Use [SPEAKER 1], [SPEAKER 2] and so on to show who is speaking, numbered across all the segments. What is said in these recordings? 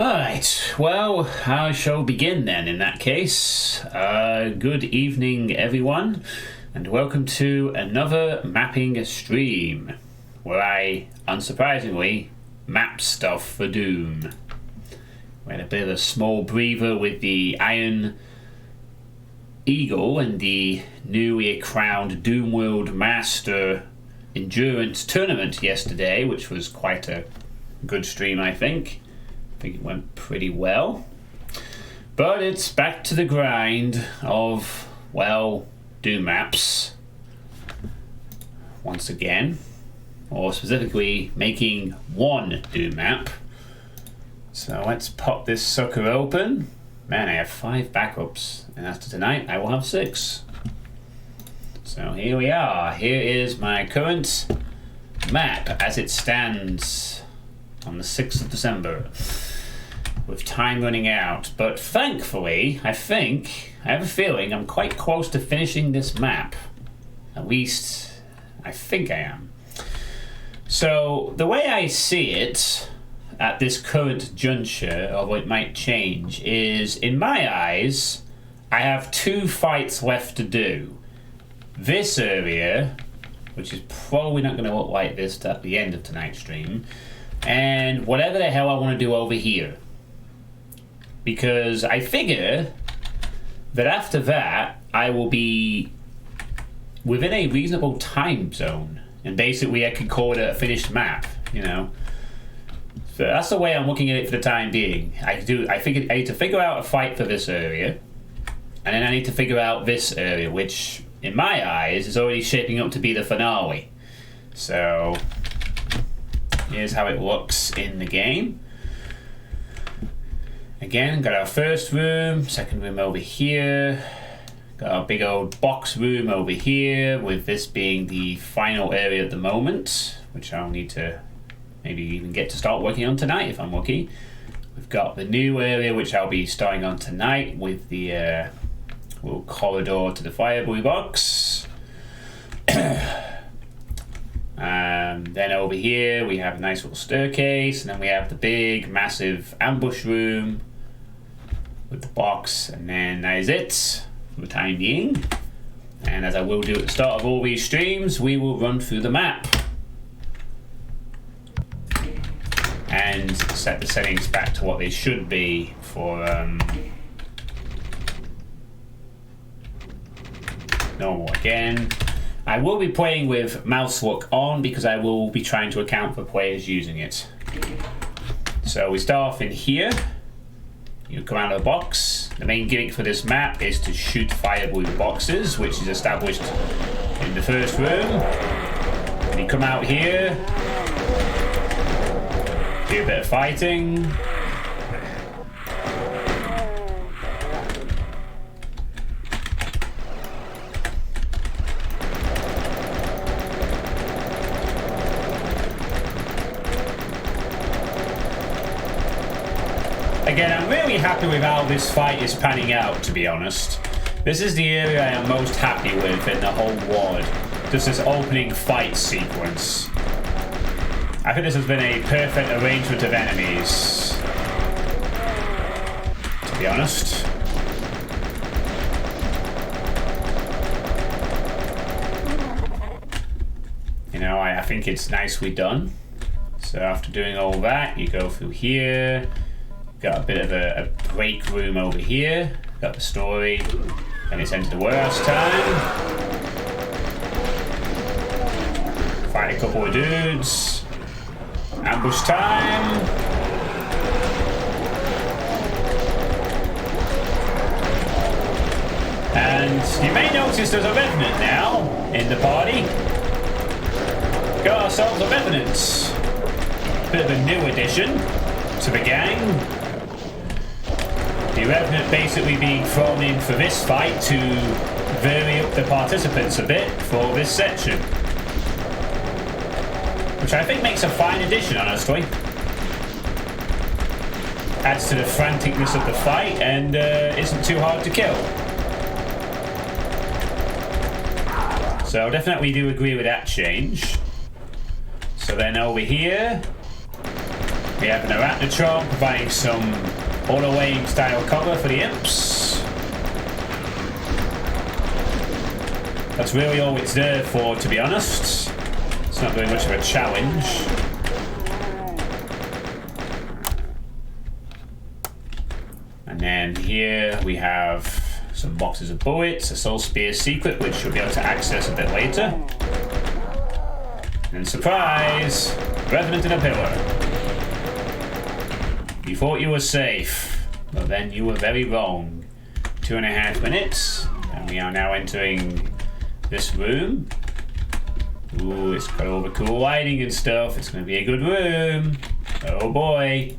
[SPEAKER 1] Alright, well, I shall begin then in that case. Good evening everyone, and welcome to another mapping stream, where I, unsurprisingly, map stuff for Doom. We had a bit of a small breather with the Iron Eagle and the newly crowned Doom World Master Endurance Tournament yesterday, which was quite a good stream, I think. I think it went pretty well. But it's back to the grind of, well, Doom maps. Once again. Or specifically, making one Doom map. So let's pop this sucker open. Man, I have 5 backups. And after tonight, I will have 6. So here we are. Here is my current map as it stands on the 6th of December. With time running out, but thankfully, I have a feeling I'm quite close to finishing this map. At least, I think I am. So, the way I see it, at this current juncture, although it might change, is, in my eyes, I have 2 fights left to do. This area, which is probably not going to look like this at the end of tonight's stream, and whatever the hell I want to do over here. Because I figure that after that, I will be within a reasonable time zone. And basically, I can call it a finished map, you know. So that's the way I'm looking at it for the time being. I need to figure out a fight for this area. And then I need to figure out this area, which, in my eyes, is already shaping up to be the finale. So, here's how it looks in the game. Again, got our first room, second room over here, got our big old box room over here, with this being the final area at the moment, which I'll need to maybe even get to start working on tonight if I'm lucky. We've got the new area which I'll be starting on tonight with the little corridor to the FIREBLU box. Then over here we have a nice little staircase, and then we have the big massive ambush room with the box, and then that is it for the time being. And as I will do at the start of all these streams, we will run through the map and set the settings back to what they should be for normal again. I will be playing with mouse look on because I will be trying to account for players using it. So we start off in here. You come out of the box. The main gimmick for this map is to shoot FIREBLU boxes, which is established in the first room. And you come out here, do a bit of fighting. Again, I'm really happy with how this fight is panning out, to be honest. This is the area I am most happy with in the whole world. Just this opening fight sequence. I think this has been a perfect arrangement of enemies, to be honest. You know, I think it's nicely done. So after doing all that, you go through here. Got a bit of a break room over here. Got the story. And it's Enter the Warehouse time. Fight a couple of dudes. Ambush time. And you may notice there's a Revenant now in the party. Got ourselves a Revenant. Bit of a new addition to the gang. The Revenant basically being thrown in for this fight to vary up the participants a bit for this section. Which I think makes a fine addition, honestly. Adds to the franticness of the fight and isn't too hard to kill. So definitely do agree with that change. So then over here, We have an Arachnotron providing some auto-aim style cover for the imps. That's really all it's there for, to be honest. It's not very much of a challenge. And then here we have some boxes of bullets, a Soul Spear secret, which you'll be able to access a bit later. And surprise! Revenant in a pillar. You thought you were safe, but then you were very wrong. 2.5 minutes, and we are now entering this room. Ooh, it's got all the cool lighting and stuff. It's going to be a good room. Oh boy.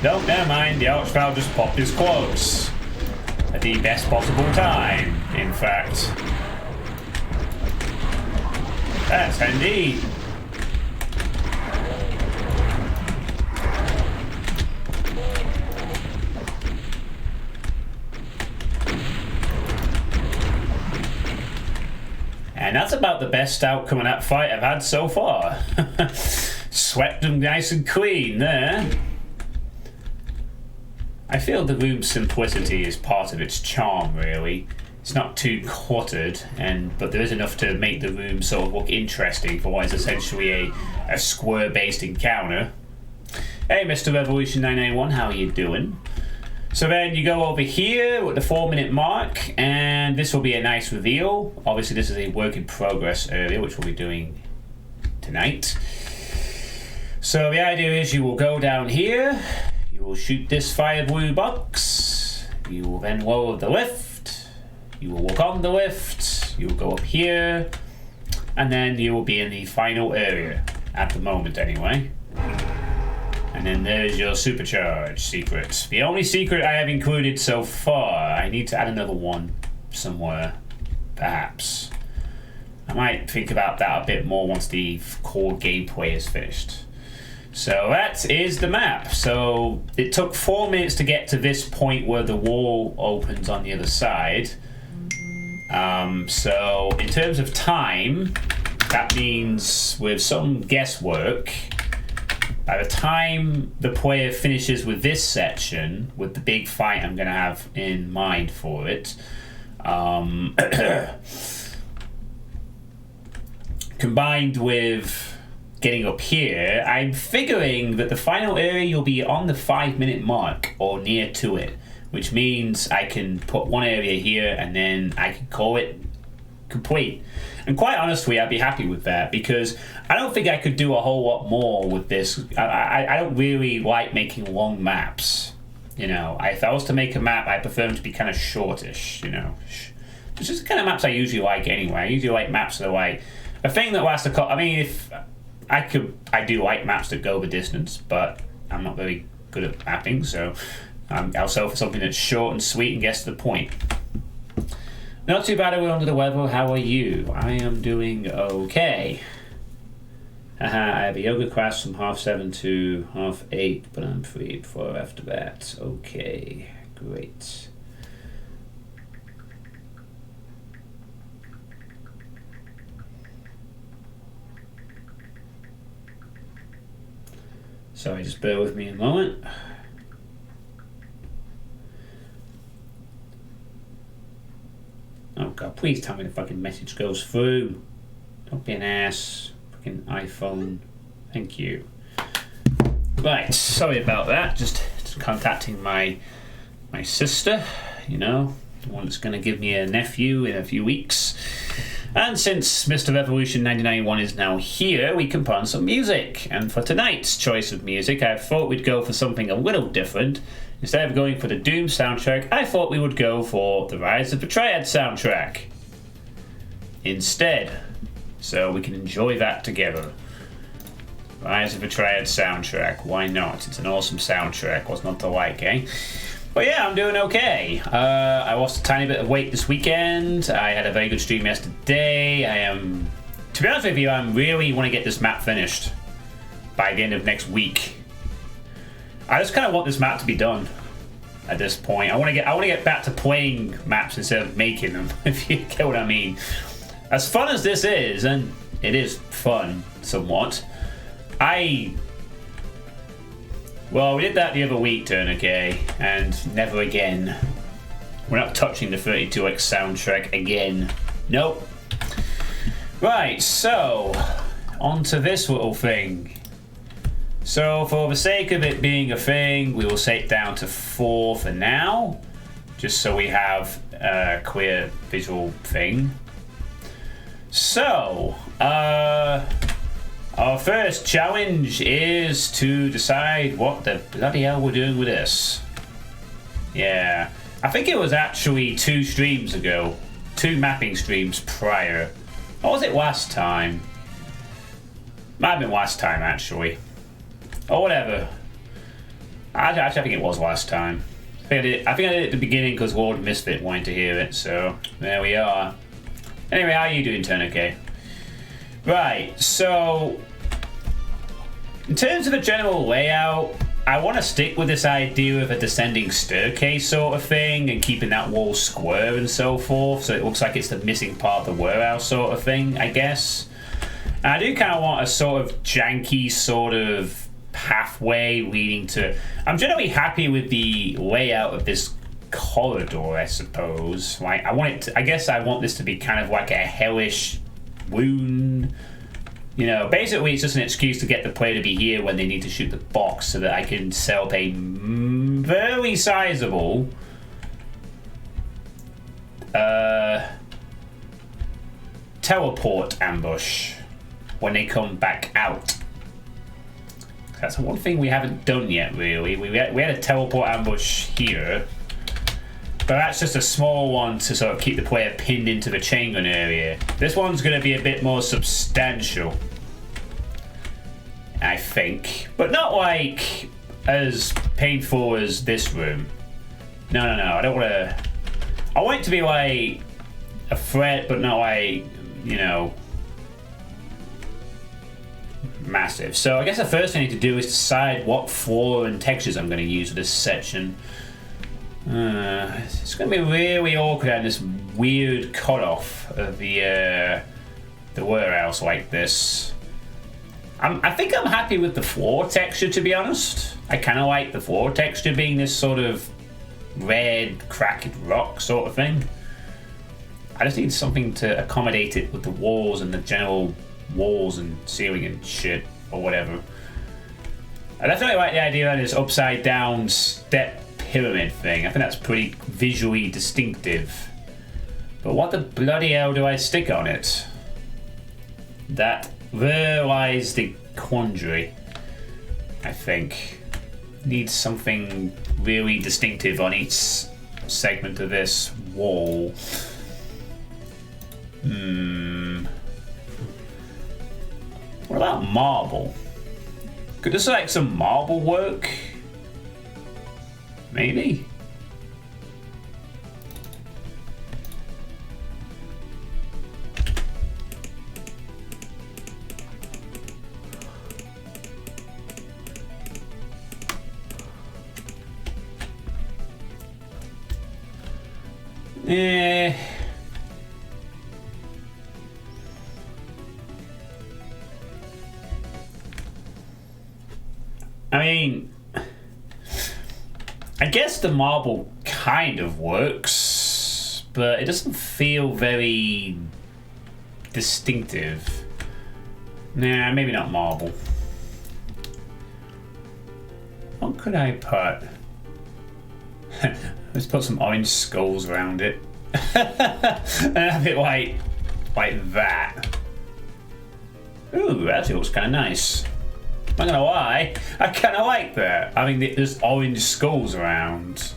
[SPEAKER 1] No, never mind, the Archvile just popped his quotes. At the best possible time, in fact. That's handy. And that's about the best outcome of that fight I've had so far. Swept them nice and clean there. I feel the room's simplicity is part of its charm, really. It's not too cluttered, but there is enough to make the room sort of look interesting for what is essentially a square-based encounter. Hey, Mr. Revolution 991, how are you doing? So then you go over here at the 4-minute mark, and this will be a nice reveal. Obviously, this is a work in progress area, which we'll be doing tonight. So the idea is you will go down here. You will shoot this FIREBLU box. You will then lower the lift. You will walk on the lift. You will go up here. And then you will be in the final area. At the moment, anyway. And then there's your supercharge secret. The only secret I have included so far. I need to add another one somewhere. Perhaps. I might think about that a bit more once the core gameplay is finished. So that is the map. So it took 4 minutes to get to this point where the wall opens on the other side. So in terms of time, that means with some guesswork, by the time the player finishes with this section, with the big fight I'm going to have in mind for it, combined with getting up here, I'm figuring that the final area you'll be on the 5-minute mark or near to it, which means I can put one area here and then I can call it complete. And quite honestly, I'd be happy with that because I don't think I could do a whole lot more with this. I don't really like making long maps. You know, if I was to make a map, I prefer them to be kind of shortish, you know. Which is the kind of maps I usually like anyway. I usually like maps that are like a thing that lasts a couple. I mean, if I do like maps that go the distance, but I'm not very good at mapping, so I'll settle for something that's short and sweet and gets to the point. Not too bad, we're under the weather. How are you? I am doing okay. I have a yoga class from 7:30 to 8:30, but I'm free before or after that. Okay, great. Sorry, just bear with me a moment. Oh god, please tell me the fucking message goes through. Don't be an ass. Fucking iPhone. Thank you. Right, sorry about that. Just contacting my sister, you know, the one that's going to give me a nephew in a few weeks. And since Mr. Revolution 991 is now here, we can put on some music. And for tonight's choice of music, I thought we'd go for something a little different. Instead of going for the Doom soundtrack, I thought we would go for the Rise of the Triad soundtrack. Instead. so we can enjoy that together. Rise of a Triad soundtrack, why not? It's an awesome soundtrack, what's not to like, eh? But yeah, I'm doing okay. I lost a tiny bit of weight this weekend. I had a very good stream yesterday. To be honest with you, I really want to get this map finished by the end of next week. I just kind of want this map to be done at this point. I want to get back to playing maps instead of making them, if you get what I mean. As fun as this is, and it is fun somewhat, well, we did that the other week, Tourniquet, and never again. We're not touching the 32X soundtrack again. Nope. Right, so, on to this little thing. So, for the sake of it being a thing, we will set it down to 4 for now, just so we have a clear visual thing. So, our first challenge is to decide what the bloody hell we're doing with this. Yeah, I think it was actually 2 streams ago. 2 mapping streams prior. Or was it last time? Might have been last time, actually. Or whatever. Actually, I think it was last time. I think I did it at the beginning because Lord Misfit wanted to hear it, so there we are. Anyway, how are you doing, Tourniquet? Right, so in terms of the general layout, I want to stick with this idea of a descending staircase sort of thing and keeping that wall square and so forth, so it looks like it's the missing part of the warehouse sort of thing, I guess. And I do kind of want a sort of janky sort of pathway leading to... I'm generally happy with the layout of this corridor, I suppose. Like, I guess I want this to be kind of like a hellish wound. You know, basically it's just an excuse to get the player to be here when they need to shoot the box so that I can set up a very sizable teleport ambush when they come back out. That's one thing we haven't done yet, really. We had a teleport ambush here, but that's just a small one to sort of keep the player pinned into the chain gun area. This one's going to be a bit more substantial, I think, but not like as painful as this room. No, I don't want to... I want it to be like a threat, but not like, you know, massive. So I guess the first thing I need to do is decide what floor and textures I'm going to use for this section. It's going to be really awkward having this weird cutoff of the warehouse like this. I think I'm happy with the floor texture, to be honest. I kind of like the floor texture being this sort of red, cracked rock sort of thing. I just need something to accommodate it with the walls and the general walls and ceiling and shit, or whatever. I definitely like the idea of this upside down step pyramid thing. I think that's pretty visually distinctive. But what the bloody hell do I stick on it? There lies the quandary, I think. Needs something really distinctive on each segment of this wall. What about marble? Could this like some marble work? Maybe? I mean, I guess the marble kind of works, but it doesn't feel very distinctive. Nah, maybe not marble. What could I put? Let's put some orange skulls around it. And have it like that. Ooh, actually looks kind of nice. I'm not gonna lie, I kind of like that. I mean, there's orange skulls around.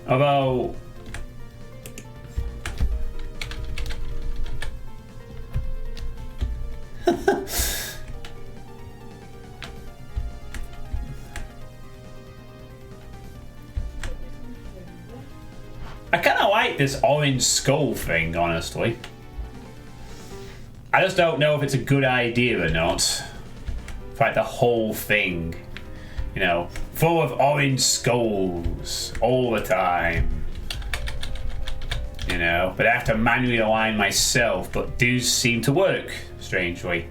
[SPEAKER 1] Although, like this orange skull thing, honestly. I just don't know if it's a good idea or not. Like the whole thing, you know, full of orange skulls all the time. You know, but I have to manually align myself, but these seem to work, strangely.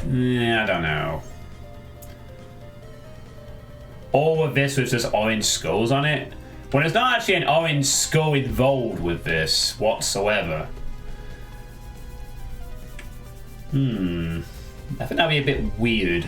[SPEAKER 1] I don't know. All of this was just orange skulls on it, when there's not actually an orange skull involved with this whatsoever. I think that'd be a bit weird.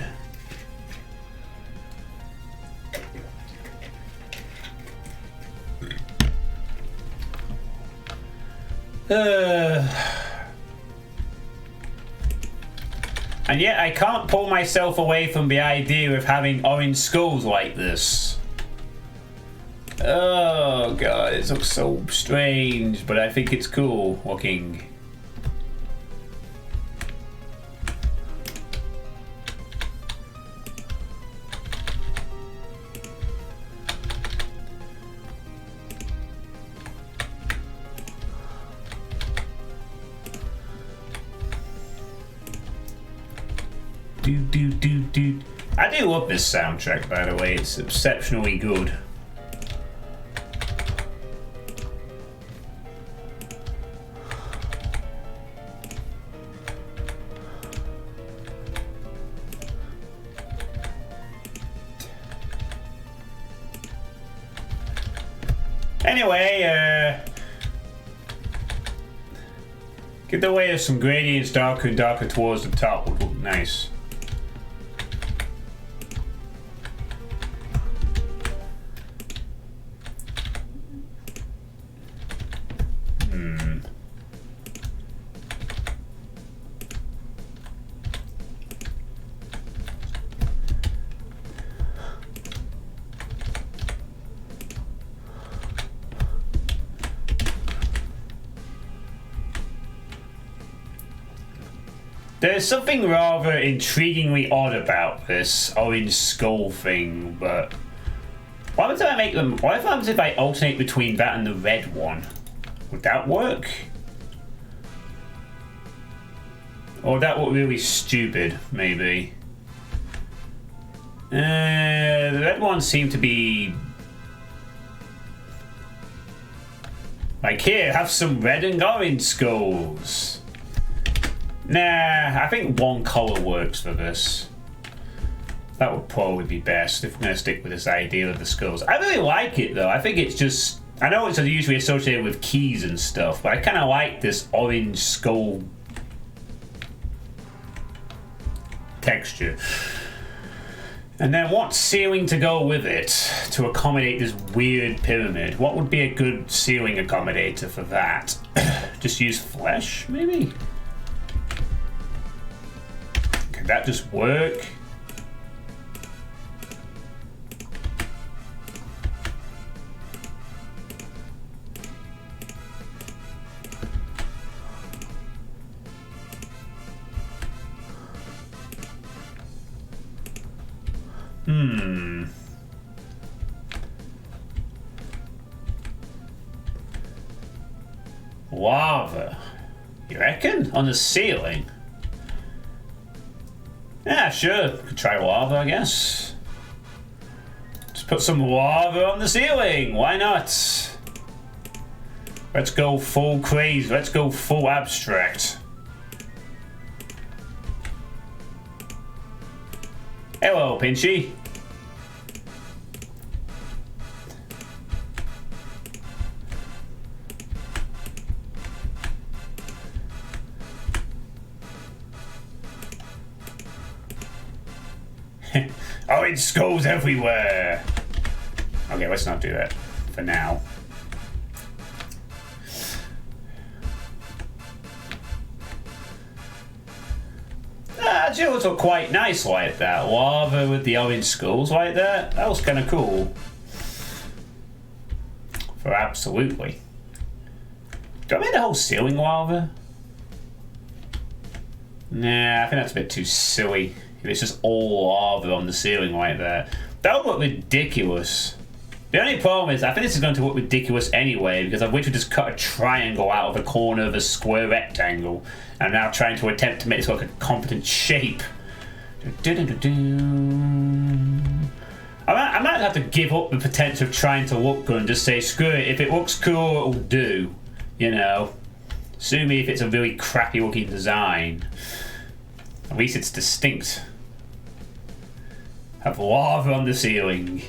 [SPEAKER 1] And yet I can't pull myself away from the idea of having orange skulls like this. Oh god, it looks so strange, but I think it's cool looking. I do love this soundtrack, by the way. It's exceptionally good. Anyway, get the way of some gradients darker and darker towards the top would look nice. There's something rather intriguingly odd about this orange skull thing, but what happens if I make them? What happens if I alternate between that and the red one? Would that work? Or would that look really stupid, maybe? The red ones seem to be like, here, have some red and orange skulls. Nah, I think one colour works for this. That would probably be best if we're going to stick with this idea of the skulls. I really like it though. I think it's just... I know it's usually associated with keys and stuff, but I kind of like this orange skull texture. And then what ceiling to go with it to accommodate this weird pyramid? What would be a good ceiling accommodator for that? Just use flesh, maybe? Could that just work? Lava. You reckon? On the ceiling? Yeah, sure. Could try lava, I guess. Just put some lava on the ceiling. Why not? Let's go full crazy. Let's go full abstract. Hello, Pinchy. Orange skulls everywhere. Okay, let's not do that for now. Actually, it looked quite nice like that. Lava with the orange skulls like that. That was kind of cool. For absolutely. Do I make the whole ceiling lava? Nah, I think that's a bit too silly. If it's just all lava on the ceiling like that. That would look ridiculous. The only problem is, I think this is going to look ridiculous anyway, because I've literally just cut a triangle out of the corner of a square rectangle. I'm now trying to attempt to make this look a competent shape. I might have to give up the potential of trying to look good and just say, screw it, if it looks cool, it'll do. You know? Sue me if it's a really crappy looking design. At least it's distinct. Have lava on the ceiling.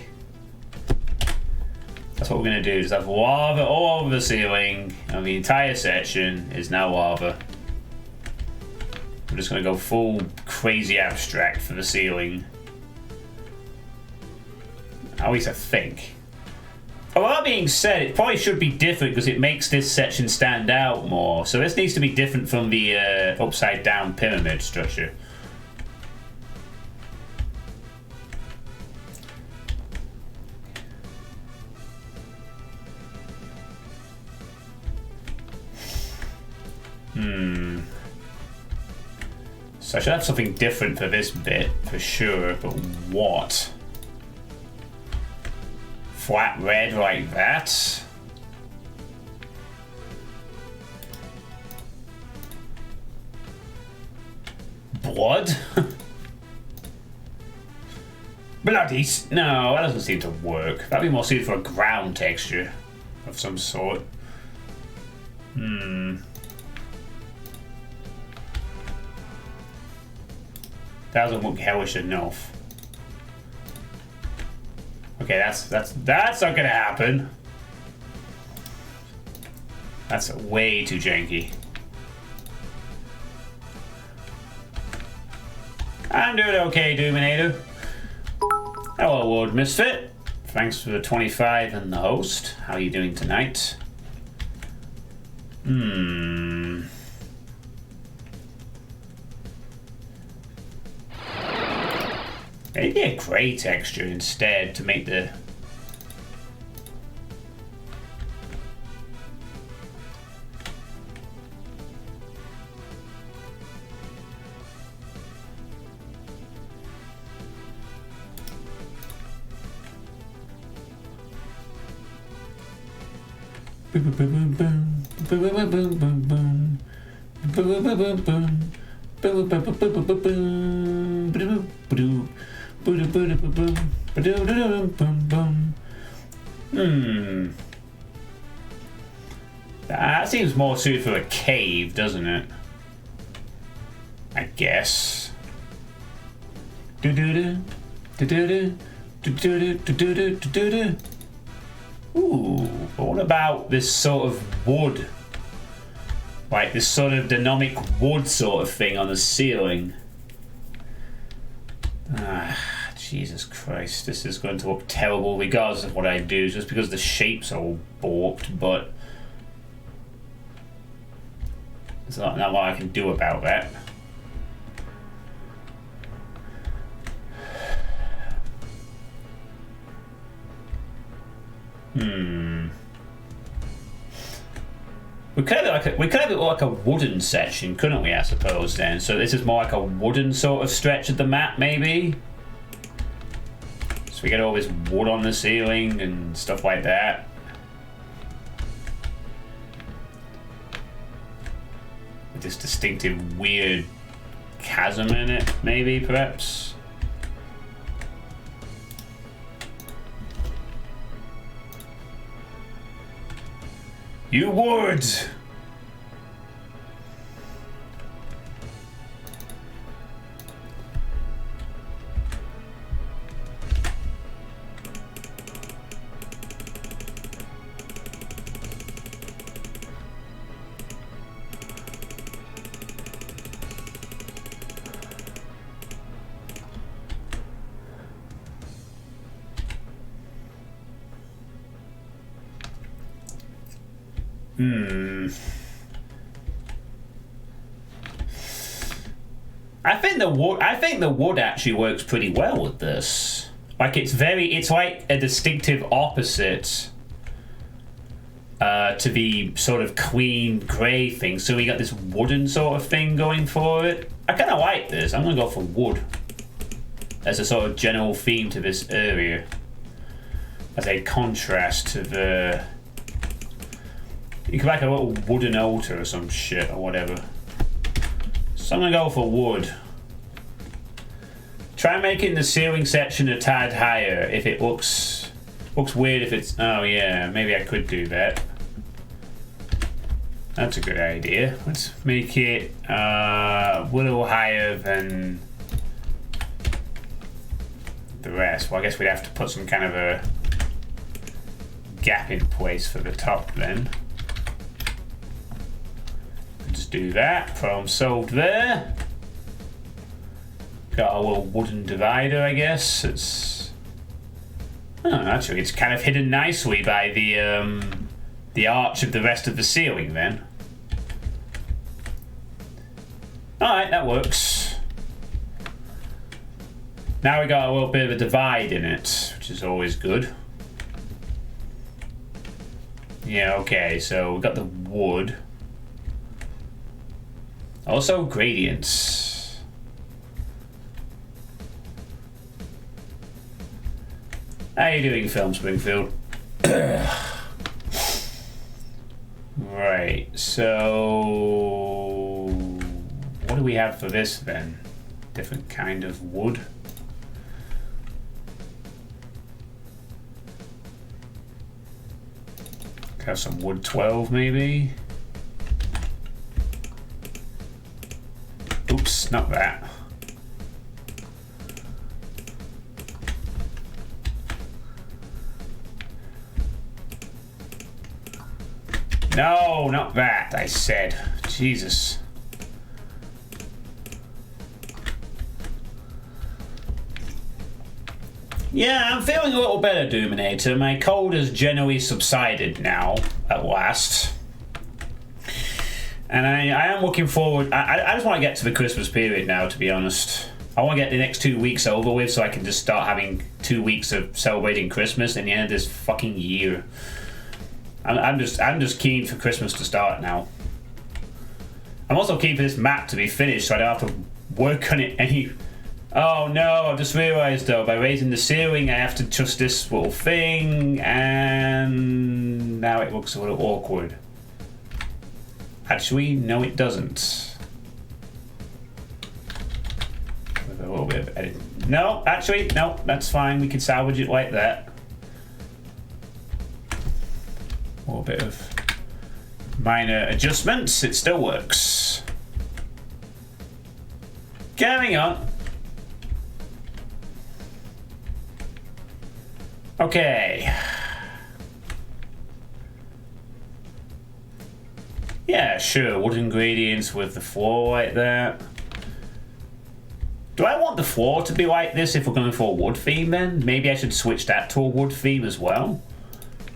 [SPEAKER 1] That's what we're going to do, is have lava all over the ceiling, and the entire section is now lava. We're just going to go full crazy abstract for the ceiling. At least I think. Well, that being said, it probably should be different because it makes this section stand out more. So this needs to be different from the upside down pyramid structure. So I should have something different for this bit, for sure, but what? Flat red like that? Blood? Bloody... No, that doesn't seem to work. That'd be more suited for a ground texture of some sort. That doesn't look hellish enough. Okay, that's not gonna happen. That's way too janky. I'm doing okay, Doominator. Hello, Lord Misfit. Thanks for the 25 and the host. How are you doing tonight? Maybe a grey texture instead to make the... That seems more suited for a cave, doesn't it? I guess. Ooh, but what about this sort of wood? Like this sort of dynamic wood sort of thing on the ceiling. Jesus Christ, this is going to look terrible regardless of what I do, just because the shapes are all warped, but there's not what I can do about that. We could have it like a wooden section, couldn't we, I suppose, then? So this is more like a wooden sort of stretch of the map, maybe? So we get all this wood on the ceiling and stuff like that. With this distinctive, weird chasm in it, maybe, perhaps? You would! I think the wood actually works pretty well with this. Like it's like a distinctive opposite to the sort of clean grey thing. So we got this wooden sort of thing going for it. I kind of like this. I'm gonna go for wood as a sort of general theme to this area. as a contrast to the... You could make a little wooden altar or some shit or whatever. So I'm gonna go for wood. Try making the ceiling section a tad higher if it looks weird if it's... Oh yeah, maybe I could do that. That's a good idea. Let's make it a little higher than the rest. Well, I guess we'd have to put some kind of a gap in place for the top then. Just do that. Problem solved there. Got a little wooden divider, I guess. Actually, it's kind of hidden nicely by the arch of the rest of the ceiling then. Alright, that works. Now we got a little bit of a divide in it, which is always good. Yeah, okay, so we got the wood. Also gradients. How you doing, Film Springfield? Right, so what do we have for this then? Different kind of wood. Have some wood 12 maybe. Oops, not that. No, not that, I said. Jesus. Yeah, I'm feeling a little better, Doominator. My cold has generally subsided now, at last. And I am looking forward... I just want to get to the Christmas period now, to be honest. I want to get the next 2 weeks over with so I can just start having 2 weeks of celebrating Christmas in the end of this fucking year. I'm just keen for Christmas to start now. I'm also keen for this map to be finished so I don't have to work on it any... Oh no, I've just realised though, by raising the ceiling I have to adjust this little thing and now it looks a little awkward. Actually, no it doesn't. With a little bit of edit. No, actually, no, that's fine. We can salvage it like that. A little bit of minor adjustments. It still works. Carrying on. Okay. Yeah, sure. Wood ingredients with the floor like that. Do I want the floor to be like this if we're going for a wood theme then? Maybe I should switch that to a wood theme as well.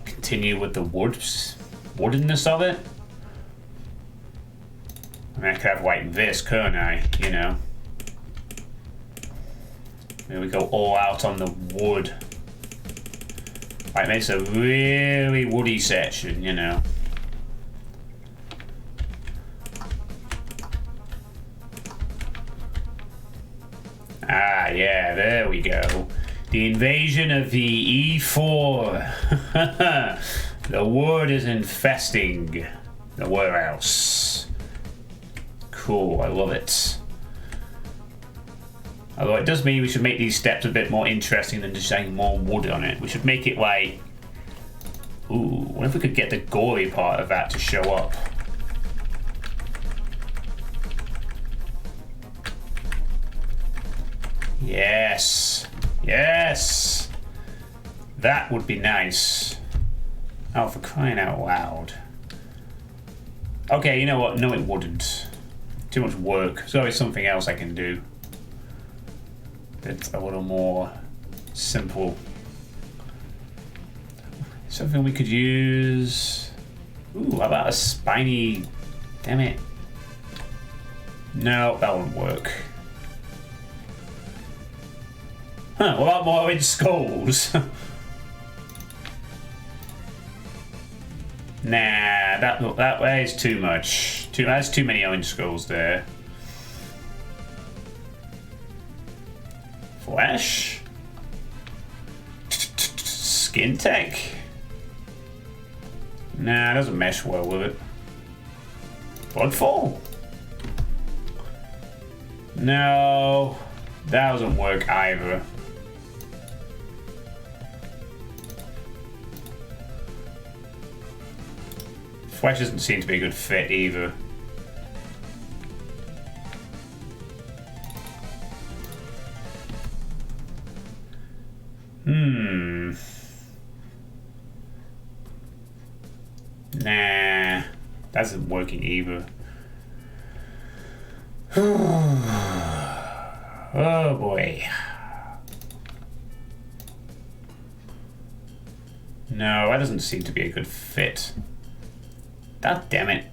[SPEAKER 1] Continue with the woodenness of it. I mean, I could have like this, couldn't I? You know. Maybe we go all out on the wood. Like, makes a really woody section, you know. Ah, yeah, there we go. The invasion of the E4. The wood is infesting the warehouse. Cool, I love it. Although it does mean we should make these steps a bit more interesting than just having more wood on it. We should make it like... Ooh, what if we could get the gory part of that to show up? Yes. Yes. That would be nice. Oh, for crying out loud. Okay, you know what? No, it wouldn't. Too much work. There's always something else I can do. It's a little more simple. Something we could use. Ooh, how about a spiny... Damn it. No, that won't work. Huh, what about more orange skulls? Nah, that is too much. That's too many orange skulls there. Flesh? Skin tech. Nah, it doesn't mesh well with it. Bloodfall. No, that doesn't work either. Flesh doesn't seem to be a good fit either. Nah, that isn't working either. Oh boy. No, that doesn't seem to be a good fit. God damn it.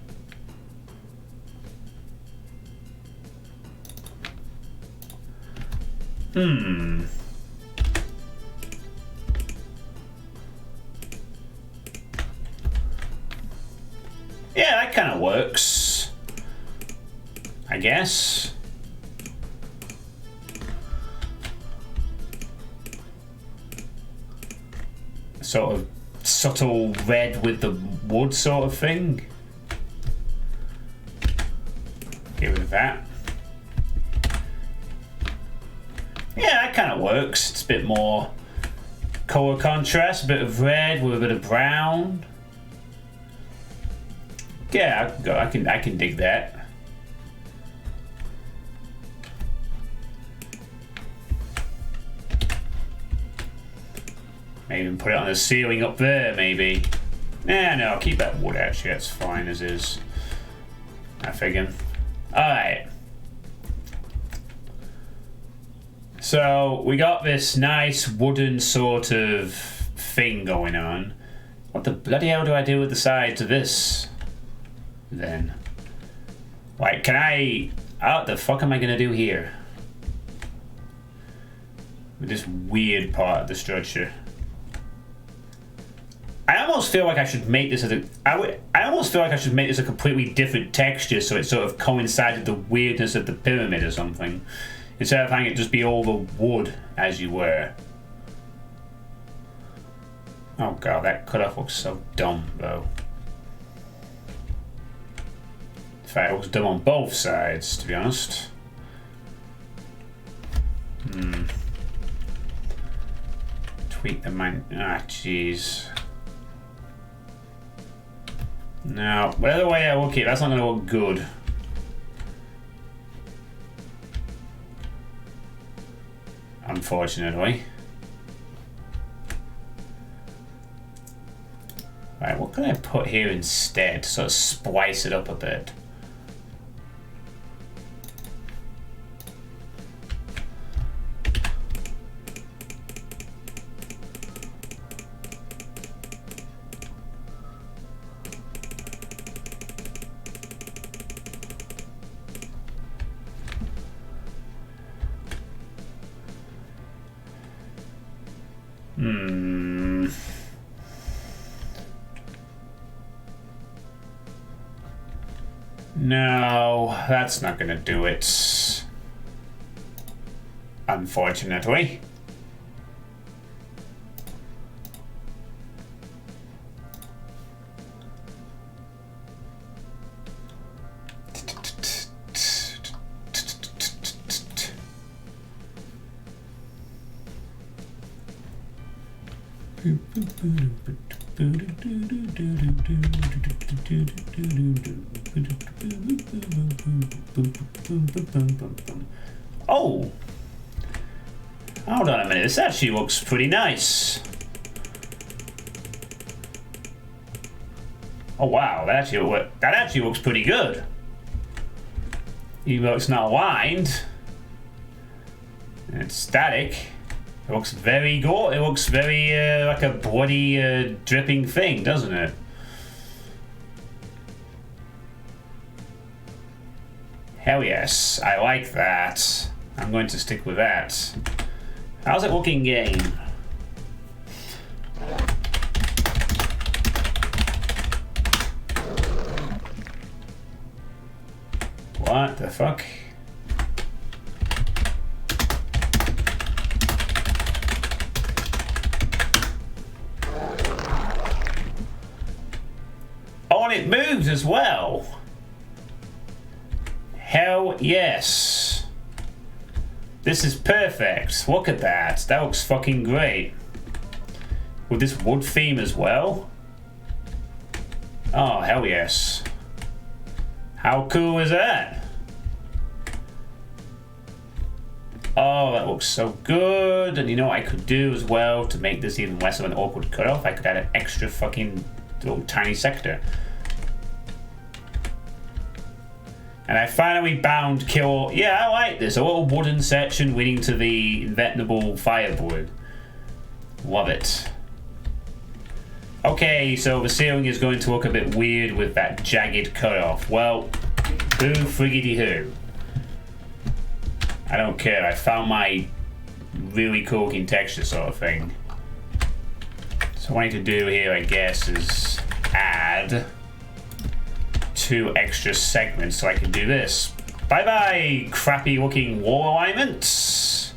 [SPEAKER 1] Yeah, that kind of works, I guess. Sort of subtle red with the wood sort of thing. Get rid of that. Yeah, that kind of works. It's a bit more color contrast, a bit of red with a bit of brown. Yeah, I can dig that. Maybe even put it on the ceiling up there, maybe. Nah, no, I'll keep that wood actually, that's fine as is. I figure. Alright. So, we got this nice wooden sort of thing going on. What the bloody hell do I do with the sides of this? Then. Like, can I... What the fuck am I gonna do here? With this weird part of the structure. I almost feel like I should make this as a... I almost feel like I should make this a completely different texture so it sort of coincides with the weirdness of the pyramid or something. Instead of having it just be all the wood, as you were. Oh god, that cutoff looks so dumb, though. In fact, it looks dumb on both sides, to be honest. Tweak the man... Ah, jeez. No, whatever way I look it, that's not going to look good. Unfortunately. Right, what can I put here instead? Sort of splice it up a bit. No, that's not gonna do it. Unfortunately. Oh! Hold on a minute, this actually looks pretty nice. Oh wow, that actually looks pretty good. Even though it's not aligned, and it's static, it looks very good. It looks very like a bloody dripping thing, doesn't it? Hell yes, I like that. I'm going to stick with that. How's it looking, game? What the fuck? smooth as well. Hell yes. This is perfect. Look at that. That looks fucking great. With this wood theme as well. Oh, hell yes. How cool is that? Oh, that looks so good. And you know what I could do as well to make this even less of an awkward cutoff? I could add an extra fucking little tiny sector. And I finally bound kill. Yeah, I like this. A little wooden section leading to the inventable FIREBLU. Love it. Okay, so the ceiling is going to look a bit weird with that jagged cutoff. Well, who friggity who? I don't care. I found my really cool looking texture sort of thing. So what I need to do here, I guess, is add 2 extra segments so I can do this. Bye-bye, crappy looking wall alignments.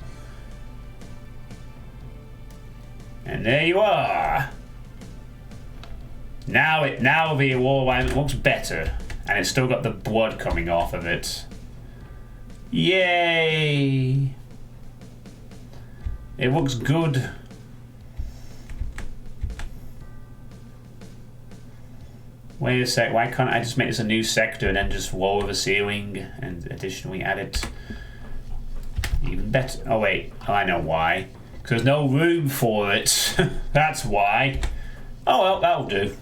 [SPEAKER 1] And there you are. Now the wall alignment looks better. And it's still got the blood coming off of it. Yay! It looks good. Wait a sec, why can't I just make this a new sector and then just lower the ceiling and additionally add it? Even better. Oh wait, I know why. Because there's no room for it. That's why. Oh well, that'll do.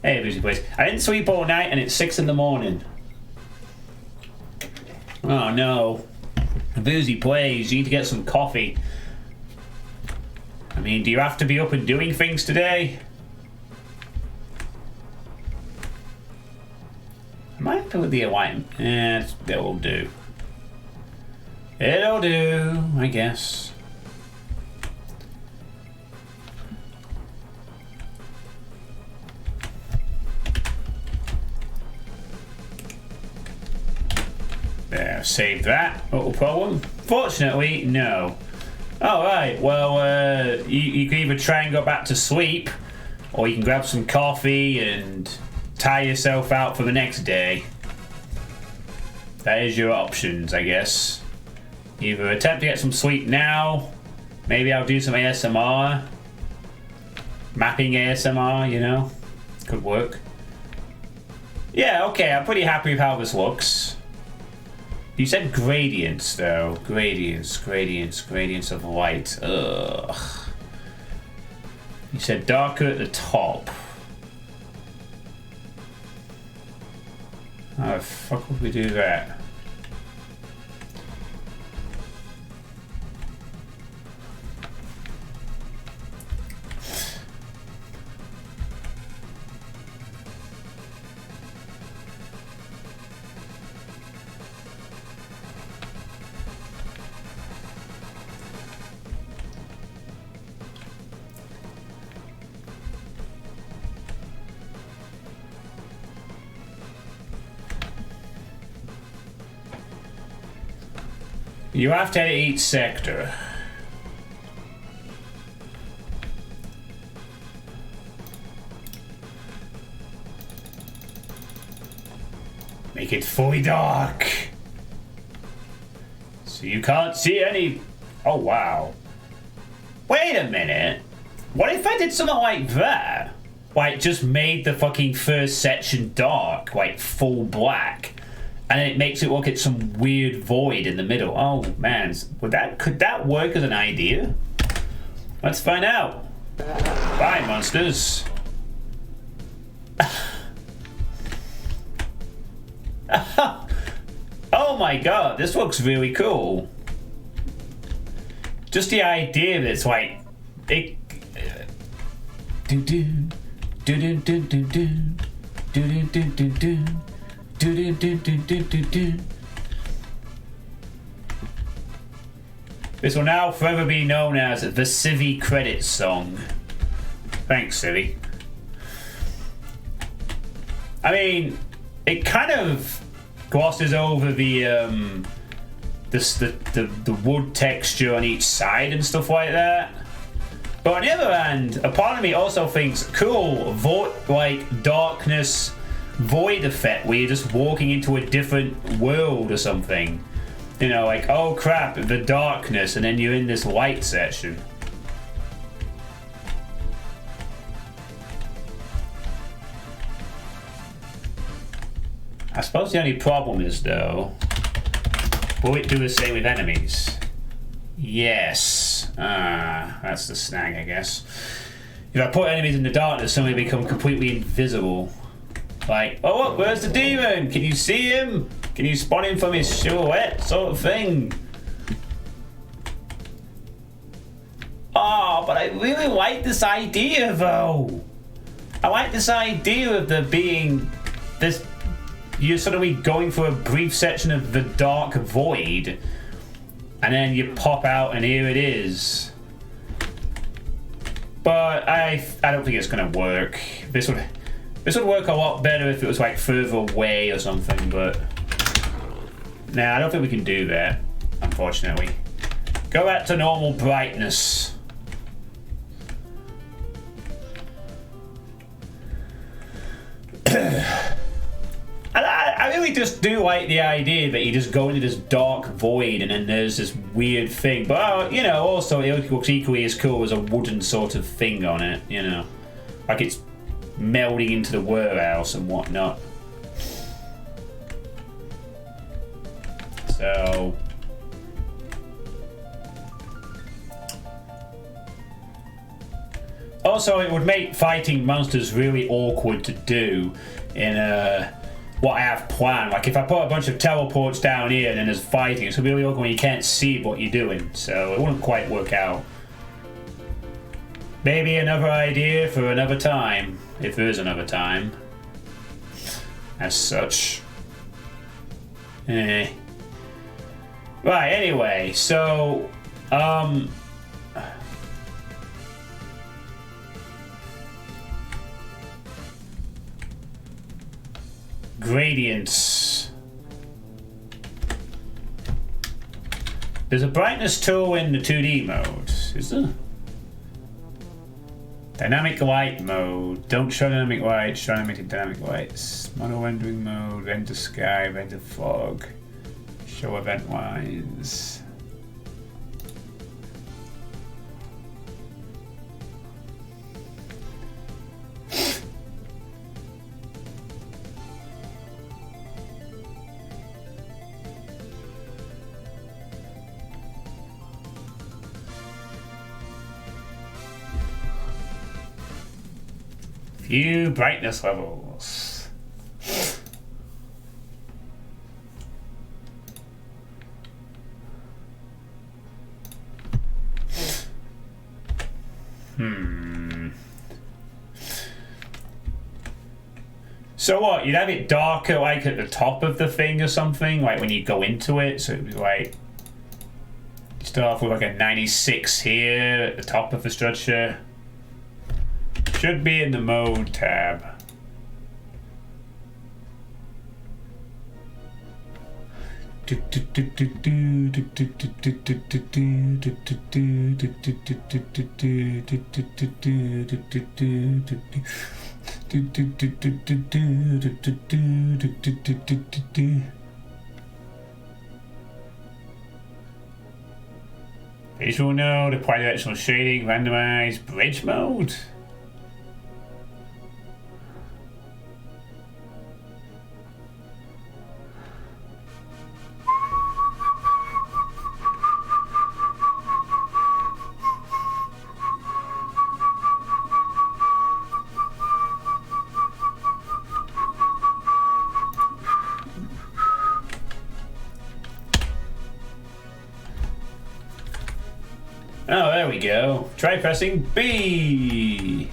[SPEAKER 1] Hey, busy place. I didn't sleep all night and it's 6 in the morning. Oh no. Boozy plays, you need to get some coffee. I mean, do you have to be up and doing things today? Am I happy with the alignment? Yeah, it'll do. It'll do, I guess. There, save that little problem. Fortunately, no. Alright, well, you can either try and go back to sleep, or you can grab some coffee and tire yourself out for the next day. That is your options, I guess. Either attempt to get some sleep now, maybe I'll do some ASMR. Mapping ASMR, you know, could work. Yeah, okay, I'm pretty happy with how this looks. You said gradients, though. Gradients of light. Ugh. You said darker at the top. How the fuck would we do that? You have to edit each sector. Make it fully dark. So you can't see any... Oh, wow. Wait a minute. What if I did something like that? Like, just made the fucking first section dark, like full black. And then it makes it look at some weird void in the middle. Oh man, could that work as an idea? Let's find out. Bye, monsters. Oh my god, this looks really cool. Just the idea that it's like it. Do do do do do do do do do do do. Do, do, do, do, do, do, do. This will now forever be known as the Civvy credits song. Thanks, Civvy. I mean, it kind of glosses over the wood texture on each side and stuff like that. But on the other hand, a part of me also thinks, cool, like darkness void effect where you're just walking into a different world or something. You know, like, oh crap, the darkness, and then you're in this light section. I suppose the only problem is, though, will it do the same with enemies? Yes. That's the snag, I guess. If I put enemies in the darkness, suddenly they become completely invisible. Like, oh look, where's the demon? Can you see him? Can you spot him from his silhouette? Sort of thing. Oh, but I really like this idea, though. I like this idea of there being this... You're suddenly going for a brief section of the dark void, and then you pop out and here it is. But I don't think it's gonna work. This would work a lot better if it was like further away or something, but nah, I don't think we can do that, unfortunately. Go back to normal brightness. I really just do like the idea that you just go into this dark void and then there's this weird thing. But, you know, also it looks equally as cool as a wooden sort of thing on it, you know. Like it's melding into the warehouse and whatnot. So... Also, it would make fighting monsters really awkward to do in what I have planned. Like if I put a bunch of teleports down here and then there's fighting, it's gonna be really awkward when you can't see what you're doing. So it wouldn't quite work out. Maybe another idea for another time, if there is another time. As such. Right, anyway, so gradients. There's a brightness tool in the 2D mode, is there? Dynamic light mode. Don't show dynamic light, show animated dynamic lights. Model rendering mode, render sky, render fog. Show event lines. View brightness levels. So what, you'd have it darker like at the top of the thing or something, like when you go into it, so it'd be like, you start off with like a 96 here at the top of the structure. Should be in the mode tab. Visual node, apply directional shading, randomize, bridge mode. Oh, there we go. Try pressing B.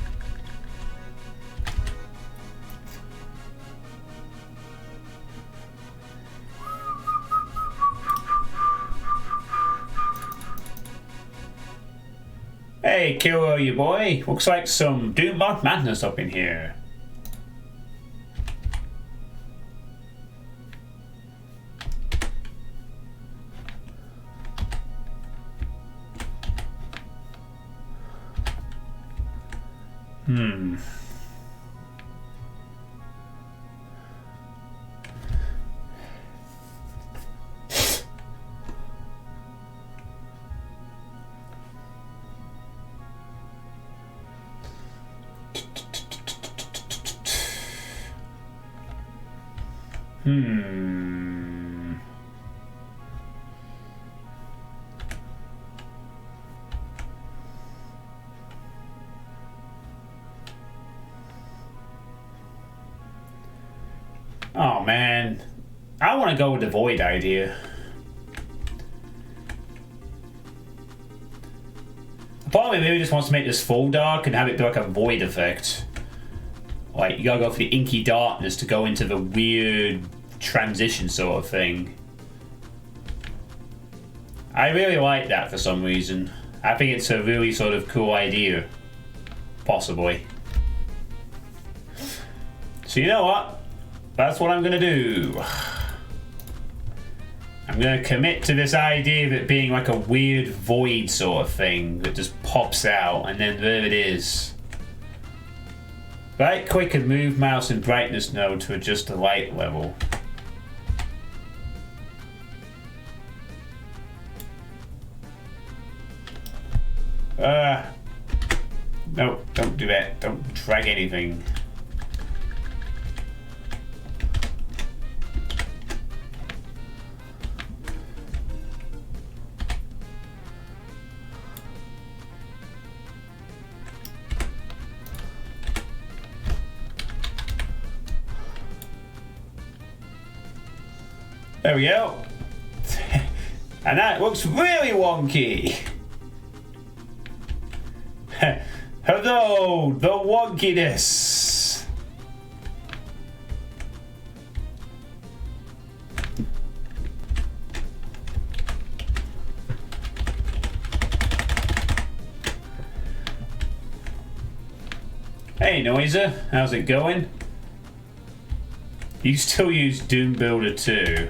[SPEAKER 1] Hey, Kiro, you boy. Looks like some Doom Mod madness up in here. Oh man, I want to go with the void idea. Part of me maybe just wants to make this full dark and have it do like a void effect. Like, you gotta go for the inky darkness to go into the weird transition sort of thing. I really like that for some reason. I think it's a really sort of cool idea. Possibly. So you know what? That's what I'm gonna do. I'm gonna commit to this idea of it being like a weird void sort of thing that just pops out, and then there it is. Right click and move mouse and brightness node to adjust the light level. No, don't do that. Don't drag anything. There we go. And that looks really wonky. Hello, the wonkiness. Hey Noiser, how's it going? You still use Doom Builder 2.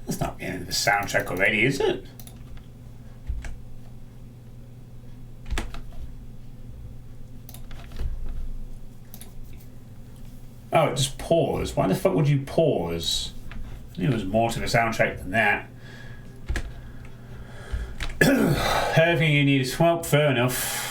[SPEAKER 1] That's not the end of the soundtrack already, is it? Oh, it just paused. Why the fuck would you pause? I knew there was more to the soundtrack than that. Everything you need is, well, fair enough.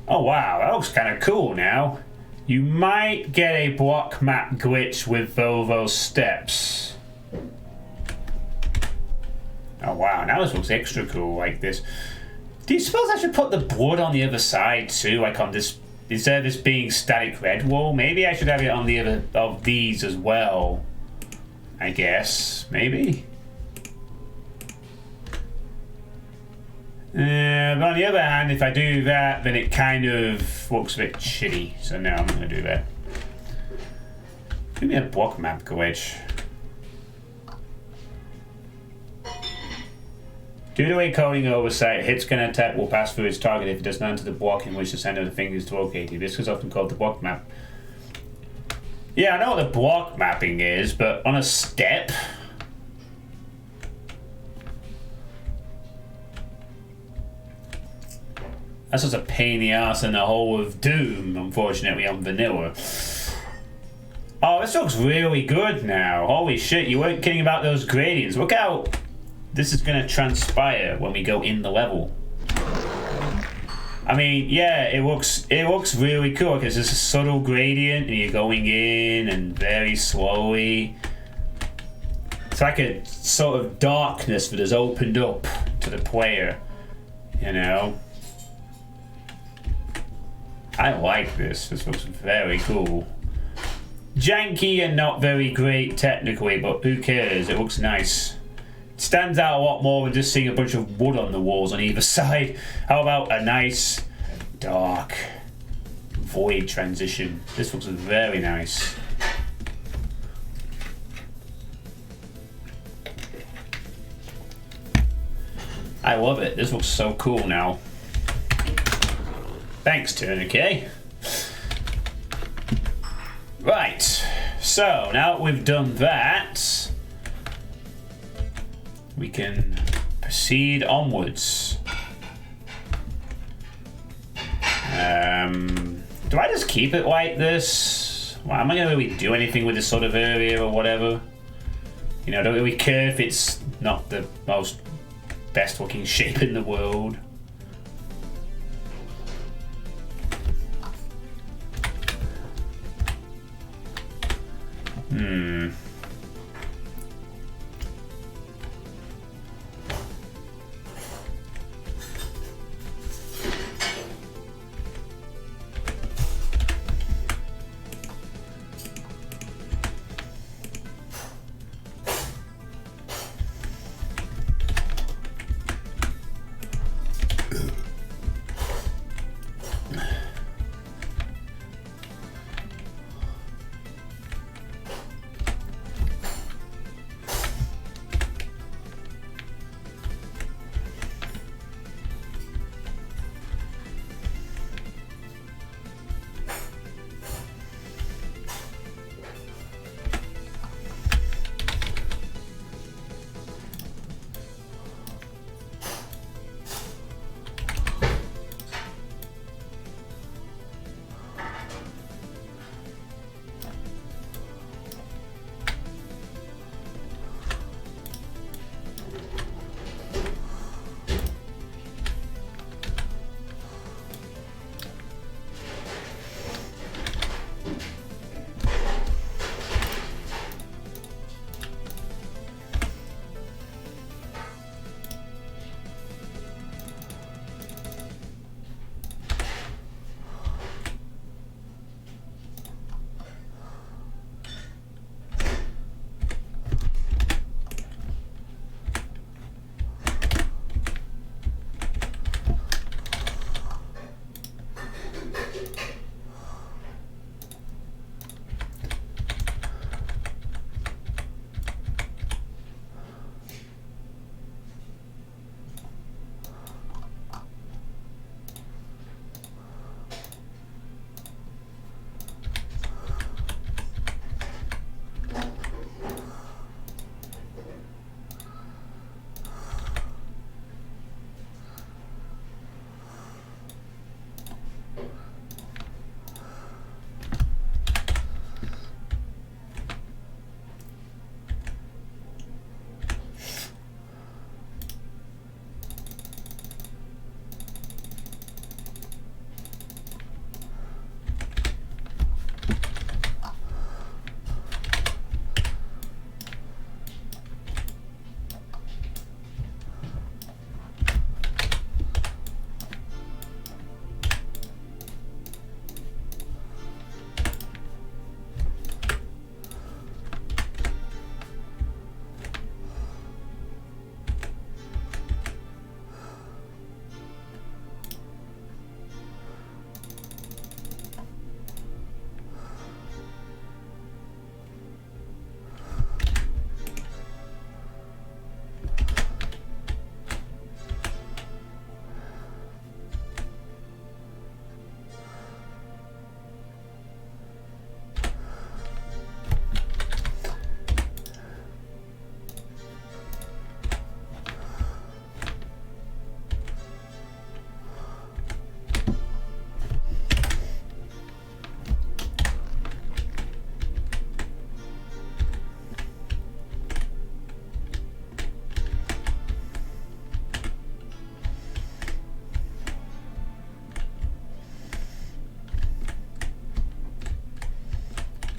[SPEAKER 1] Oh wow, that looks kind of cool now. You might get a block map glitch with those steps. Oh wow, now this looks extra cool like this. Do you suppose I should put the blood on the other side too, like on this, instead of this being static red wall? Maybe I should have it on the other of these as well. I guess, maybe. But on the other hand, if I do that, then it kind of looks a bit shitty. So no, I'm not going to do that. Give me a block map glitch. Due to a coding oversight, hits can attack will pass through its target if it does not enter the block in which the center of the finger is located. This is often called the block map. Yeah, I know what the block mapping is, but on a step... That's just a pain in the ass in the whole of Doom, unfortunately, on vanilla. Oh, this looks really good now. Holy shit, you weren't kidding about those gradients. Look how this is going to transpire when we go in the level. I mean, yeah, it looks really cool because there's a subtle gradient and you're going in and very slowly. It's like a sort of darkness that has opened up to the player, you know. I like this. This looks very cool. Janky and not very great technically, but who cares? It looks nice. It stands out a lot more than just seeing a bunch of wood on the walls on either side. How about a nice, dark, void transition? This looks very nice. I love it. This looks so cool now. Thanks, Tourniquet. Right, so now that we've done that, we can proceed onwards. Do I just keep it like this? Well, am I going to really do anything with this sort of area or whatever? You know, I don't really care if it's not the most best looking shape in the world.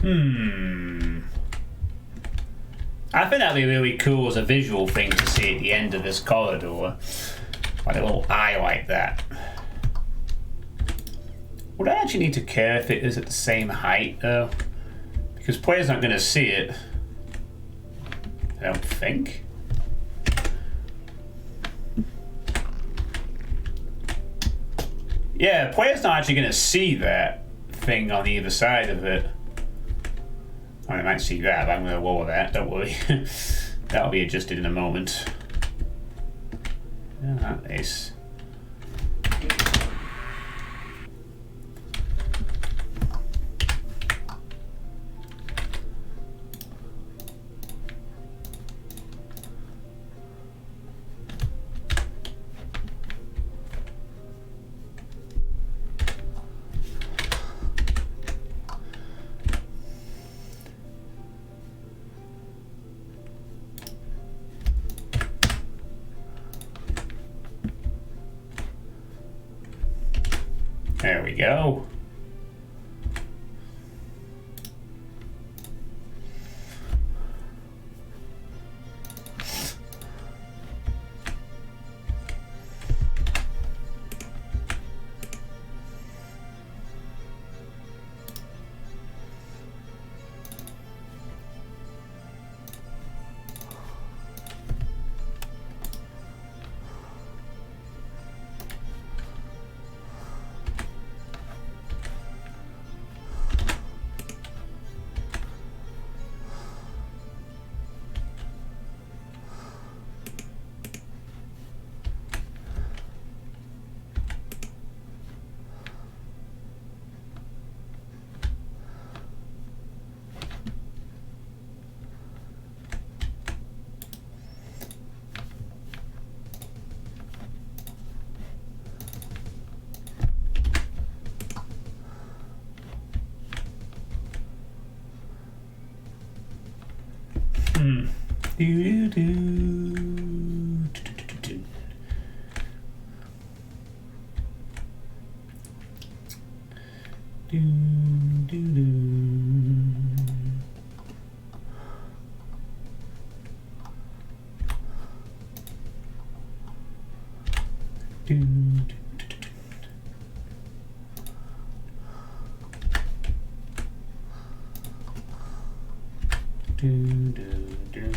[SPEAKER 1] I think that'd be really cool as a visual thing to see at the end of this corridor. Like a little eye like that. Would I actually need to care if it is at the same height though? Because players aren't going to see it. I don't think. Yeah, players not actually going to see that thing on either side of it. I might see that, but I'm going to lower that, don't worry. That'll be adjusted in a moment. Yeah, that is. There we go. Do, do, do. Do, do, do. Do, do. Do, do, do.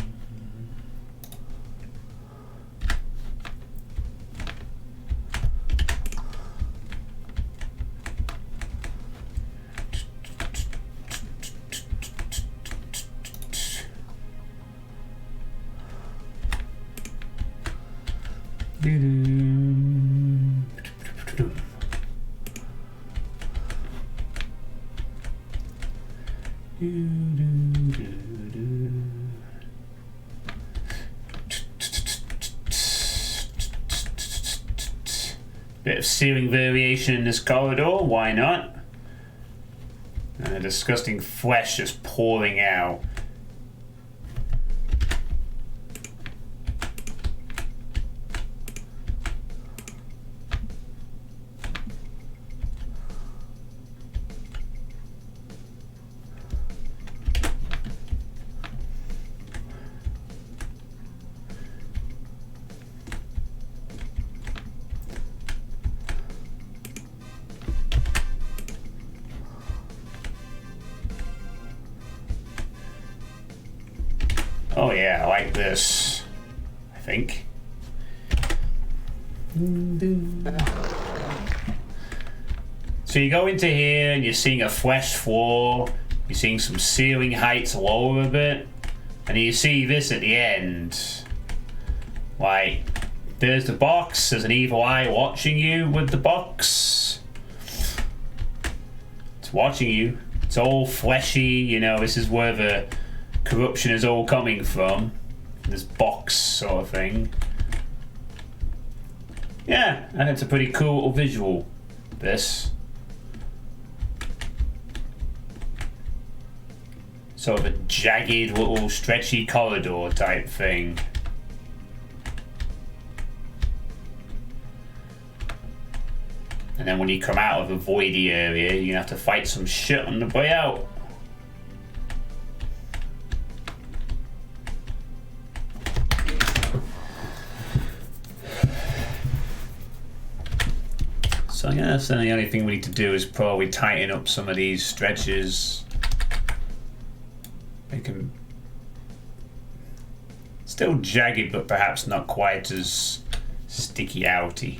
[SPEAKER 1] Bit of ceiling variation in this corridor, why not? And a disgusting flesh just pouring out. Oh yeah, I like this, I think. So you go into here and you're seeing a flesh floor, you're seeing some ceiling heights lower a bit, and you see this at the end. Like, there's the box, there's an evil eye watching you with the box. It's watching you, it's all fleshy, you know, this is where the corruption is all coming from. This box sort of thing. Yeah, and it's a pretty cool little visual, this. Sort of a jagged little stretchy corridor type thing. And then when you come out of the voidy area, you have to fight some shit on the way out. So yeah, that's the only thing we need to do is probably tighten up some of these stretches. Make them still jagged, but perhaps not quite as sticky outy.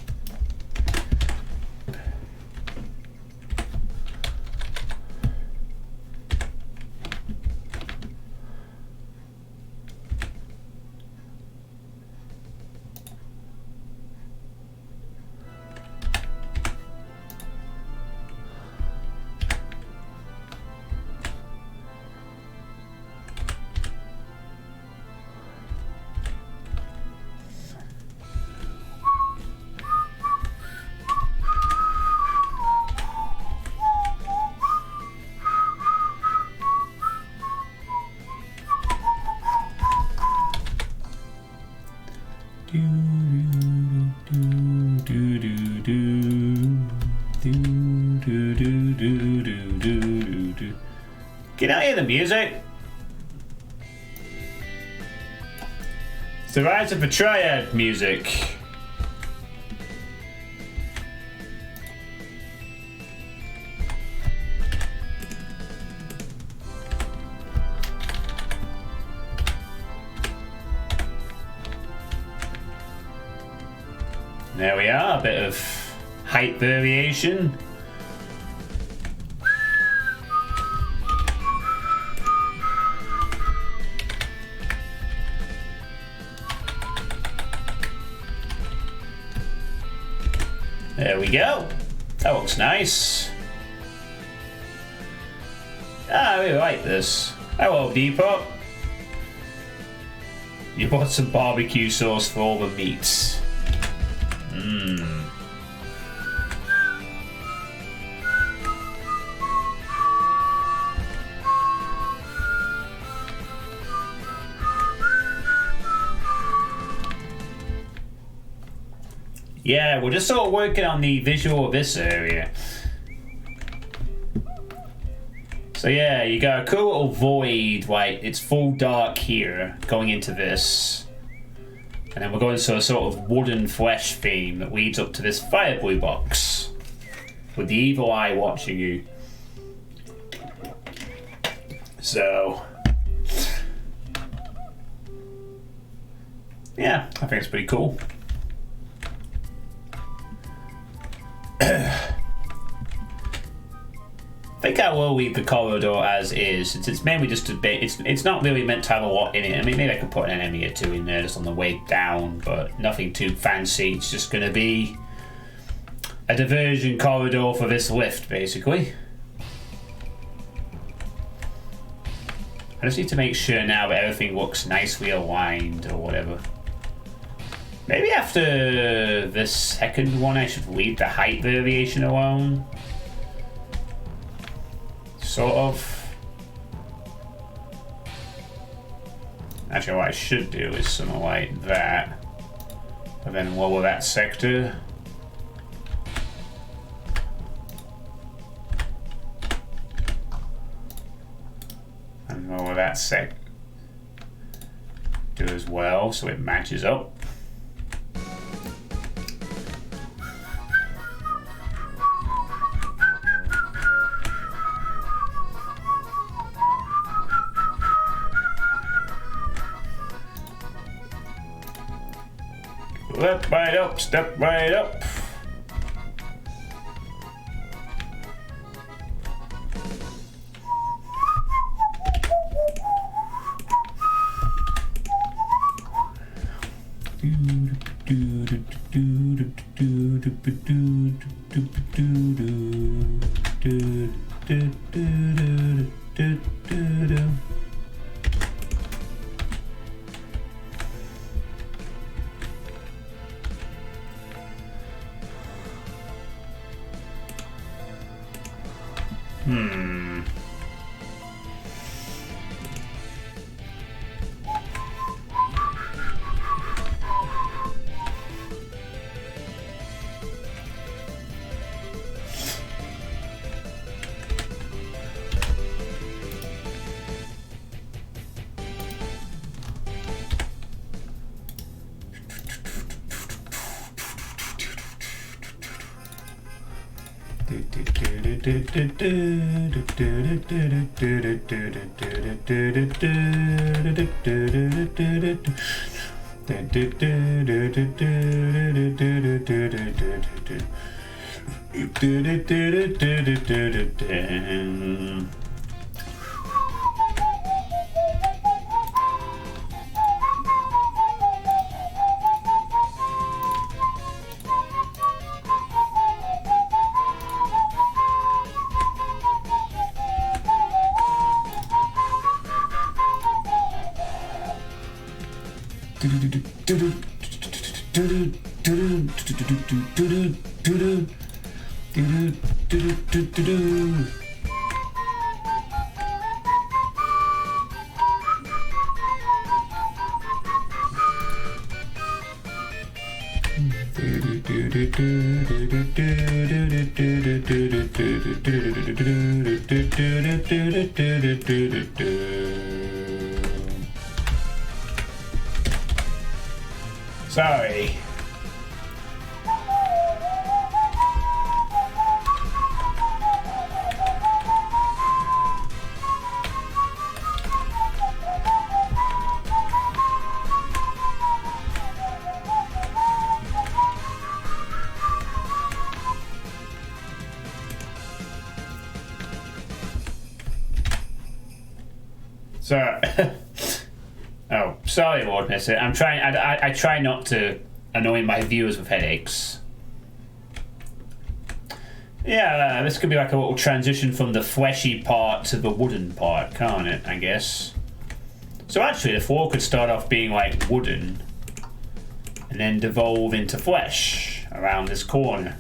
[SPEAKER 1] Can I hear the music? It's the Rise of the Triad music. There we are, a bit of height variation. There we go. That looks nice. I really like this. Hello, Depot. You bought some barbecue sauce for all the meats. Mmm. Yeah, we're just sort of working on the visual of this area. So yeah, you got a cool little void, like it's full dark here, going into this. And then we're going to a sort of wooden flesh theme that leads up to this FIREBLU box. With the evil eye watching you. So... yeah, I think it's pretty cool. I think I will leave the corridor as is, since it's mainly just a bit. It's not really meant to have a lot in it. I mean, maybe I could put an enemy or two in there just on the way down, but nothing too fancy. It's just going to be a diversion corridor for this lift, basically. I just need to make sure now that everything looks nicely aligned or whatever. Maybe after this second one, I should leave the height variation alone. Sort of. Actually, what I should do is something like that. And then lower that sector. And lower that sector as well, so it matches up. Step right up, step right up. Sorry. So, oh, sorry, Lord Miss it. I'm trying. I try not to annoy my viewers with headaches. Yeah, this could be like a little transition from the fleshy part to the wooden part, can't it? I guess. So actually, the floor could start off being like wooden, and then devolve into flesh around this corner.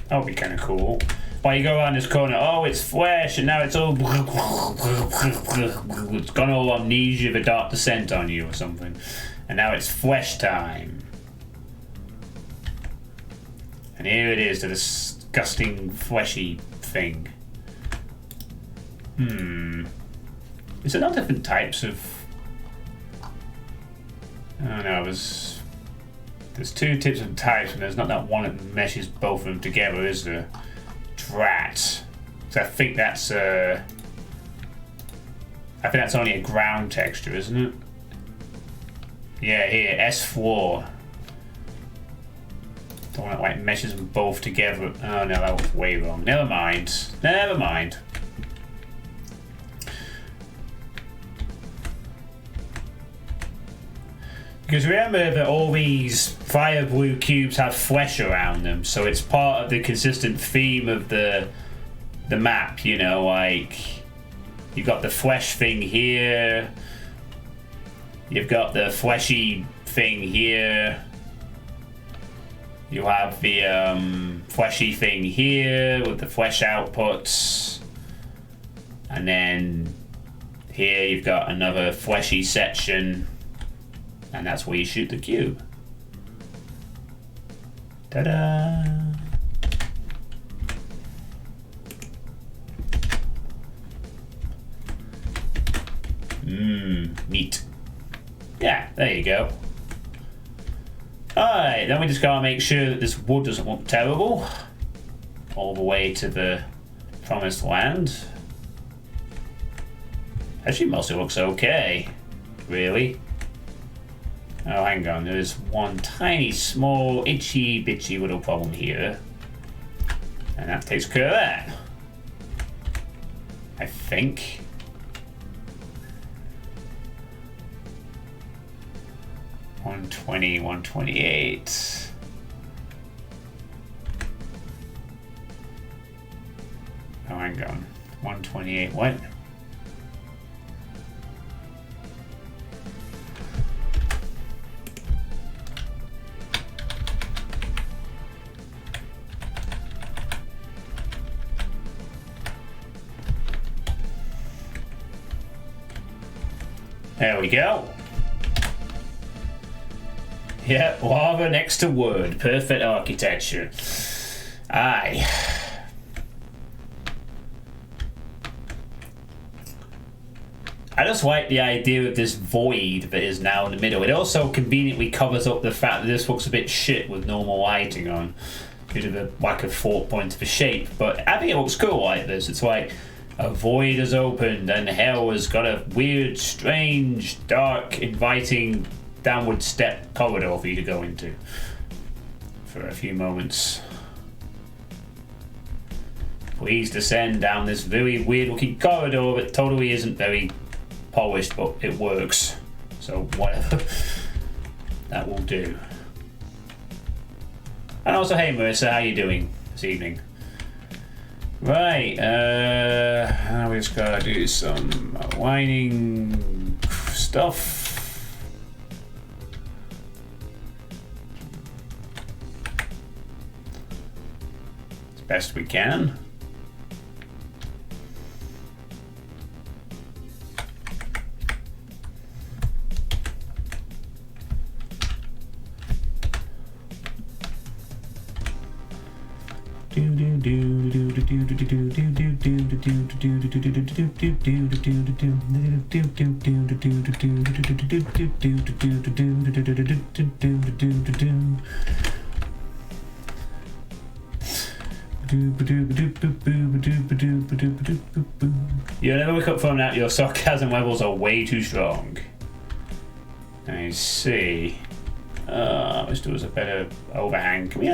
[SPEAKER 1] That would be kind of cool. While you go around this corner, oh, it's flesh, and now it's all... It's gone all amnesia, the dark descent on you or something. And now it's flesh time. And here it is, the disgusting, fleshy thing. Is there not different types of... I don't know, there's two different types, and there's not that one that meshes both of them together, is there? Drat. So I think that's only a ground texture, isn't it? Yeah, here, S4. The one that like meshes them both together. Oh no, that was way wrong. Never mind. Never mind. Because remember that all these FIREBLU cubes have flesh around them, so it's part of the consistent theme of the map, you know, like you've got the flesh thing here, you've got the fleshy thing here, you have the fleshy thing here with the flesh outputs, and then here you've got another fleshy section. And that's where you shoot the cube. Ta-da! Neat. Yeah, there you go. Alright, then we just gotta make sure that this wood doesn't look terrible. All the way to the promised land. Actually, mostly looks okay. Really. Oh, hang on, there's one tiny, small, itchy, bitchy little problem here. And that takes care of that. I think. $120, $128. Oh, hang on. 128, what? There we go. Yeah, lava next to wood. Perfect architecture. Aye. I just like the idea of this void that is now in the middle. It also conveniently covers up the fact that this looks a bit shit with normal lighting on due to the lack of 4 points of a shape. But I think it looks cool like this. It's like a void has opened and hell has got a weird, strange, dark, inviting downward step corridor for you to go into for a few moments. Please descend down this very weird looking corridor that totally isn't very polished, but it works. So whatever. That will do. And also, hey Marissa, how you doing this evening? Right, now we just gotta do some whining stuff. As best we can. You never wake up from that. Your sarcasm levels are way too strong. I see. Let's do us a better overhang. Can we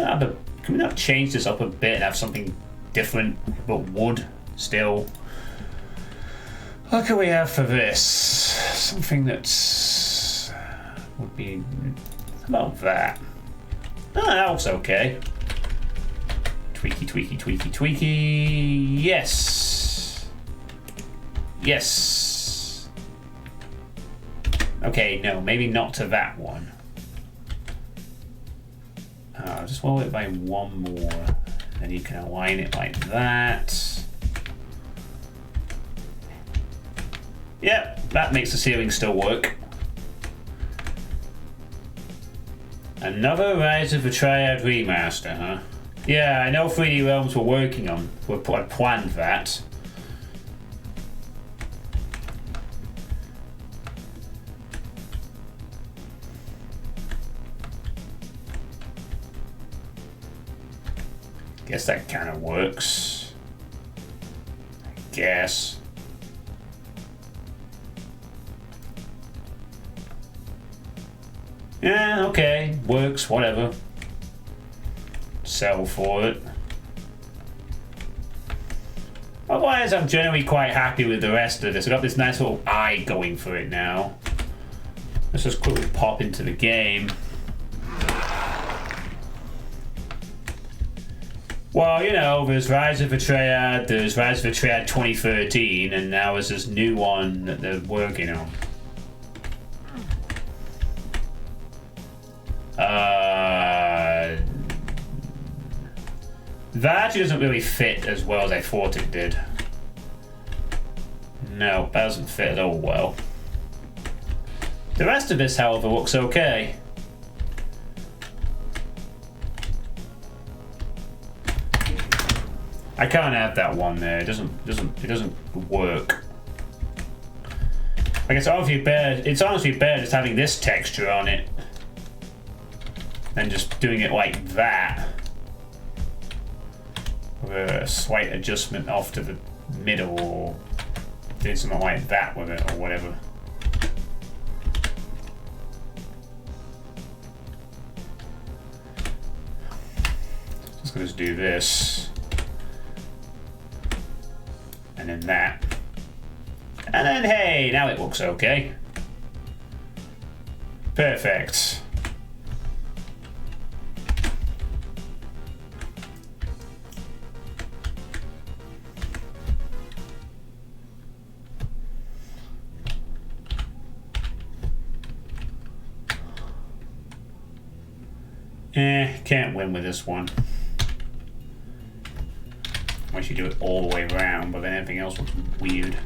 [SPEAKER 1] not change this up a bit and have something different but wood still? What can we have for this? Something that's would be about that. Oh, that looks okay. Tweaky, tweaky, tweaky, tweaky. Yes. Yes. Okay, no, maybe not to that one. Just roll it by one more. Then you can align it like that. Yep, that makes the ceiling still work. Another Rise of the Triad remaster, huh? Yeah, I know 3D Realms were working on. I planned that. Guess that kind of works. I guess. Yeah, okay. Works, whatever. Sell for it. Otherwise, I'm generally quite happy with the rest of this. I've got this nice little eye going for it now. Let's just quickly pop into the game. Well, you know, there's Rise of the Triad, there's Rise of the Triad 2013, and now there's this new one that they're working on. That actually doesn't really fit as well as I thought it did. No, that doesn't fit at all well. The rest of this, however, looks okay. I can't have that one there. It doesn't work. Like it's honestly better just having this texture on it than just doing it like that. With a slight adjustment off to the middle or doing something like that with it or whatever. Just gonna do this. And then that. And then hey, now it looks okay. Perfect. Can't win with this one. Unless you do it all the way around, but then everything else looks weird.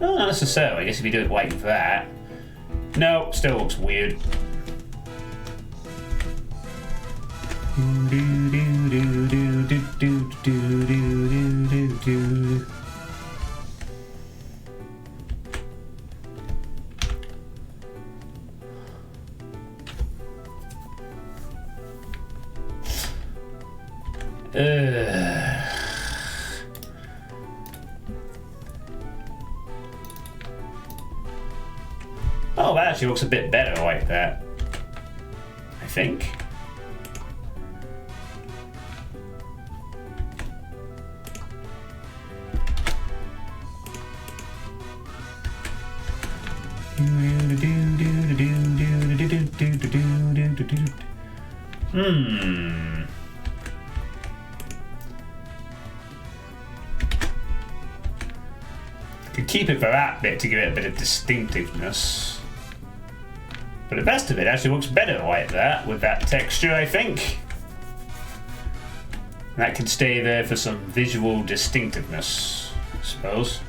[SPEAKER 1] No, not necessarily. I guess if you do it like that. No, still looks weird. do. Oh, that actually looks a bit better like that, I think. Could keep it for that bit to give it a bit of distinctiveness. But the best of it actually looks better like that, with that texture, I think. That could stay there for some visual distinctiveness, I suppose.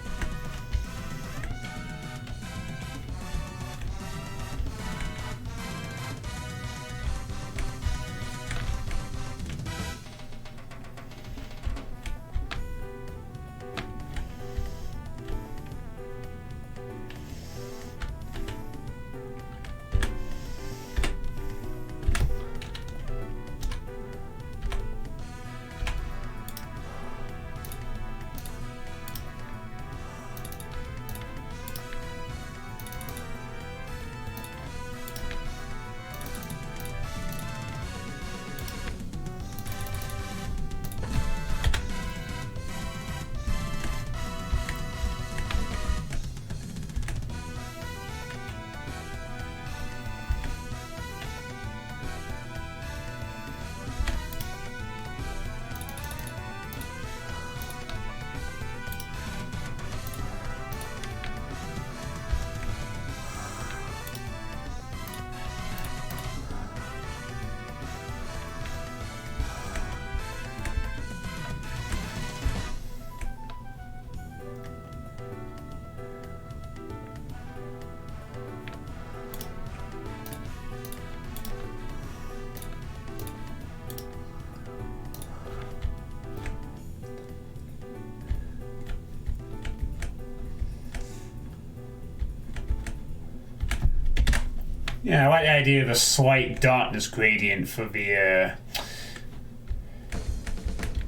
[SPEAKER 1] Yeah, I like the idea of a slight darkness gradient for the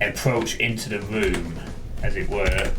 [SPEAKER 1] approach into the room, as it were.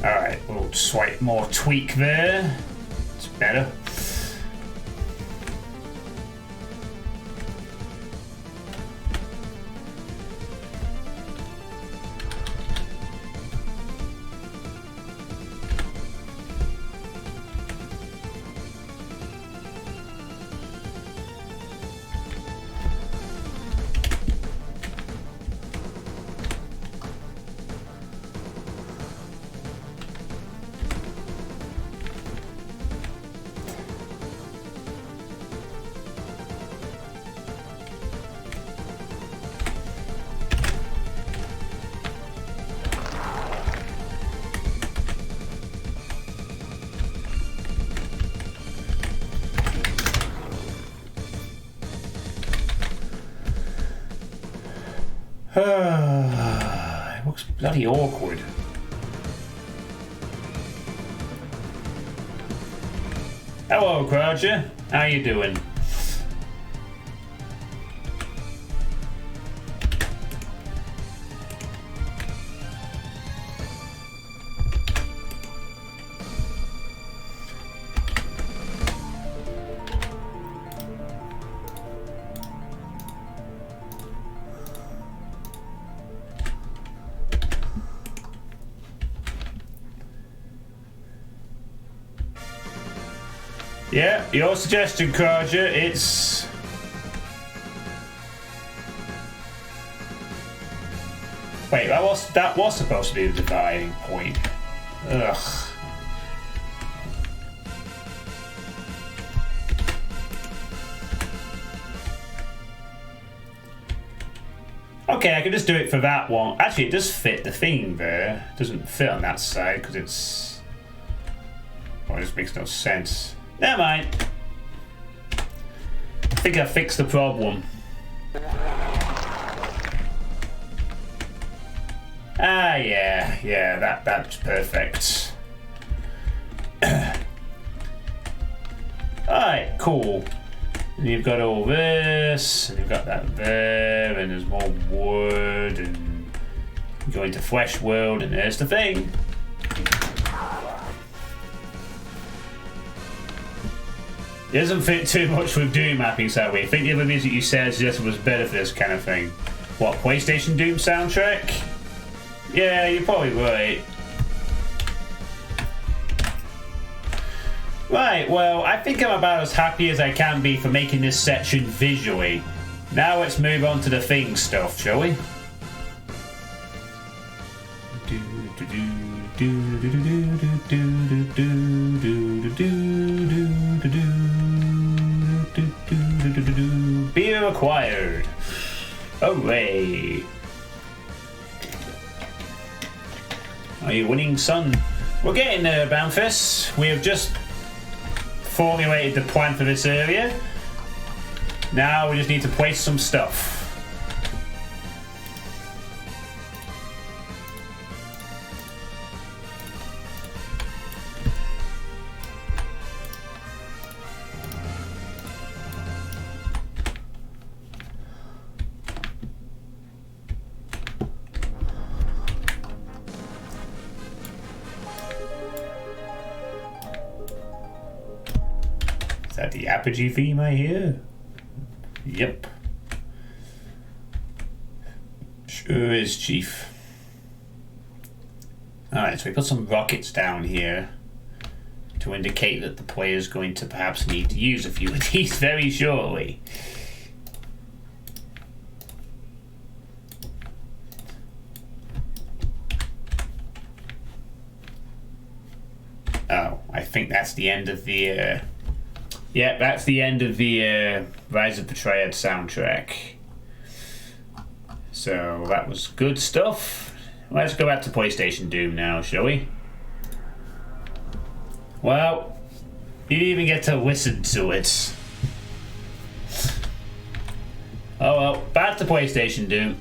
[SPEAKER 1] Alright, we'll swipe more tweak there. It's better. It looks bloody awkward. Hello, Croucher. How you doing? Yeah, your suggestion, Croger. It's... Wait, that was supposed to be the dividing point. Ugh. Okay, I can just do it for that one. Actually, it does fit the thing there. It doesn't fit on that side because it's... Well, it just makes no sense. Never mind. I think I fixed the problem. Ah, yeah, that's perfect. Alright, cool. And you've got all this, and you've got that there, and there's more wood, and you go into Flesh World, and there's the thing. It doesn't fit too much with Doom mapping, sadly. I think the other music you suggested was better for this kind of thing. What, PlayStation Doom soundtrack? Yeah, you're probably right. Right, well, I think I'm about as happy as I can be for making this section visually. Now let's move on to the thing stuff, shall we? Beer acquired. Hooray. Are you winning, son? We're getting there, Banfus. We have just formulated the plan for this area. Now we just need to place some stuff. Is that the Apogee theme I hear? Yep. Sure is, Chief. Alright, so we put some rockets down here to indicate that the player is going to perhaps need to use a few of these very shortly. Oh, I think that's the end of the... Yeah, that's the end of the Rise of the Triad soundtrack. So that was good stuff. Let's go back to PlayStation Doom now, shall we? Well, you didn't even get to listen to it. Oh well, back to PlayStation Doom.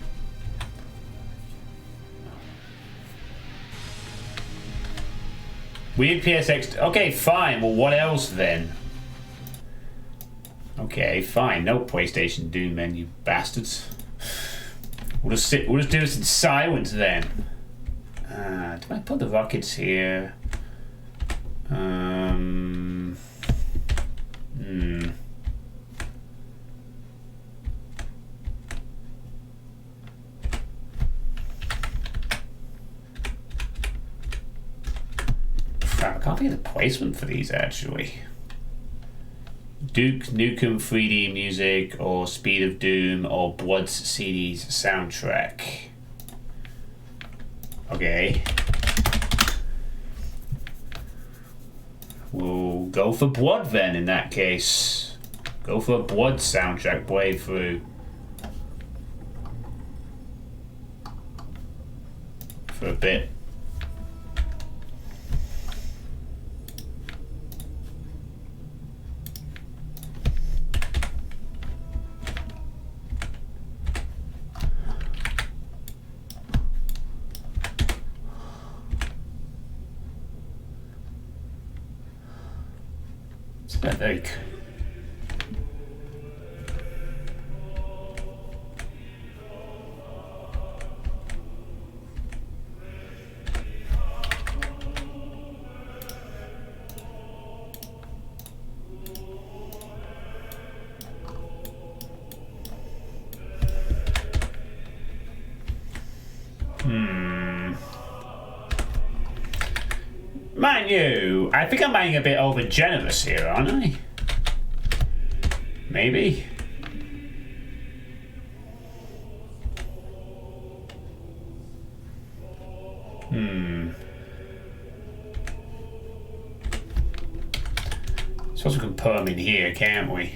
[SPEAKER 1] Weird PSX... Okay, fine. Well, what else then? Okay, fine. No PlayStation Doom, then, you bastards. We'll just do this in silence then. Do I put the rockets here? Crap, I can't think of the placement for these actually. Duke Nukem 3D music, or Speed of Doom, or Blood's CD's soundtrack. Okay. We'll go for Blood then in that case. Go for a Blood soundtrack playthrough. For a bit. Very cool. Mind you, I think I'm being a bit over generous here, aren't I? Maybe. Suppose we can put them in here, can't we?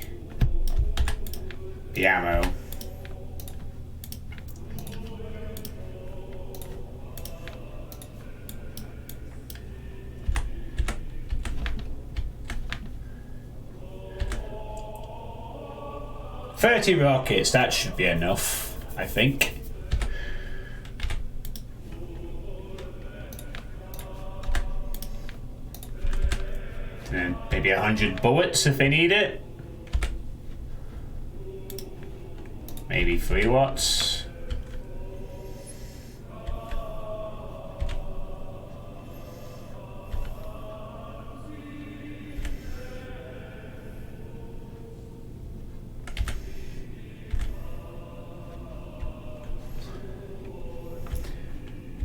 [SPEAKER 1] The ammo. $30 rockets, that should be enough, I think. And maybe 100 bullets if they need it. Maybe 3 watts.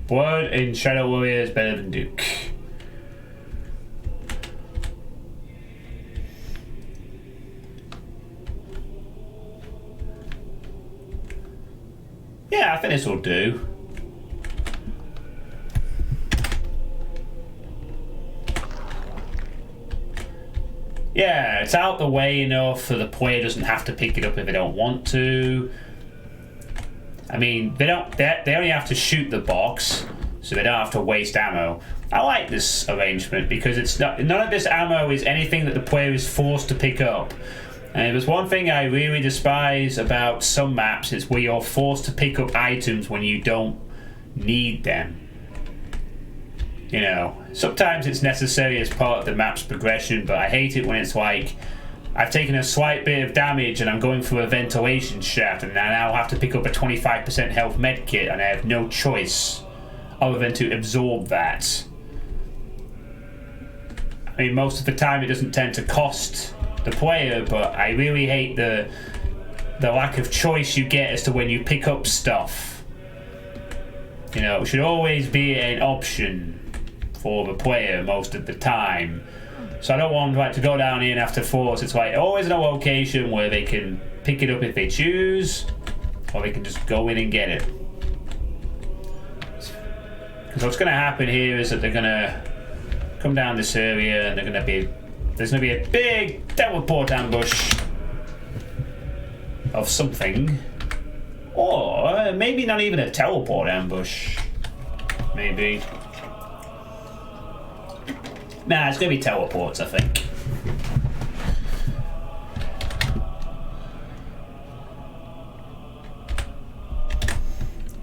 [SPEAKER 1] Blood in Shadow Warrior is better than Duke. Yeah, I think this will do. Yeah, it's out the way enough so the player doesn't have to pick it up if they don't want to. I mean, they only have to shoot the box, so they don't have to waste ammo. I like this arrangement because it's none of this ammo is anything that the player is forced to pick up. And if there's one thing I really despise about some maps, it's where you're forced to pick up items when you don't need them. You know, sometimes it's necessary as part of the map's progression, but I hate it when it's like, I've taken a slight bit of damage and I'm going through a ventilation shaft and I now have to pick up a 25% health med kit and I have no choice other than to absorb that. I mean, most of the time it doesn't tend to cost the player, but I really hate the lack of choice you get as to when you pick up stuff. You know, it should always be an option for the player most of the time. So I don't want them to go down here and have to force. It's like always in a location where they can pick it up if they choose, or they can just go in and get it. Because what's going to happen here is that they're going to come down this area and there's going to be a big teleport ambush of something. Or maybe not even a teleport ambush. Maybe. Nah, it's going to be teleports, I think.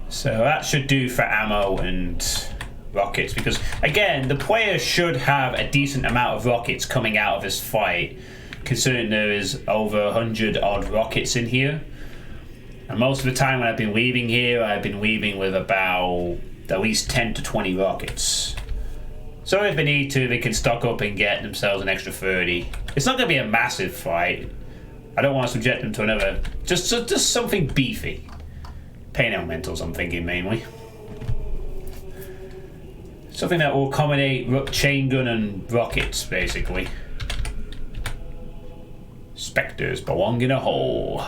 [SPEAKER 1] So that should do for ammo and rockets, because again, the player should have a decent amount of rockets coming out of this fight, considering there is over 100 odd rockets in here. And most of the time when I've been leaving here, I've been leaving with about at least 10 to 20 rockets. So if they need to, they can stock up and get themselves an extra 30. It's not going to be a massive fight. I don't want to subject them to another... Just something beefy. Pain elementals, I'm thinking, mainly. Something that will accommodate chain gun and rockets, basically. Spectres belong in a hole.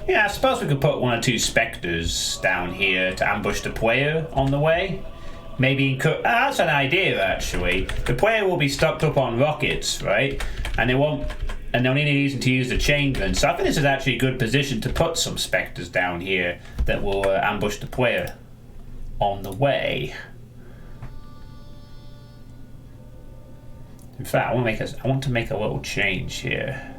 [SPEAKER 1] Yeah, I suppose we could put 1 or 2 spectres down here to ambush the player on the way. Maybe that's an idea, actually. The player will be stocked up on rockets, right? And they'll need a reason to use the chain gun. So I think this is actually a good position to put some spectres down here that will ambush the player on the way. In fact, I want to make a little change here.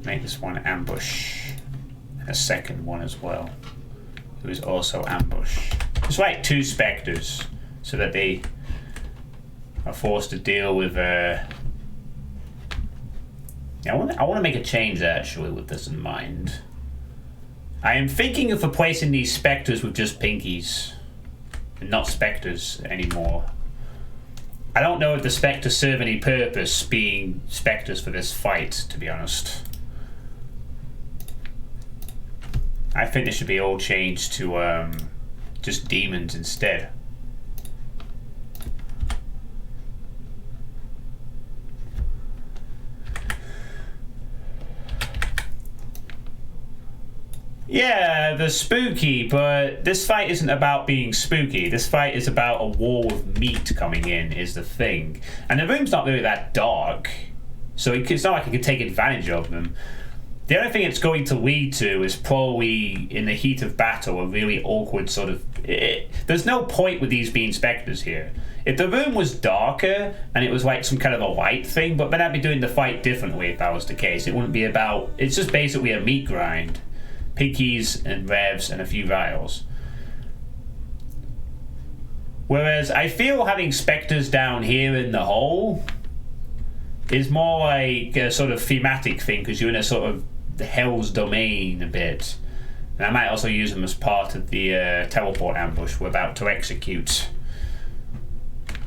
[SPEAKER 1] Make this one ambush, and a second one as well, who is also ambush. It's like 2 spectres, so that they are forced to deal with. I want to make a change actually with this in mind. I am thinking of replacing these spectres with just pinkies, and not spectres anymore. I don't know if the spectres serve any purpose being spectres for this fight, to be honest. I think they should be all changed to just demons instead. Yeah, they're spooky, but this fight isn't about being spooky. This fight is about a wall of meat coming in, is the thing. And the room's not really that dark, so it's not like I can take advantage of them. The only thing it's going to lead to is probably, in the heat of battle, a really awkward sort of... there's no point with these being spectres here. If the room was darker, and it was like some kind of a light thing, but then I'd be doing the fight differently if that was the case. It wouldn't be about... It's just basically a meat grind. Pinkies and revs and a few vials. Whereas I feel having spectres down here in the hole is more like a sort of thematic thing, because you're in a sort of hell's domain a bit. And I might also use them as part of the teleport ambush we're about to execute.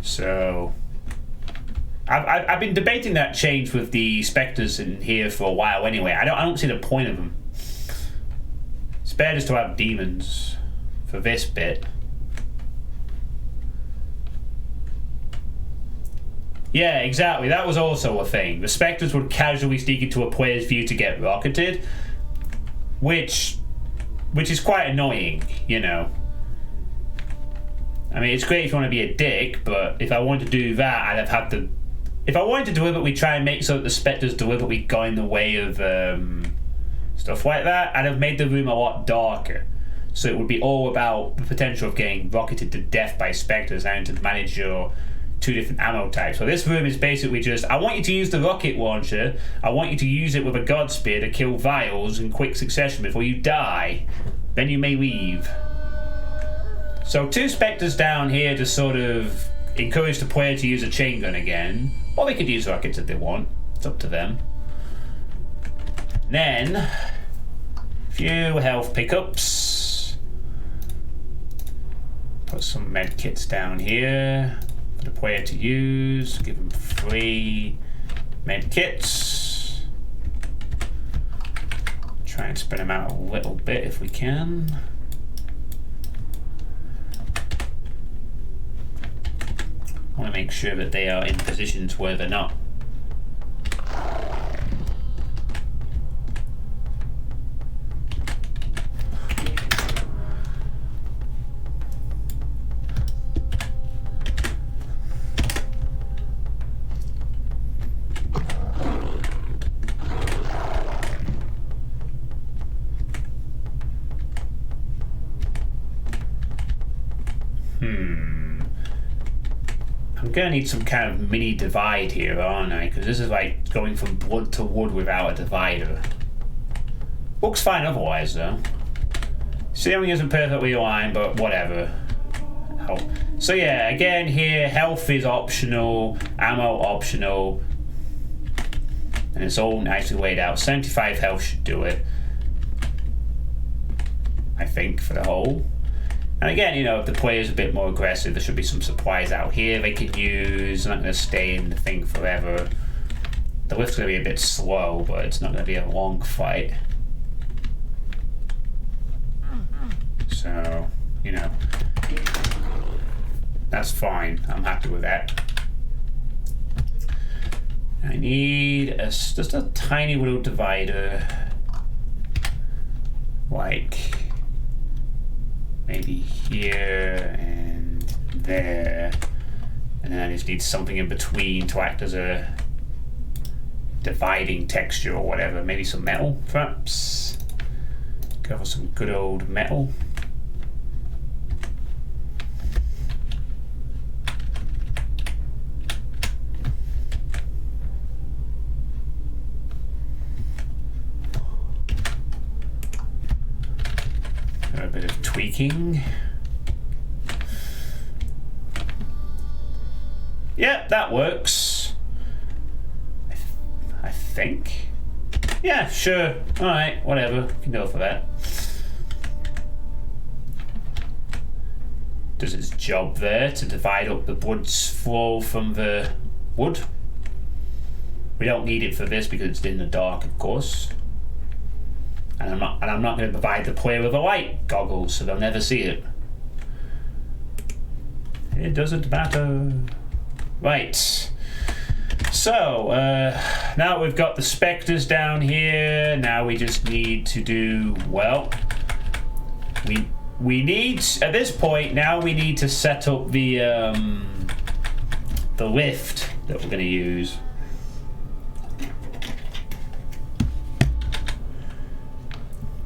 [SPEAKER 1] So I've been debating that change with the spectres in here for a while anyway. I don't see the point of them. It's better just to have demons for this bit. Yeah, exactly. That was also a thing. The spectres would casually sneak into a player's view to get rocketed, which is quite annoying, you know. I mean, it's great if you want to be a dick, but if I wanted to do that, I'd have had to... If I wanted to deliberately try and make so that the spectres deliberately got in the way of... stuff like that, I'd have made the room a lot darker. So it would be all about the potential of getting rocketed to death by spectres and to manage your 2 different ammo types. So this room is basically just, I want you to use the rocket launcher, I want you to use it with a god spear to kill vials in quick succession before you die. Then you may leave. So 2 spectres down here to sort of encourage the player to use a chain gun again. Or they could use rockets if they want. It's up to them. Then, a few health pickups. Put some med kits down here for the player to use. Give them 3 med kits. Try and spread them out a little bit if we can. I want to make sure that they are in positions where they're not. I'm gonna need some kind of mini divide here, aren't I? Because this is like going from wood to wood without a divider. Looks fine otherwise, though. Ceiling isn't perfectly aligned, but whatever. Oh. So yeah, again here, health is optional, ammo optional, and it's all nicely laid out. 75 health should do it, I think, for the whole. And again, you know, if the player's a bit more aggressive, there should be some supplies out here they can use. They're not going to stay in the thing forever. The lift's going to be a bit slow, but it's not going to be a long fight. So, you know, that's fine. I'm happy with that. I need just a tiny little divider, like maybe here and there, and then I just need something in between to act as a dividing texture or whatever. Maybe some metal, perhaps. Go for some good old metal. A bit of tweaking. Yep, that works. I think. Yeah, sure. Alright, whatever. We can go for that. does its job there to divide up the wood's flow from the wood. We don't need it for this because it's in the dark, of course. And I'm not going to provide the player with a light goggles, so they'll never see it. It doesn't matter. Right. So now we've got the specters down here. Now we just need to do, well, we need, at this point, now we need to set up the lift that we're going to use.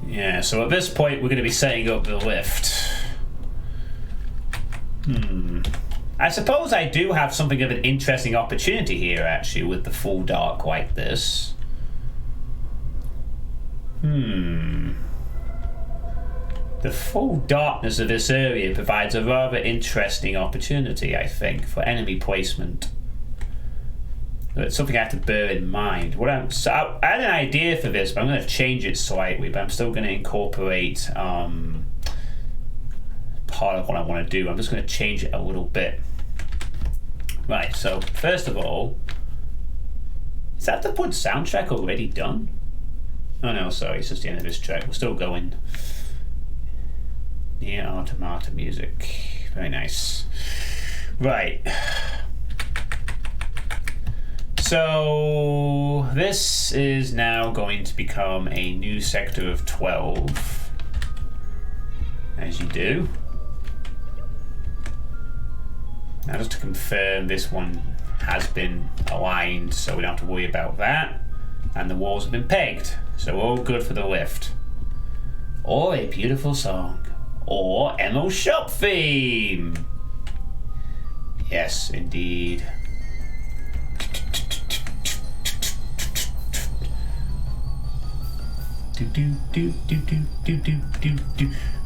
[SPEAKER 1] Yeah, so at this point we're going to be setting up the lift. I suppose I do have something of an interesting opportunity here, actually, with the full dark like this. The full darkness of this area provides a rather interesting opportunity, I think, for enemy placement. It's something I have to bear in mind. So I had an idea for this, but I'm going to change it slightly, but I'm still going to incorporate part of what I want to do. I'm just going to change it a little bit. Right, so first of all, is that the wood soundtrack already done? Oh no, sorry, it's just the end of this track. We're still going. Yeah, automata music. Very nice. Right. So this is now going to become a new sector of 12, as you do. Now just to confirm, this one has been aligned, so we don't have to worry about that. And the walls have been pegged, so we're all good for the lift. Or a beautiful song. Or Emil's shop theme. Yes, indeed.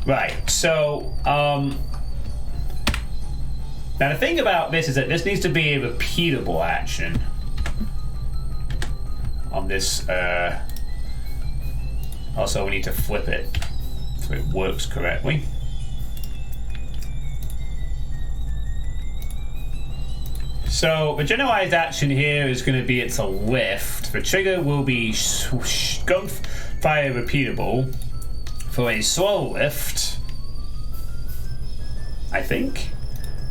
[SPEAKER 1] Right, so now the thing about this is that this needs to be a repeatable action on this. Also, we need to flip it so it works correctly. So the generalized action here is going to be it's a lift. The trigger will be gunfire repeatable. For a slow lift, I think.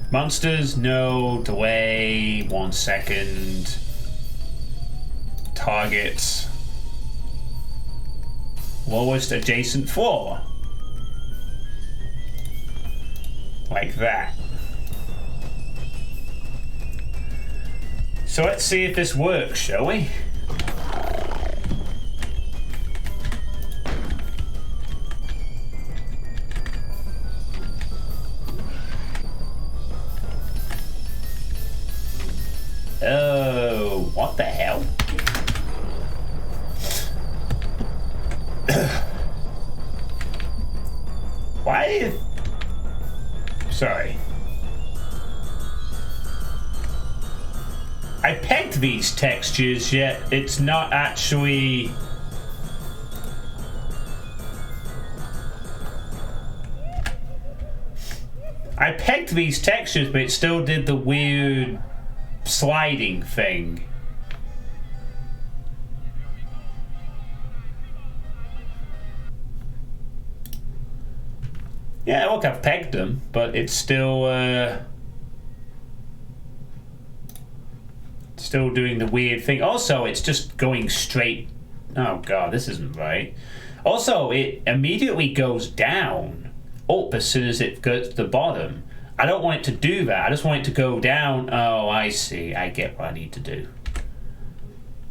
[SPEAKER 1] Monsters, no. Delay, 1 second. Target. Lowest adjacent floor. Like that. So let's see if this works, shall we? Oh, what the hell? Why? Sorry. I pegged these textures, yet it's not actually... I pegged these textures, but it still did the weird sliding thing. Yeah, look, I've pegged them, but it's still doing the weird thing. Also, it's just going straight. Oh god, this isn't right. Also, it immediately goes down, up as soon as it goes to the bottom. I don't want it to do that. I just want it to go down. Oh, I see. I get what I need to do.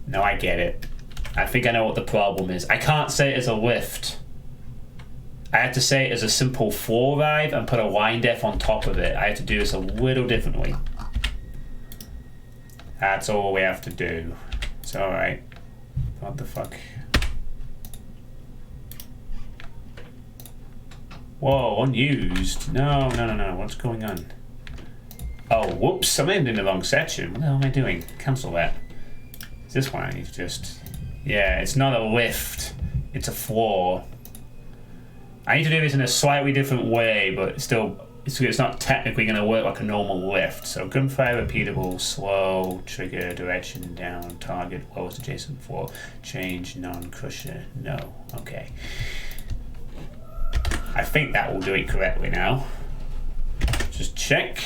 [SPEAKER 1] No, I get it. I think I know what the problem is. I can't say it as a lift. I have to say it as a simple floor ride and put a line def on top of it. I have to do this a little differently. That's all we have to do. It's alright. What the fuck? Whoa, unused. No. What's going on? Oh, whoops. I'm in the wrong section. What the hell am I doing? Cancel that. Is this one I need to just... Yeah, it's not a lift. It's a floor. I need to do this in a slightly different way, but still it's not technically going to work like a normal lift. So gunfire repeatable, slow, trigger, direction down, target, lowest adjacent floor, change, non-crusher, no. Okay. I think that will do it correctly now. Just check.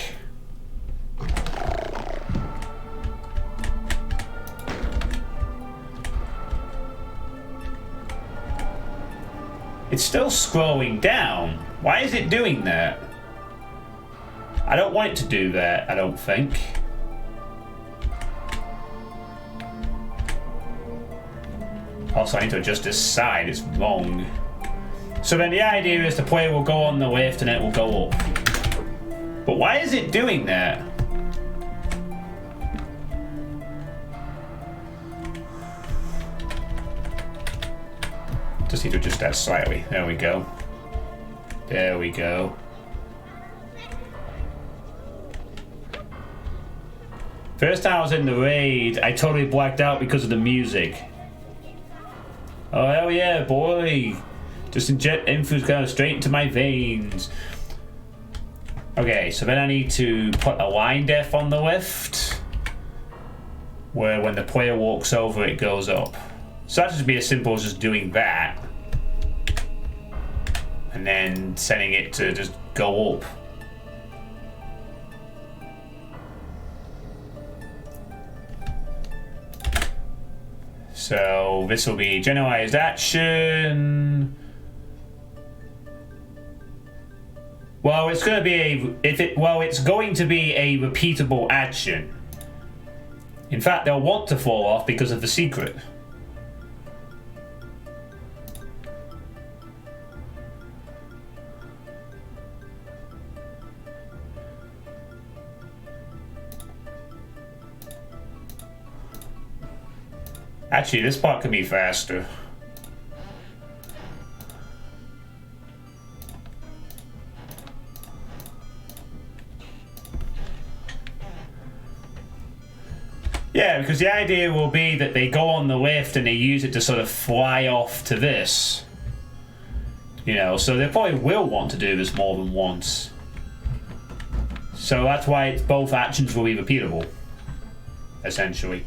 [SPEAKER 1] It's still scrolling down. Why is it doing that? I don't want it to do that, I don't think. Also, I need to adjust this side, it's wrong. So then the idea is the player will go on the lift and then it will go up. But why is it doing that? Just need to adjust that slightly. There we go. There we go. First time I was in the raid, I totally blacked out because of the music. Oh hell yeah, boy! Just inject infuse kind of straight into my veins. Okay, so then I need to put a line def on the lift, where when the player walks over, it goes up. So that should be as simple as just doing that, and then setting it to just go up. So this will be generalized action. Well, it's going to be it's going to be a repeatable action. In fact, they'll want to fall off because of the secret. Actually, this part can be faster. Yeah, because the idea will be that they go on the lift and they use it to sort of fly off to this. You know, so they probably will want to do this more than once. So that's why both actions will be repeatable, essentially.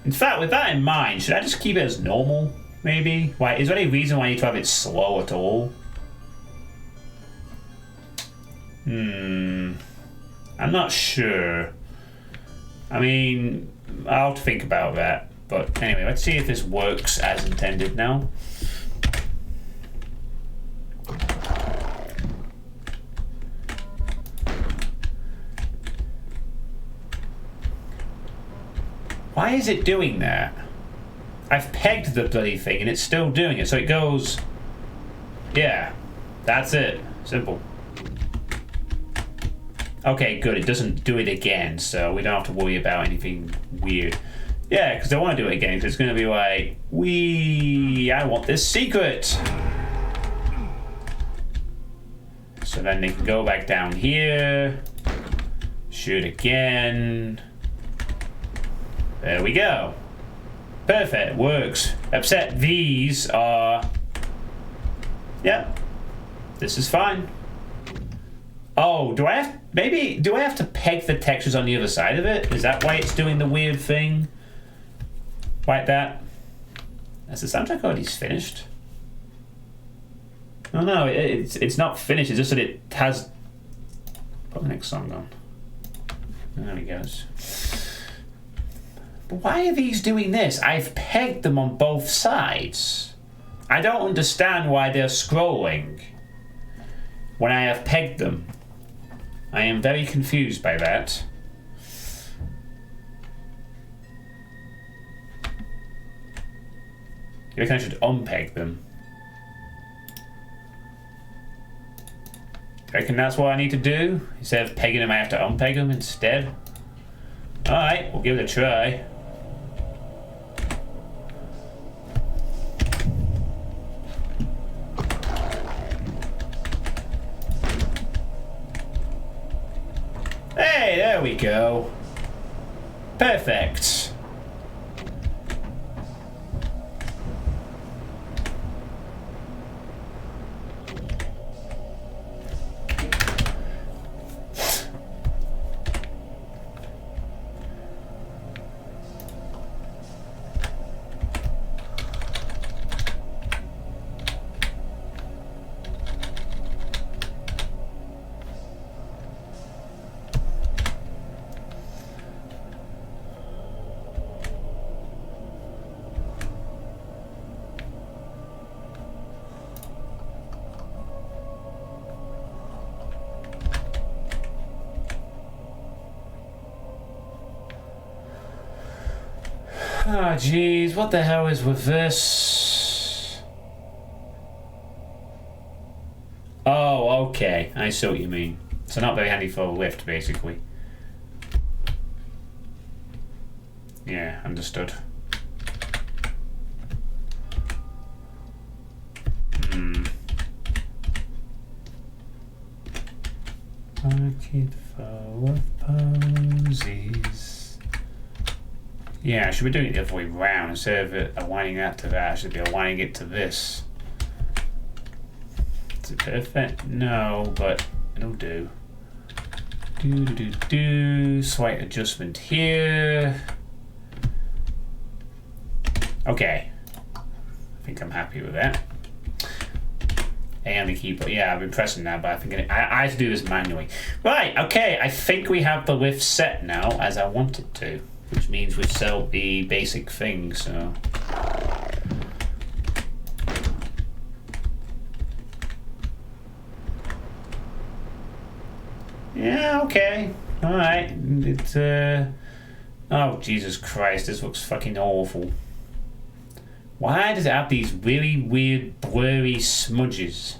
[SPEAKER 1] In fact, with that in mind, should I just keep it as normal, maybe? Why, is there any reason why I need to have it slow at all? I'm not sure. I mean, I'll have to think about that. But anyway, let's see if this works as intended now. Why is it doing that? I've pegged the bloody thing and it's still doing it. So it goes... Yeah, that's it. Simple. Okay, good. It doesn't do it again, so we don't have to worry about anything weird. Yeah, because I want to do it again, because it's going to be like, I want this secret. So then they can go back down here. Shoot again. There we go. Perfect, works. Except these are... Yep. This is fine. Oh, do I have to peg the textures on the other side of it? Is that why it's doing the weird thing? Like that? Has the soundtrack already finished? Oh no, it's not finished, it's just that it has... Put the next song on. There he goes. But why are these doing this? I've pegged them on both sides. I don't understand why they're scrolling when I have pegged them. I am very confused by that. You reckon I should unpeg them? You reckon that's what I need to do? Instead of pegging them, I have to unpeg them instead? Alright, we'll give it a try. Hey, there we go. Perfect. Oh, jeez, what the hell is with this? Oh, okay, I see what you mean. So not very handy for a lift, basically. Yeah, understood. Pocket full of posies. Yeah, I should be doing it the other way round. Instead of aligning that to that, I should be aligning it to this. Is it perfect? No, but it'll do. Slight adjustment here. Okay. I think I'm happy with that. A on the keyboard. Yeah, I've been pressing that, but I think I have to do this manually. Right, okay, I think we have the lift set now as I want it to, which means we've set up the basic thing, so. Yeah, okay. Alright. It's, oh, Jesus Christ, this looks fucking awful. Why does it have these really weird, blurry smudges?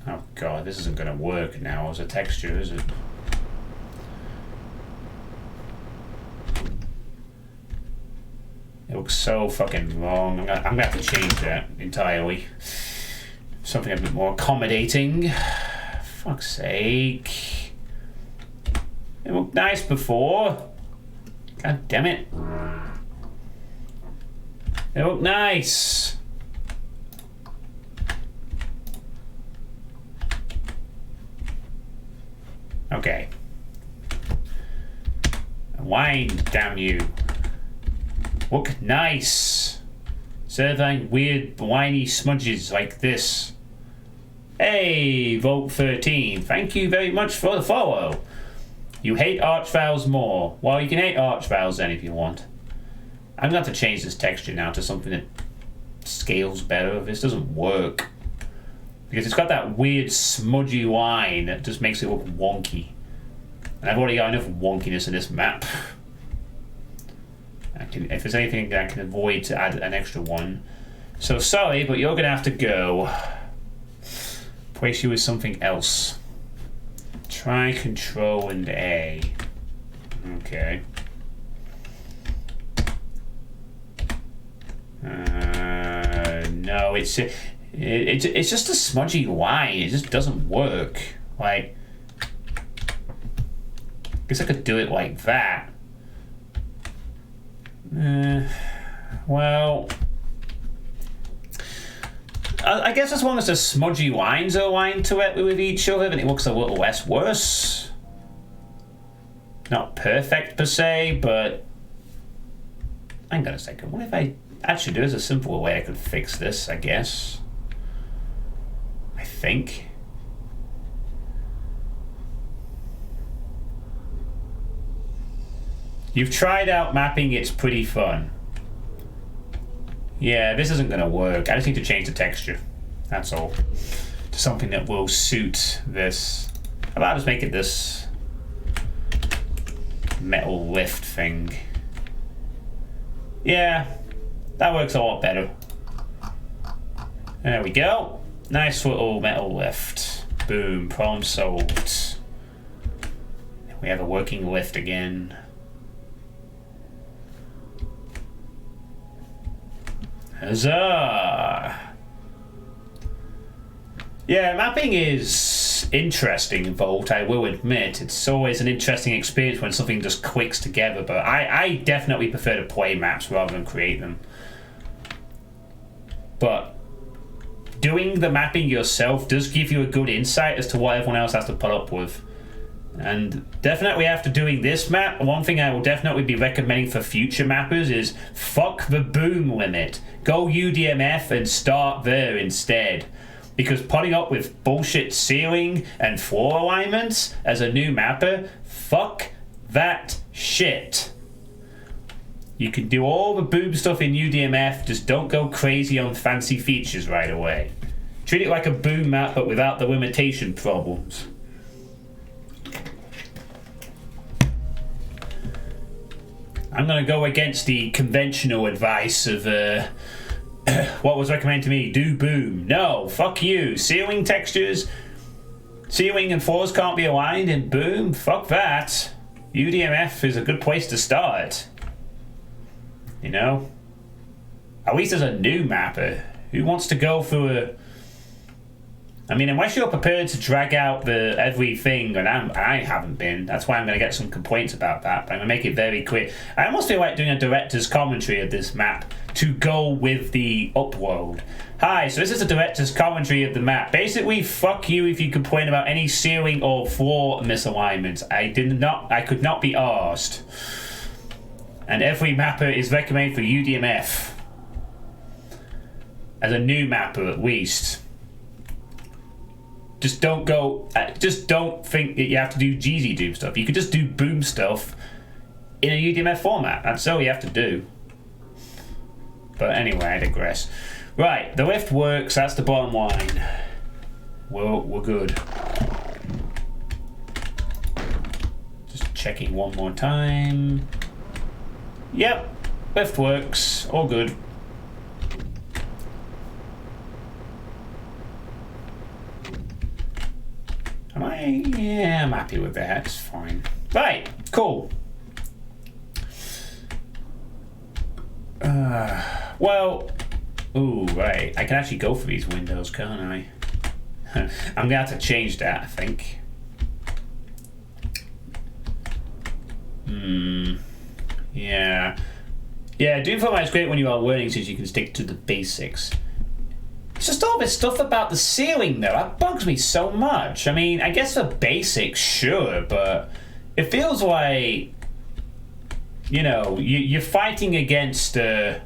[SPEAKER 1] Oh god, this isn't going to work now as a texture, is it? It looks so fucking wrong. I'm gonna have to change that entirely. Something a bit more accommodating. Fuck's sake. It looked nice before. God damn it. It looked nice. Okay. Wine, damn you. Look nice. Serving weird, whiny smudges like this. Hey, Volt 13. Thank you very much for the follow. You hate arch vowels more. Well, you can hate arch vowels then if you want. I'm going to have to change this texture now to something that scales better. This doesn't work. Because it's got that weird smudgy line that just makes it look wonky. And I've already got enough wonkiness in this map. If there's anything that I can avoid to add an extra one. So sorry, but you're going to have to go. Place you with something else. Try Control and A. Okay. No, it's just a smudgy line. It just doesn't work. Like, I guess I could do it like that. Well, I guess as long as the smudgy lines are aligned to it with each other, then it looks a little less worse. Not perfect per se, but hang on a second. What if I actually there's a simpler way I could fix this, I guess. I think. You've tried out mapping, it's pretty fun. Yeah, this isn't going to work. I just need to change the texture. That's all. To something that will suit this. How about I just make it this metal lift thing? Yeah, that works a lot better. There we go. Nice little metal lift. Boom, problem solved. We have a working lift again. Huzzah! Yeah, mapping is interesting in Volt, I will admit. It's always an interesting experience when something just clicks together, but I definitely prefer to play maps rather than create them. But doing the mapping yourself does give you a good insight as to what everyone else has to put up with. And definitely after doing this map, one thing I will definitely be recommending for future mappers is fuck the boom limit. Go UDMF and start there instead. Because putting up with bullshit ceiling and floor alignments as a new mapper, fuck that shit. You can do all the boom stuff in UDMF, just don't go crazy on fancy features right away. Treat it like a boom map but without the limitation problems. I'm going to go against the conventional advice of what was recommended to me. Do boom. No, fuck you. Ceiling textures, ceiling and floors can't be aligned, and boom, fuck that. UDMF is a good place to start. You know? At least as a new mapper. Who wants to go through a... I mean, unless you're prepared to drag out the everything, and I haven't been. That's why I'm going to get some complaints about that. But I'm going to make it very clear. I almost feel like doing a director's commentary of this map to go with the upload. Hi, so this is a director's commentary of the map. Basically, fuck you if you complain about any ceiling or floor misalignments. I could not be arsed. And every mapper is recommended for UDMF. As a new mapper, at least. Just don't think that you have to do Jeezy Doom stuff. You could just do boom stuff in a UDMF format. That's all you have to do. But anyway, I digress. Right, the lift works. That's the bottom line. We're good. Just checking one more time. Yep, lift works. All good. Yeah, I'm happy with that. It's fine. Right, cool. Well, ooh, right. I can actually go for these windows, can't I? I'm gonna have to change that, I think. Yeah. Yeah, doing format is great when you are learning since you can stick to the basics. It's just all this stuff about the ceiling, though. That bugs me so much. I mean, I guess the basics, sure, but it feels like, you know, you're fighting against, I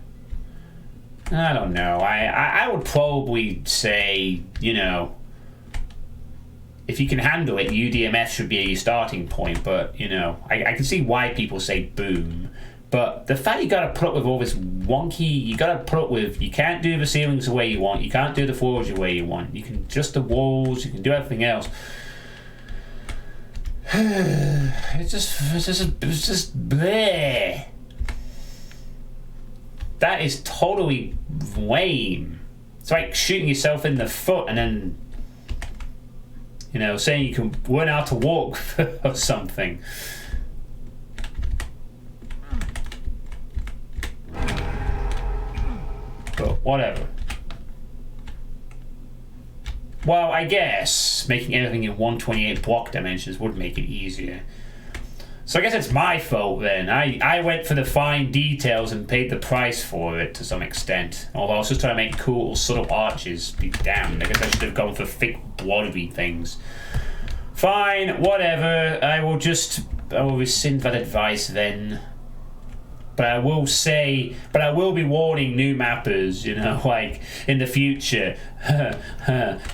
[SPEAKER 1] don't know. I would probably say, you know, if you can handle it, UDMF should be your starting point, but, you know, I can see why people say boom. But the fact you gotta put up with all this wonky, you gotta put up with, you can't do the ceilings the way you want, you can't do the floors the way you want, you can adjust the walls, you can do everything else. It's just bleh. That is totally lame. It's like shooting yourself in the foot and then, you know, saying you can learn how to walk or something. But whatever. Well, I guess making everything in 128 block dimensions would make it easier. So I guess it's my fault then. I went for the fine details and paid the price for it to some extent. Although I was just trying to make cool, subtle arches. Be damned. I guess I should have gone for thick, bloody things. Fine, whatever. I will rescind that advice then. But I will be warning new mappers, you know, like, in the future.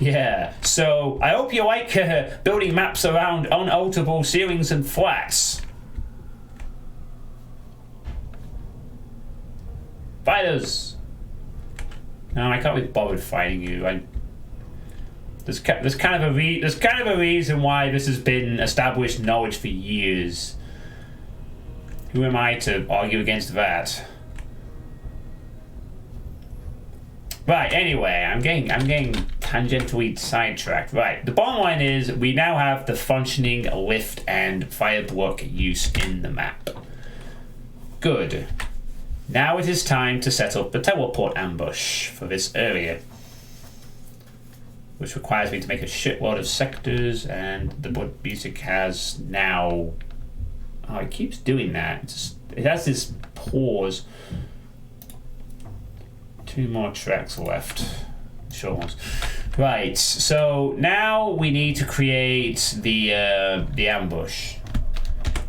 [SPEAKER 1] Yeah. So, I hope you like building maps around unalterable ceilings and flats. Fighters! No, I can't be bothered fighting you. There's kind of a reason why this has been established knowledge for years. Who am I to argue against that? Right, anyway, I'm getting tangentially sidetracked. Right, the bottom line is we now have the functioning lift and fire block use in the map. Good. Now it is time to set up the teleport ambush for this area, which requires me to make a shitload of sectors, and the music has now... Oh, it keeps doing that. It has this pause. 2 more tracks left. Sure ones. Right, so now we need to create the ambush.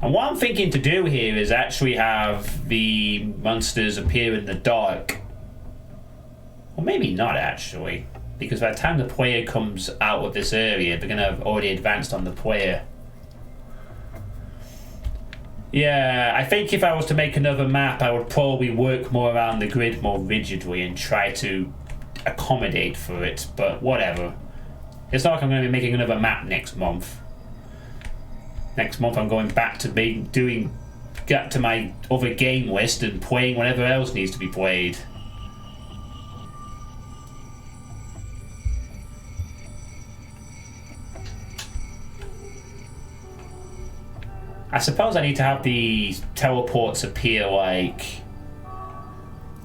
[SPEAKER 1] And what I'm thinking to do here is actually have the monsters appear in the dark. Or maybe not, actually. Because by the time the player comes out of this area, they're going to have already advanced on the player. Yeah, I think if I was to make another map, I would probably work more around the grid more rigidly and try to accommodate for it, but whatever. It's not like I'm going to be making another map next month. Next month I'm going back to doing get to my other game list and playing whatever else needs to be played. I suppose I need to have the teleports appear like...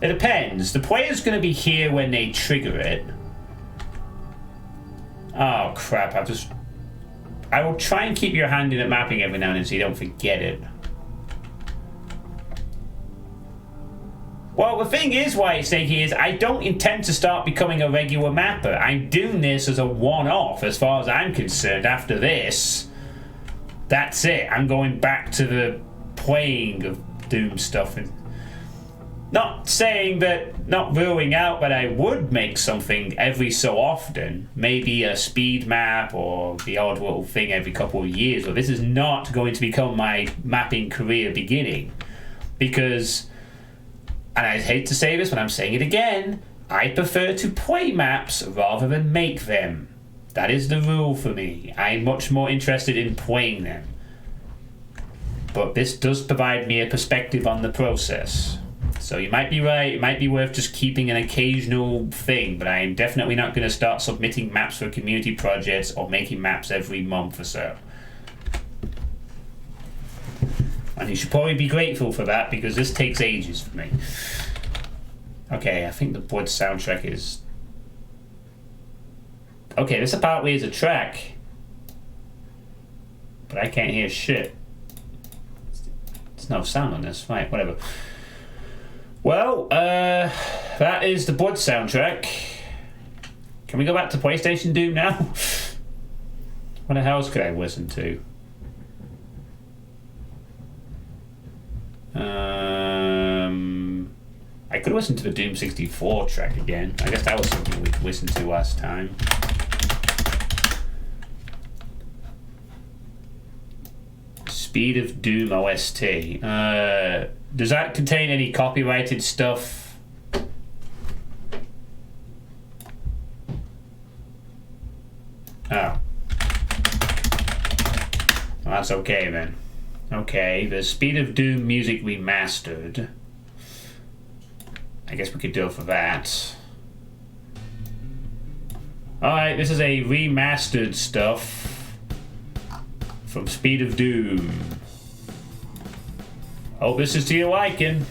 [SPEAKER 1] It depends. The player's going to be here when they trigger it. Oh, crap. I will try and keep your hand in at mapping every now and then so you don't forget it. Well, the thing is, White Snakey, is I don't intend to start becoming a regular mapper. I'm doing this as a one-off, as far as I'm concerned. After this, that's it. I'm going back to the playing of Doom stuff. And not saying that, not ruling out that I would make something every so often. Maybe a speed map or the odd little thing every couple of years. But this is not going to become my mapping career beginning. Because... And I hate to say this, but I'm saying it again. I prefer to play maps rather than make them. That is the rule for me. I'm much more interested in playing them. But this does provide me a perspective on the process. So you might be right. It might be worth just keeping an occasional thing. But I'm definitely not going to start submitting maps for community projects or making maps every month or so. And you should probably be grateful for that, because this takes ages for me. Okay, I think the Blood soundtrack is... Okay, this apparently is a track. But I can't hear shit. There's no sound on this. Right, whatever. Well, that is the Blood soundtrack. Can we go back to PlayStation Doom now? What the hell else could I listen to? I could listen to the Doom 64 track again. I guess that was something we listened to last time. Speed of Doom OST. Does that contain any copyrighted stuff? Oh. Well, that's okay then. Okay, the Speed of Doom music remastered. I guess we could do it for that. Alright, this is a remastered stuff from Speed of Doom. Hope this is to your liking.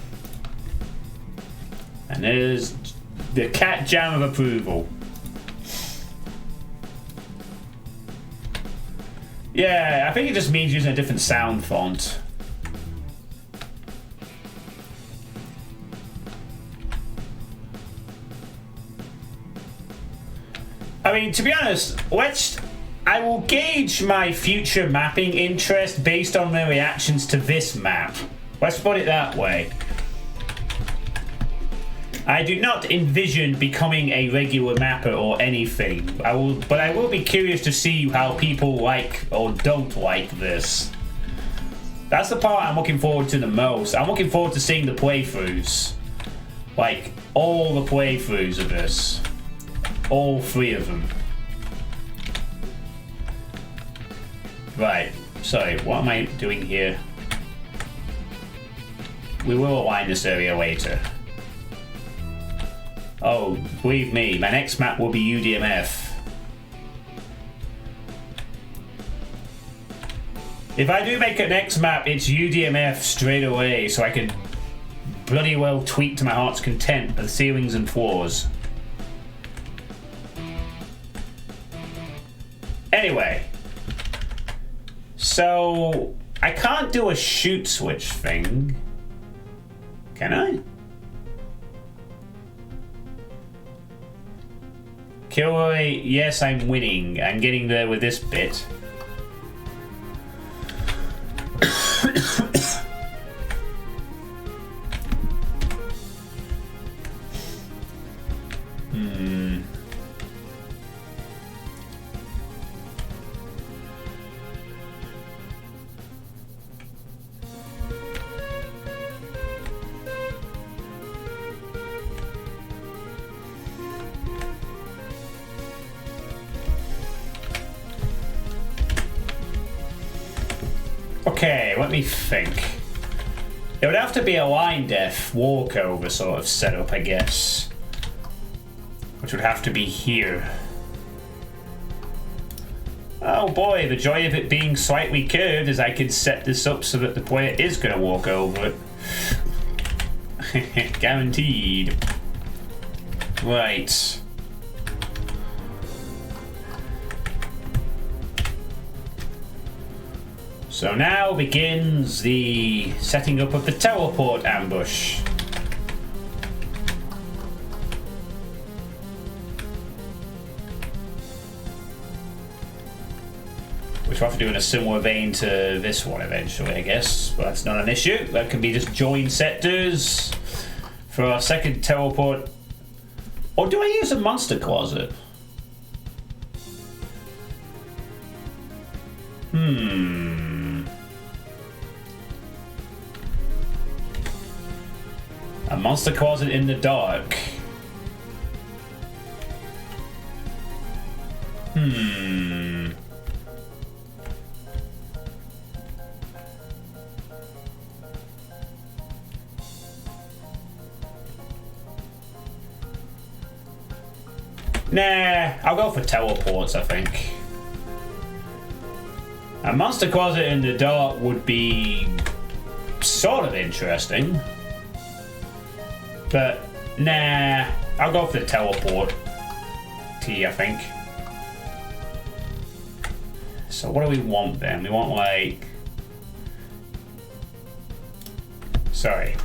[SPEAKER 1] And there's the cat jam of approval. Yeah, I think it just means using a different sound font. I mean, to be honest, I will gauge my future mapping interest based on the reactions to this map. Let's put it that way. I do not envision becoming a regular mapper or anything. But I will be curious to see how people like or don't like this. That's the part I'm looking forward to the most. I'm looking forward to seeing the playthroughs. Like, all the playthroughs of this. All 3 of them. Right. Sorry, what am I doing here? We will align this area later. Oh, believe me, my next map will be UDMF. If I do make a next map, it's UDMF straight away, so I can bloody well tweak to my heart's content the ceilings and floors. Anyway. So, I can't do a shoot switch thing. Can I? Kilroy, yes, I'm winning. I'm getting there with this bit. Okay, let me think. It would have to be a line death walkover sort of setup, I guess. Which would have to be here. Oh boy, the joy of it being slightly curved is I can set this up so that the player is going to walk over it. Guaranteed. Right. So now begins the setting up of the teleport ambush. Which we'll have to do in a similar vein to this one eventually, I guess. But that's not an issue. That can be just join sectors for our second teleport. Or do I use a monster closet? A monster closet in the dark. Nah, I'll go for teleports, I think. A monster closet in the dark would be sort of interesting. But, nah, I'll go for the teleport T, I think. So what do we want then? We want like... Sorry.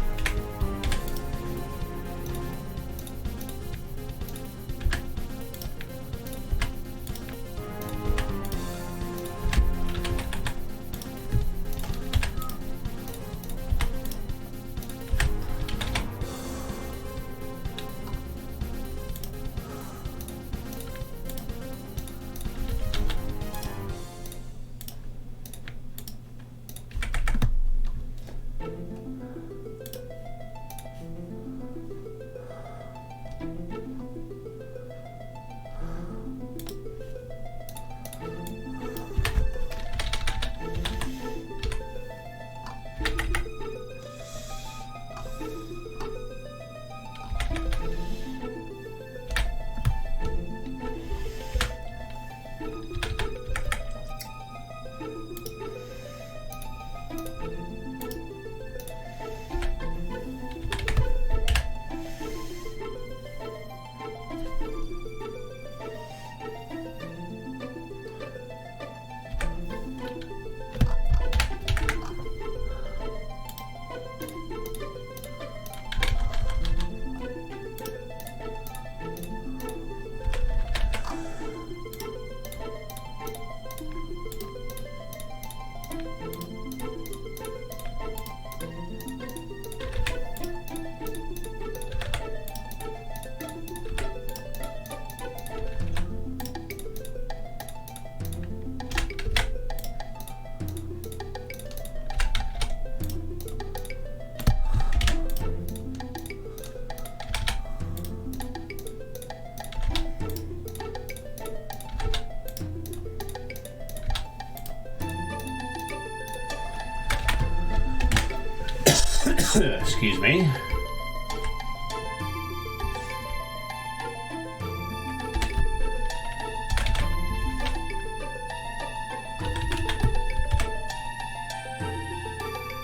[SPEAKER 1] Excuse me.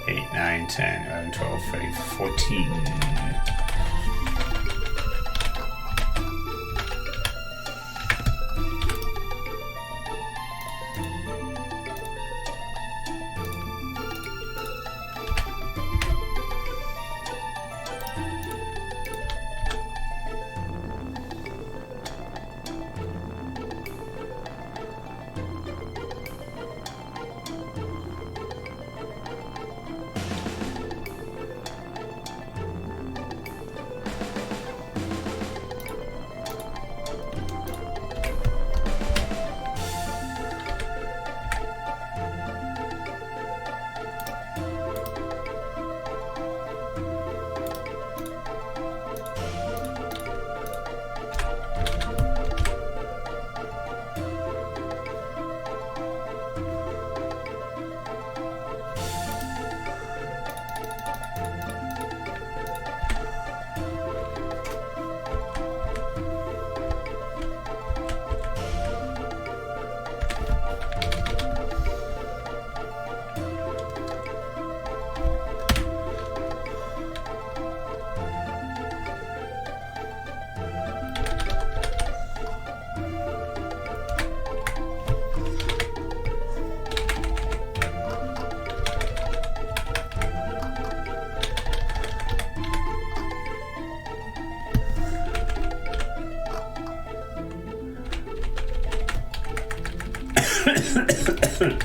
[SPEAKER 1] Eight, 9, 10, 11, 12, 13, 14.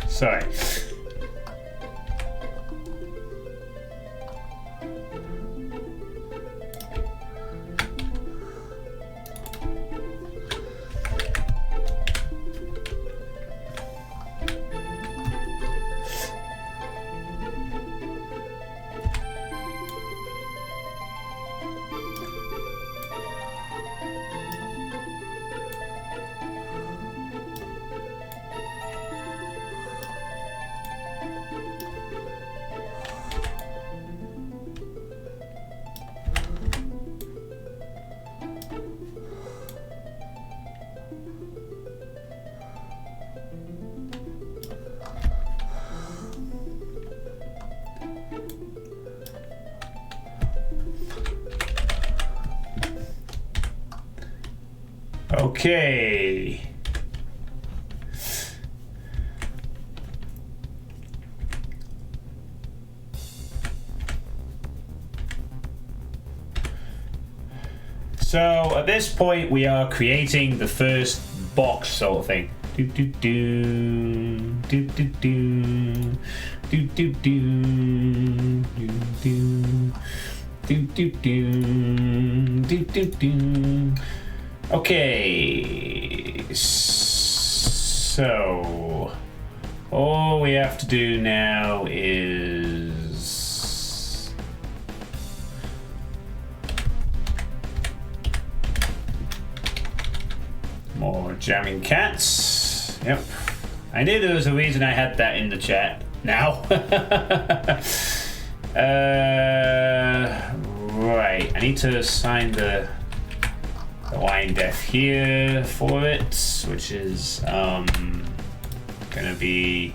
[SPEAKER 1] Sorry. Okay. So at this point we are creating the first box sort of thing. Do do do do do do do do do do do do do do. Okay, so all we have to do now is more jamming cats. Yep, I knew there was a reason I had that in the chat. Now, right, I need to assign the line def here for it, which is gonna be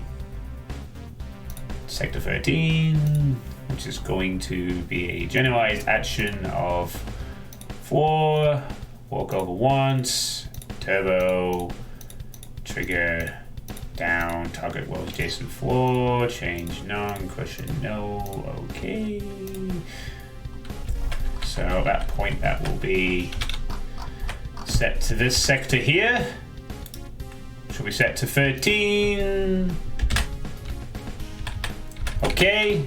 [SPEAKER 1] sector 13, which is going to be a generalized action of floor, walk over once, turbo, trigger, down, target was adjacent floor, change none, cushion no, okay. So at that point that will be set to this sector here. Shall we set to 13? Okay.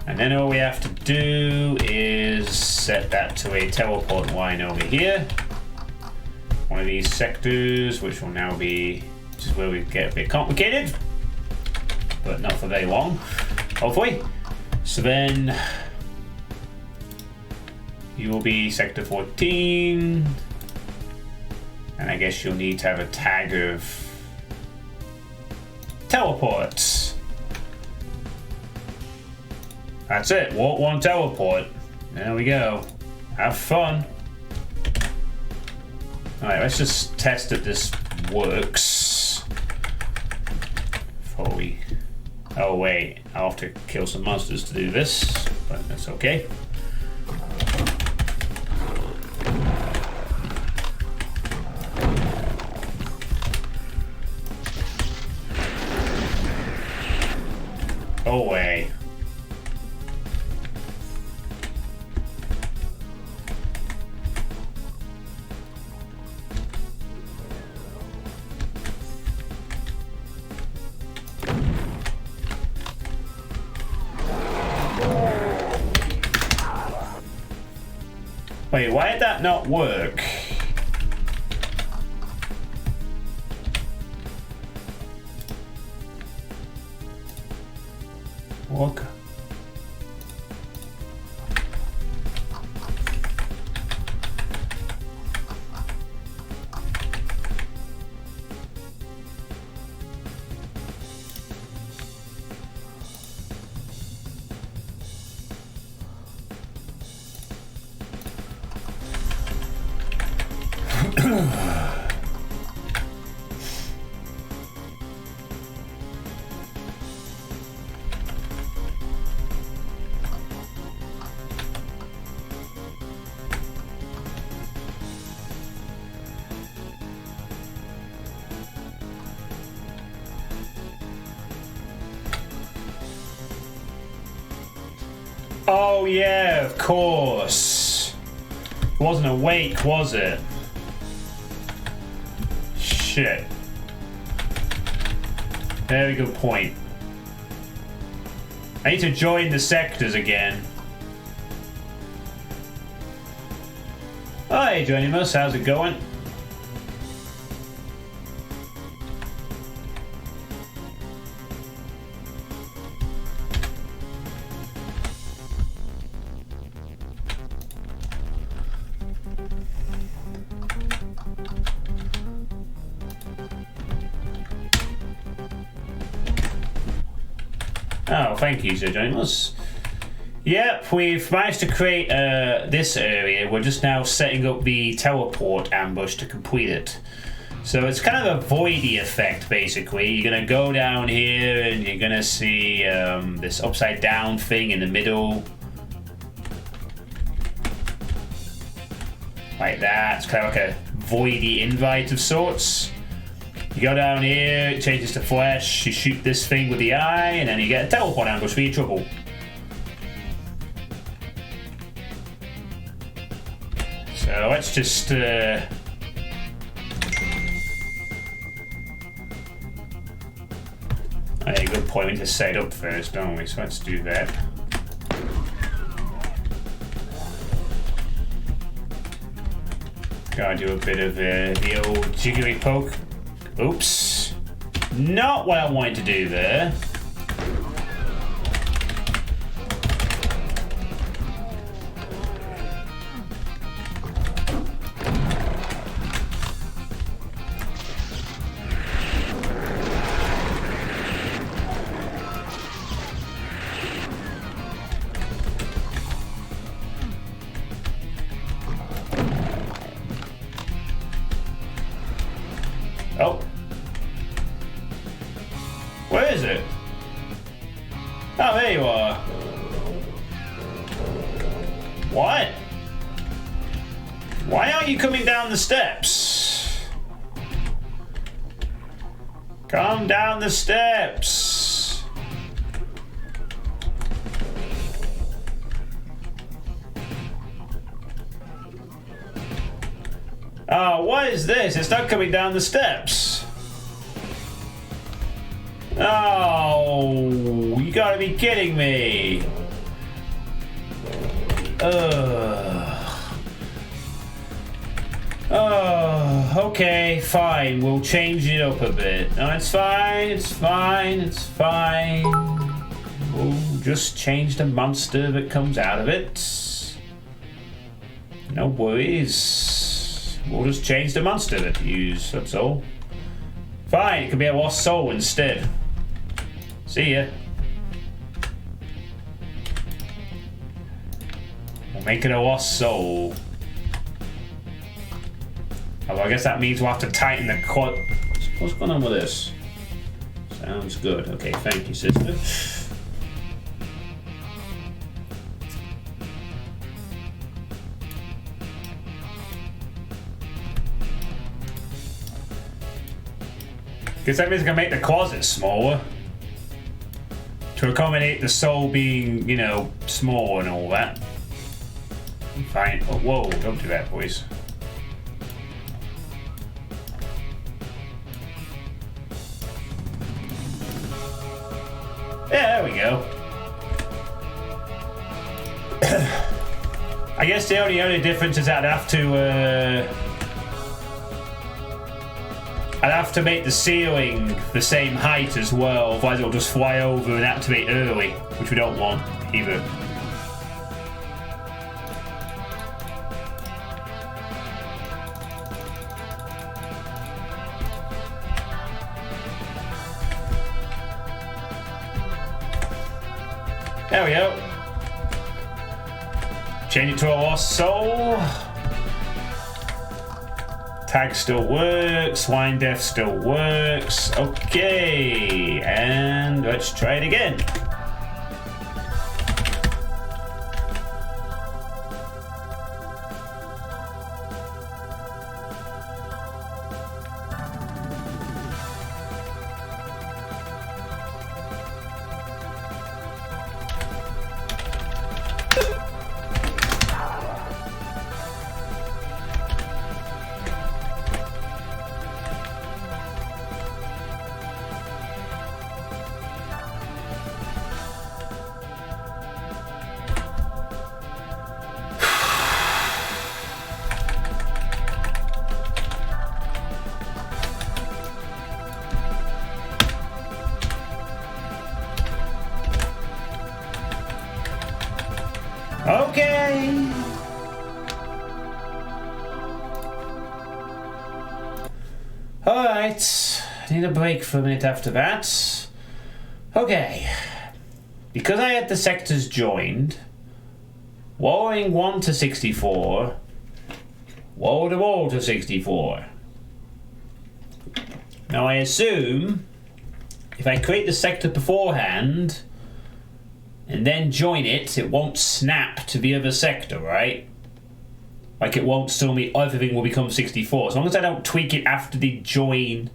[SPEAKER 1] And then all we have to do is set that to a teleport line over here. One of these sectors, which will now be, which is where we get a bit complicated, but not for very long, hopefully. So then you will be sector 14, and I guess you'll need to have a tag of teleports. That's it, walk one teleport. There we go. Have fun. Alright, let's just test that this works before we... Oh wait, I'll have to kill some monsters to do this, but that's okay. Go away. Wait, why did that not work? Walk. Oh yeah, of course. It wasn't awake, was it? Shit. Very good point. I need to join the sectors again. Hi, joining us. How's it going? Oh, thank you for joining us. Yep, we've managed to create this area. We're just now setting up the teleport ambush to complete it. So it's kind of a voidy effect, basically. You're going to go down here and you're going to see this upside down thing in the middle. Like that. It's kind of like a voidy invite of sorts. You go down here, it changes to flesh, you shoot this thing with the eye, and then you get a teleport ambush for your trouble. So let's just... Okay, good point, we need to set it up first, don't we? So let's do that. Gotta do a bit of the old jiggery poke. Oops. Not what I wanted to do there. Oh. Where is it? Oh, there you are. What? Why aren't you coming down the steps? Come down the steps. Oh, what is this? It's not coming down the steps. Oh, you gotta be kidding me. Oh, okay, fine. We'll change it up a bit. No, it's fine, it's fine, it's fine. We'll just change the monster that comes out of it. No worries. We'll just change the monster that you use, that's all. Fine, it could be a lost soul instead. See ya. We'll make it a lost soul. Oh, I guess that means we'll have to tighten the quad. What's going on with this? Sounds good. Okay, thank you, sister. Guess that means I can make the closet smaller. To accommodate the soul being, you know, small and all that. Fine. Oh, whoa, don't do that, boys. Yeah, there we go. I guess the only difference is I'd have to make the ceiling the same height as well, otherwise it'll just fly over and activate early, which we don't want either. There we go. Change it to a lost soul. Tag still works. Wine death still works. Okay, and let's try it again. Alright, I need a break for a minute after that. Okay. Because I had the sectors joined, lowering 1 to 64, lower them all to 64. Now I assume if I create the sector beforehand and then join it, it won't snap to the other sector, right? Like it won't suddenly, everything will become 64. As long as I don't tweak it after the join,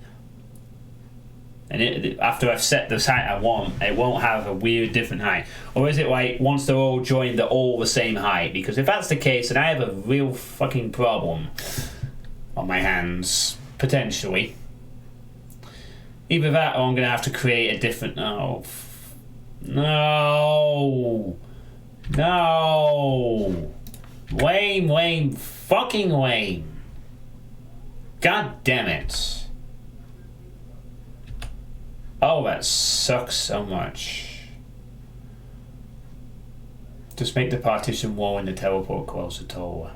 [SPEAKER 1] and after I've set this height I want, it won't have a weird different height. Or is it like once they're all joined, they're all the same height? Because if that's the case, then I have a real fucking problem on my hands, potentially. Either that or I'm going to have to create a different... Oh. No. No. Lame, lame, fucking lame. God damn it. Oh, that sucks so much. Just make the partition wall and the teleport closer taller.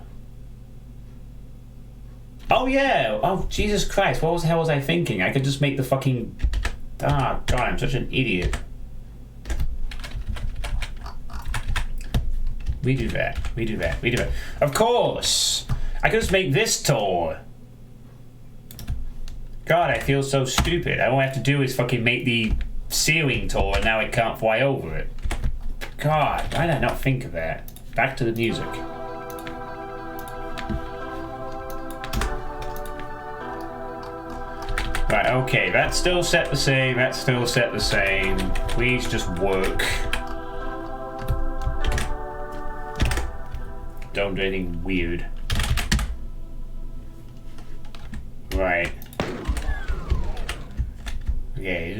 [SPEAKER 1] Oh yeah! Oh, Jesus Christ, what the hell was I thinking? I could just make the fucking... Ah, God, I'm such an idiot. We do that. Of course! I could just make this taller. God, I feel so stupid. All I have to do is fucking make the ceiling taller and now it can't fly over it. God, why did I not think of that? Back to the music. Right, okay, that's still set the same, that's still set the same. Please just work. Don't do anything weird. Right. Okay.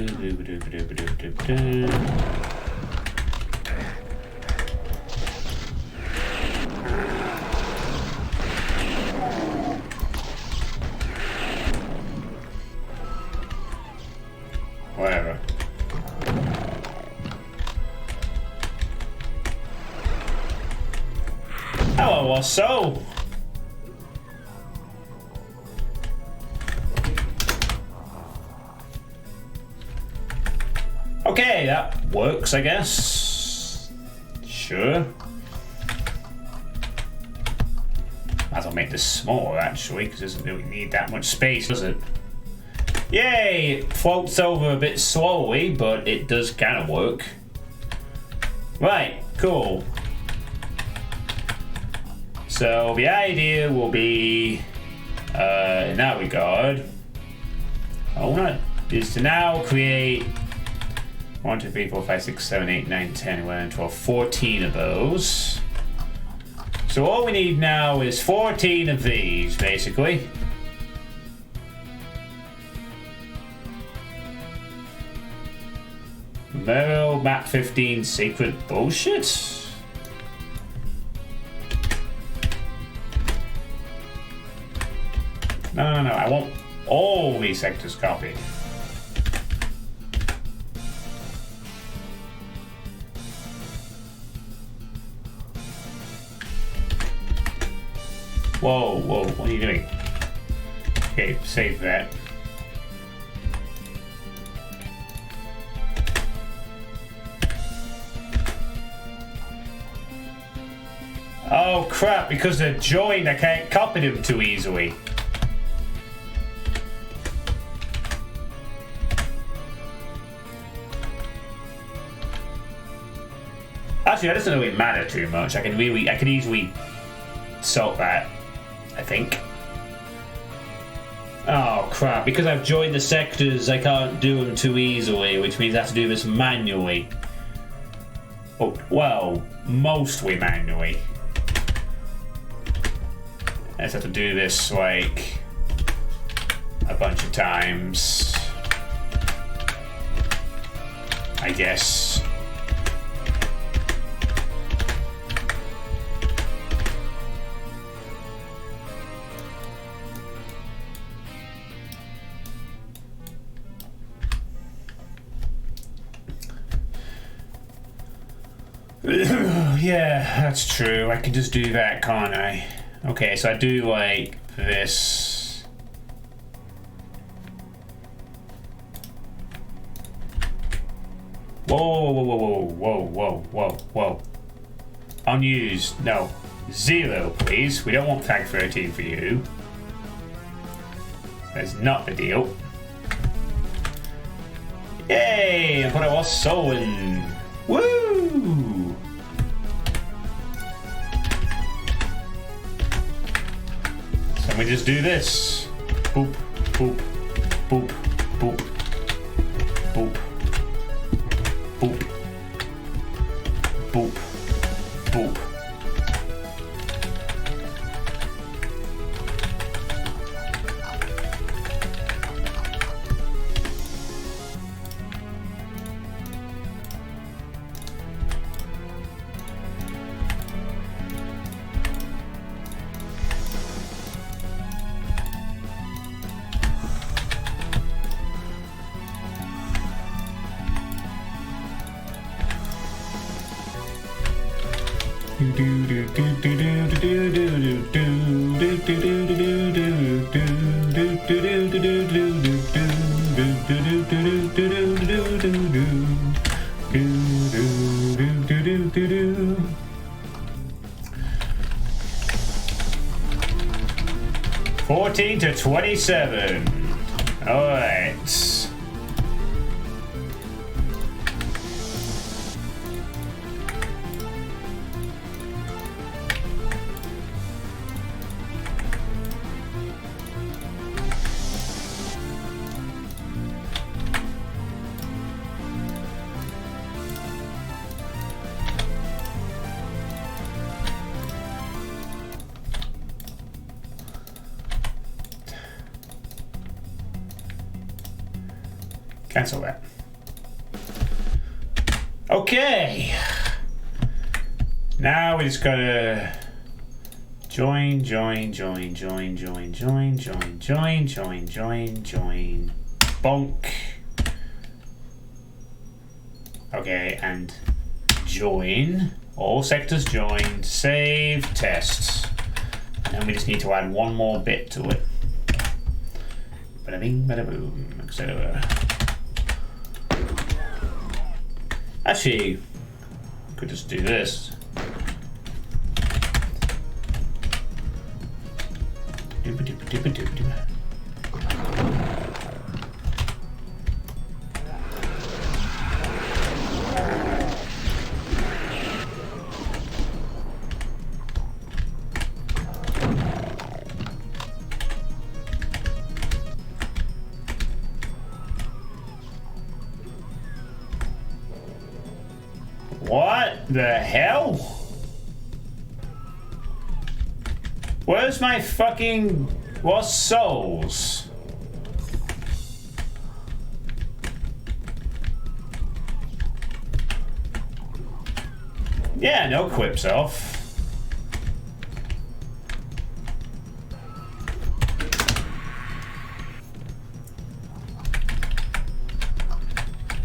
[SPEAKER 1] Whatever. Hello, also. Okay, that works, I guess. Sure. Might as well make this smaller, actually, because it doesn't really need that much space, does it? Yay! It floats over a bit slowly, but it does kind of work. Right, cool. So the idea will be, in that regard, is to now create 1, 2, 3, 4, 5, 6, 7, 8, 9, 10, 11, 12, 14 of those. So all we need now is 14 of these, basically. Merrill Map 15 secret bullshit? No, I want all these sectors copied. Whoa, what are you doing? Okay, save that. Oh crap, because they're joined, I can't copy them too easily. Actually, that doesn't really matter too much. I can easily sort that, I think. Oh crap, because I've joined the sectors, I can't do them too easily, which means I have to do this manually. Oh, well, mostly manually. I just have to do this like a bunch of times, I guess. Yeah, that's true. I can just do that, can't I? Okay, so I do like this. Whoa, whoa, whoa, whoa, whoa, whoa, whoa, whoa. Unused. No. 0, please. We don't want tag 13 for you. That's not the deal. Yay! And what I was sewing. Woo! So we just do this. Boop, boop, boop, boop, boop, boop, boop, boop. To 27. All right. Cancel that. Okay. Now we just gotta join. Bonk. Okay, and join. All sectors joined. Save tests. And then we just need to add one more bit to it. Bada bing, bada boom, etc. Actually, I could just do this. What the hell? Where's my fucking... what souls? Yeah, no quips off.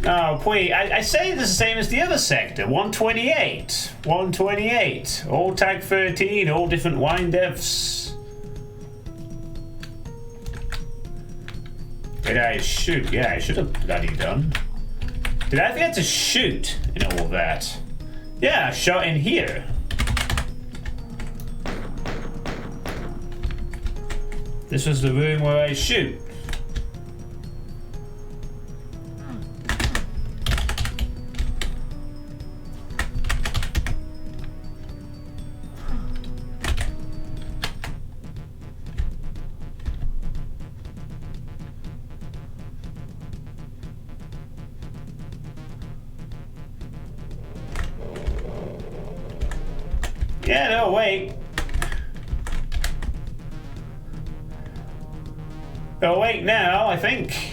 [SPEAKER 1] No, wait, I say this is the same as the other sector. 128. 128. All tag 13, all different wine depths. Did I shoot? Yeah, I should have bloody done. Did I forget to shoot in all of that? Yeah, I shot in here. This was the room where I shoot. Yeah, no, wait. They'll wait now, I think.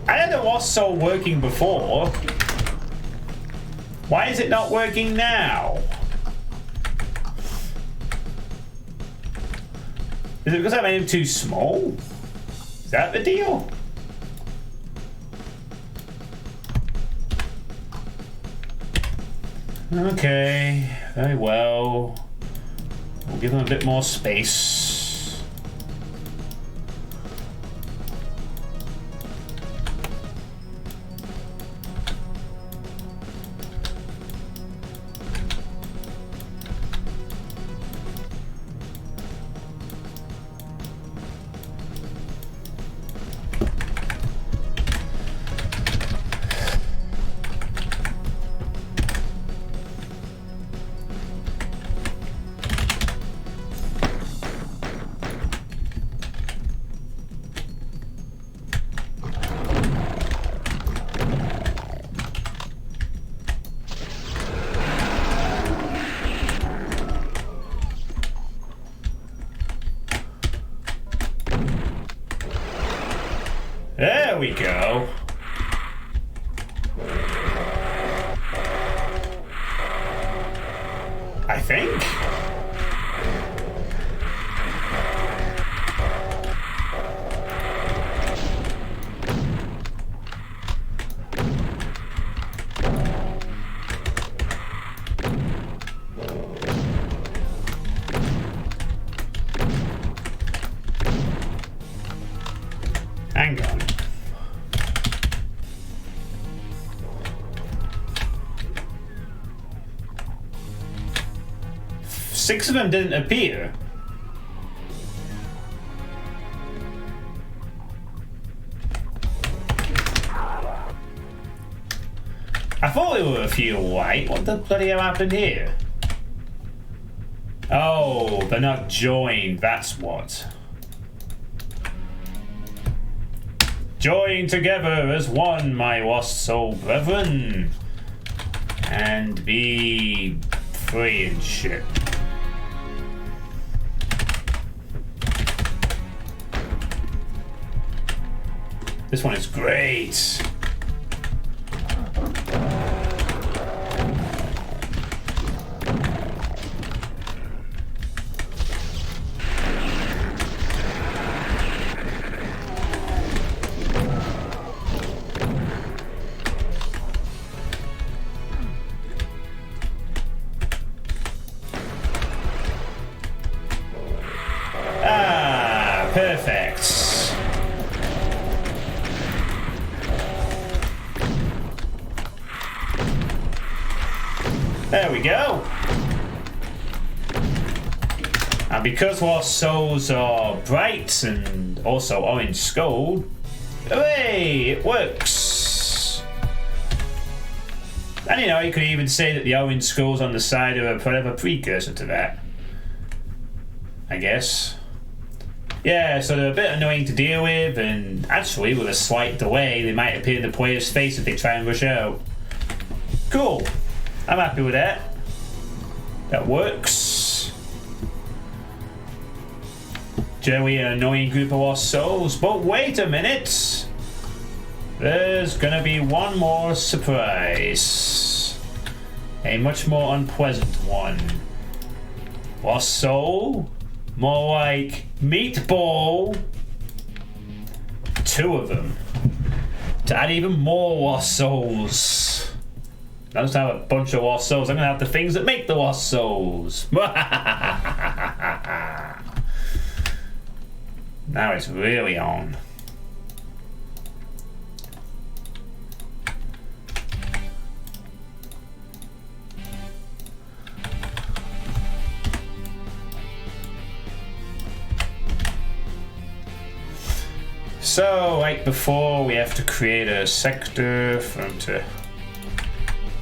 [SPEAKER 1] I had the wasp soul working before. Why is it not working now? Is it because I made him too small? Is that the deal? Okay, very well. We'll give him a bit more space. There we go. I think. Hang on. Six of them didn't appear. I thought there were a few white. What the bloody hell happened here? Oh, they're not joined, that's what. Join together as one, my wasp soul brethren, and be free and shit. This one is great. Ah, perfect. There we go. And because our souls are bright and also orange skull, hooray, it works. And you know, you could even say that the orange skulls on the side are a forever precursor to that, I guess. Yeah, so they're a bit annoying to deal with, and actually with a slight delay they might appear in the player's face if they try and rush out. Cool. I'm happy with that. That works. Generally an annoying group of lost souls, but wait a minute! There's gonna be one more surprise. A much more unpleasant one. Lost soul? More like meatball. Two of them. To add even more lost souls. I just have a bunch of lost souls. I'm gonna have the things that make the lost souls. Now it's really on. So, like before, we have to create a sector for them to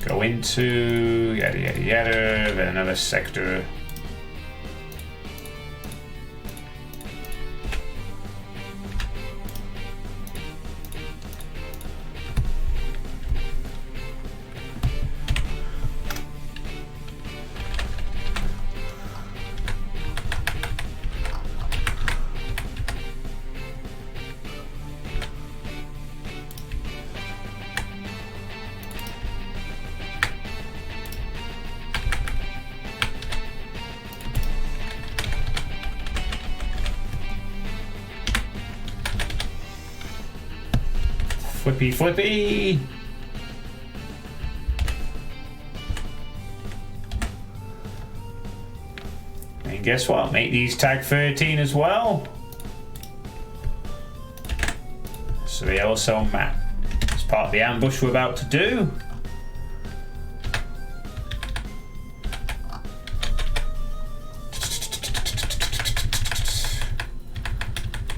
[SPEAKER 1] go into, yada yada yada, then another sector. Flippy, flippy. And guess what? Make these tag 13 as well. So they also map. It's part of the ambush we're about to do.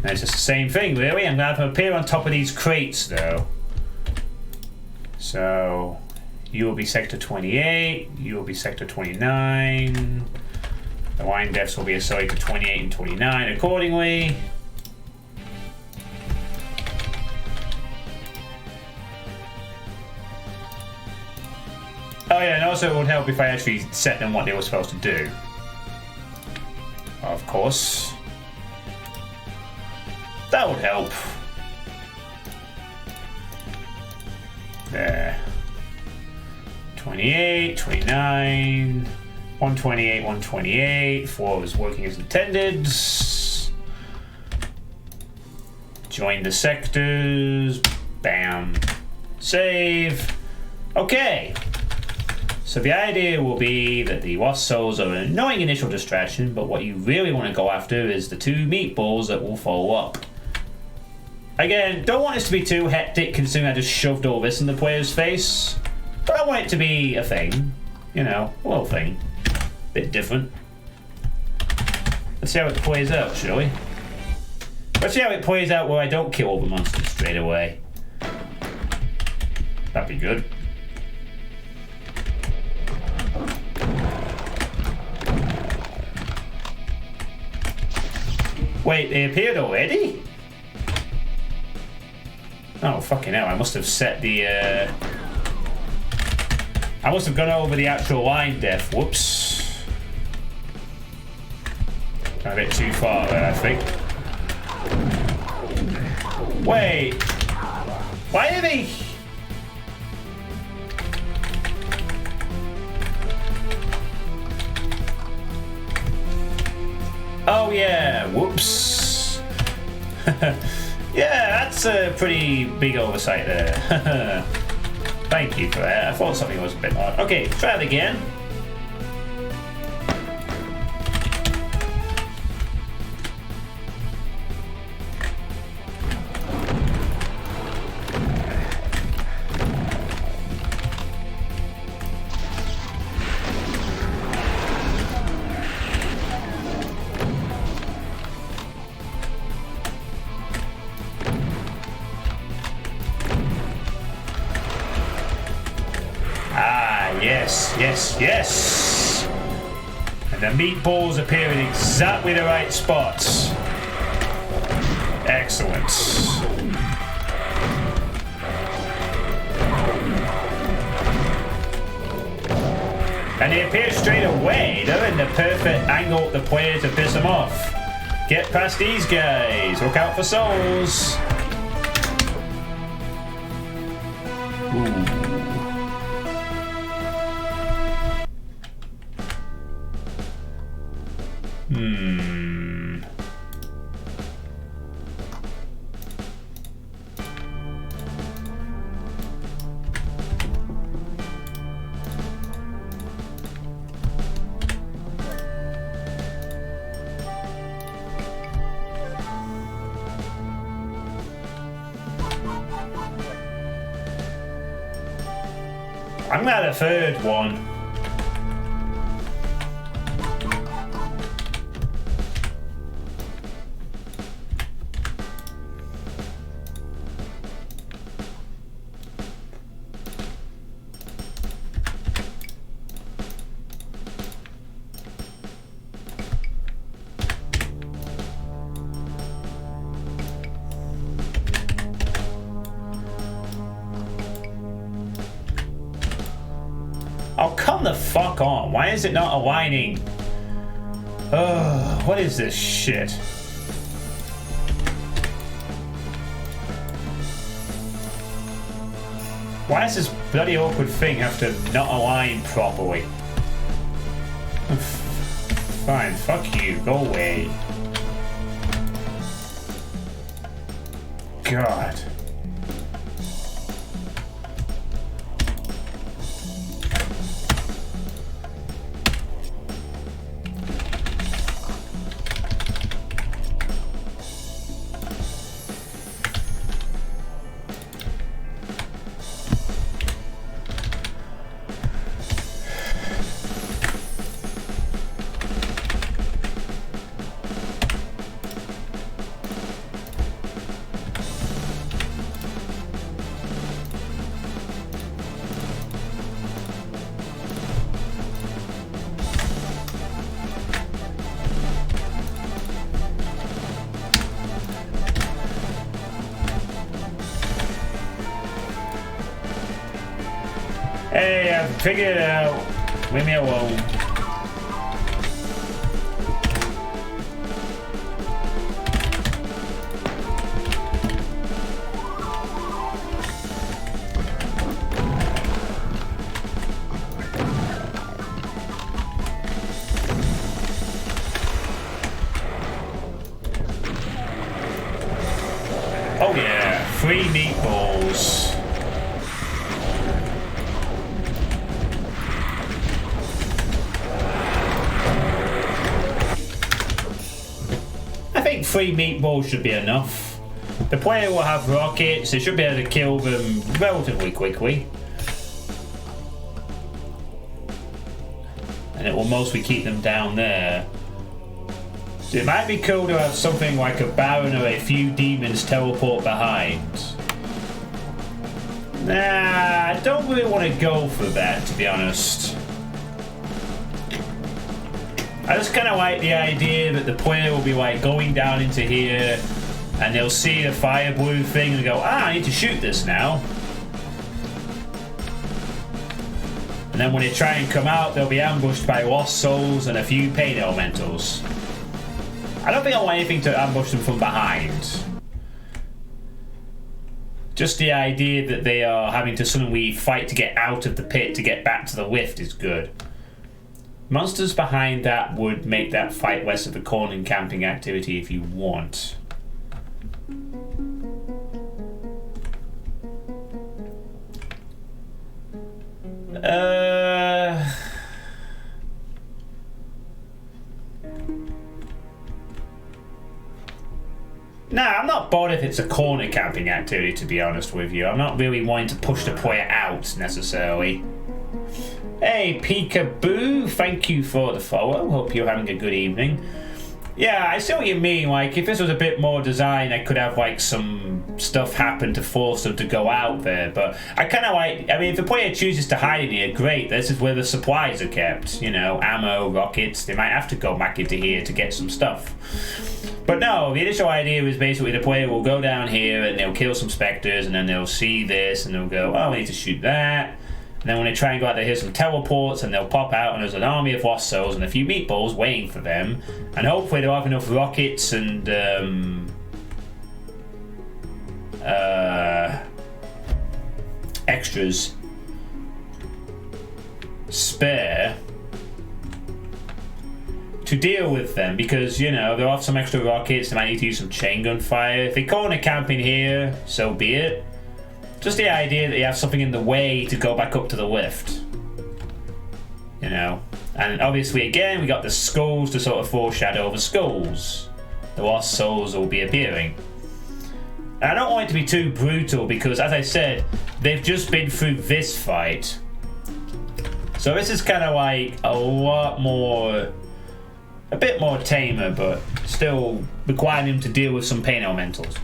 [SPEAKER 1] And it's just the same thing, really. I'm going to have them appear on top of these crates, though. So you will be Sector 28. You will be Sector 29. The line deaths will be assigned to 28 and 29 accordingly. Oh yeah, and also it would help if I actually set them what they were supposed to do. Of course. That would help. There. 28, 29, 128, 128. 4 is working as intended. Join the sectors. Bam. Save. Okay. So the idea will be that the wasp souls are an annoying initial distraction, but what you really want to go after is the 2 meatballs that will follow up. Again, don't want this to be too hectic considering I just shoved all this in the player's face, but I want it to be a thing. You know, a little thing. Bit different. Let's see how it plays out, shall we? Let's see how it plays out where I don't kill all the monsters straight away. That'd be good. Wait, they appeared already? Oh, fucking hell, I must have set the, I must have gone over the actual line depth. Whoops. A bit too far there, I think. Wait. Why are they... Oh yeah, whoops. Yeah, that's a pretty big oversight there. Thank you for that. I thought something was a bit odd. Okay, try it again. Yes! And the meatballs appear in exactly the right spots. Excellent. And they appear straight away. They're in the perfect angle of the player to piss them off. Get past these guys. Look out for souls. Ooh. I'm gonna add a third one. Oh, come the fuck on. Why is it not aligning? Ugh, what is this shit? Why does this bloody awkward thing have to not align properly? Fine, fuck you. Go away. God. Hey, I've figured it out. Leave me alone. Oh yeah, free meatballs. I think 3 meatballs should be enough. The player will have rockets, they should be able to kill them relatively quickly. And it will mostly keep them down there. So it might be cool to have something like a baron or a few demons teleport behind. Nah, I don't really want to go for that, to be honest. I just kind of like the idea that the player will be like going down into here and they'll see the FIREBLU thing and go, ah, I need to shoot this now. And then when they try and come out, they'll be ambushed by lost souls and a few pain elementals. I don't think I want anything to ambush them from behind. Just the idea that they are having to suddenly fight to get out of the pit to get back to the lift is good. Monsters behind that would make that fight less of a corner camping activity if you want. Nah, I'm not bored if it's a corner camping activity, to be honest with you. I'm not really wanting to push the player out, necessarily. Hey, Peekaboo, thank you for the follow. Hope you're having a good evening. Yeah, I see what you mean. Like, if this was a bit more designed, I could have, like, some stuff happen to force them to go out there. But I kind of like... I mean, if the player chooses to hide in here, great. This is where the supplies are kept. You know, ammo, rockets. They might have to go back into here to get some stuff. But no, the initial idea was basically the player will go down here and they'll kill some specters and then they'll see this and they'll go, oh, we need to shoot that. And then when they try and go out there, here's some teleports and they'll pop out and there's an army of lost souls and a few meatballs waiting for them. And hopefully they'll have enough rockets and extras spare to deal with them, because, you know, they'll have some extra rockets, they might need to use some chain gun fire. If they corner camp in here, so be it. Just the idea that you have something in the way to go back up to the lift. You know? And obviously, again, we got the skulls to sort of foreshadow the skulls. The lost souls will be appearing. And I don't want it to be too brutal because, as I said, they've just been through this fight. So this is kind of like a lot more... a bit more tamer, but still requiring him to deal with some pain elementals.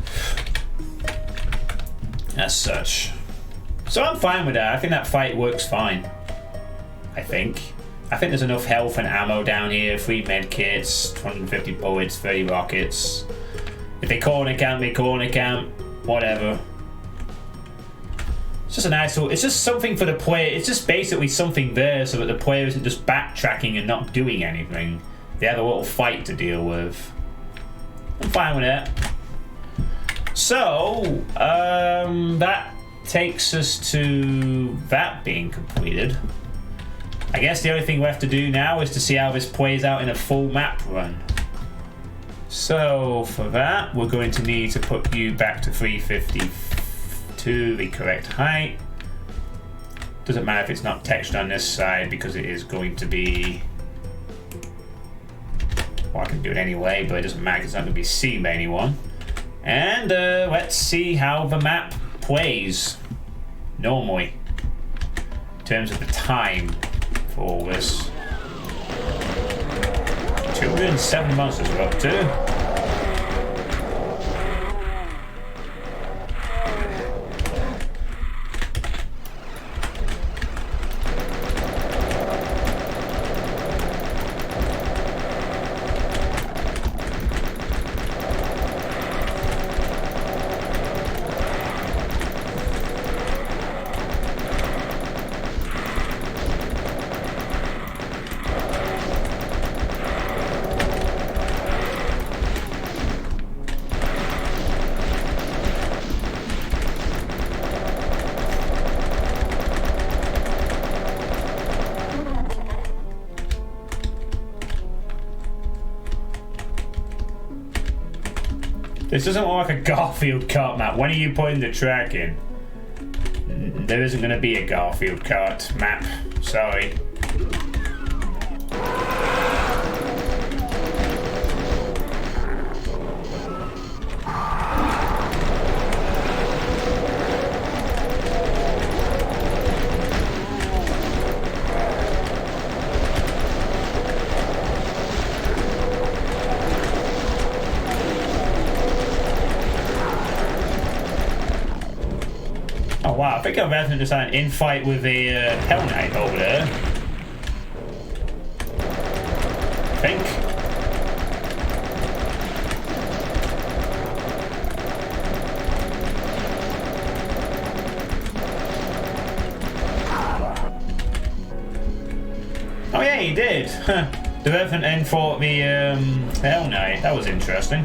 [SPEAKER 1] As such. So I'm fine with that. I think that fight works fine. I think there's enough health and ammo down here. 3 med kits, 250 bullets, 30 rockets. If they corner camp, they corner camp. Whatever. It's just a nice little... it's just something for the player. It's just basically something there so that the player isn't just backtracking and not doing anything. They have a little fight to deal with. I'm fine with that. So, that takes us to that being completed. I guess the only thing we have to do now is to see how this plays out in a full map run. So, for that, we're going to need to put you back to 350 to the correct height. Doesn't matter if it's not textured on this side because it is going to be... well, I can do it anyway, but it doesn't matter, it's not going to be seen by anyone. And let's see how the map plays normally in terms of the time for all this. 207 monsters we're up to. This doesn't look like a Garfield cart map. When are you putting the track in? There isn't going to be a Garfield cart map. Sorry.
[SPEAKER 2] Oh wow, I think I've had to just had an infight with a Hell Knight over there. I think. Oh yeah, he did. The Revenant then fought the Hell Knight. That was interesting.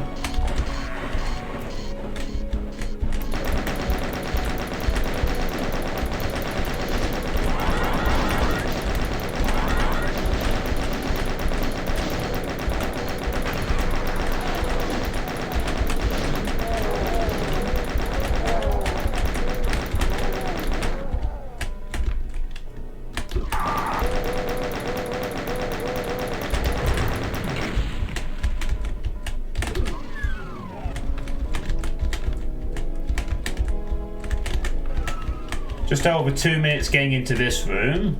[SPEAKER 2] Just over 2 minutes getting into this room.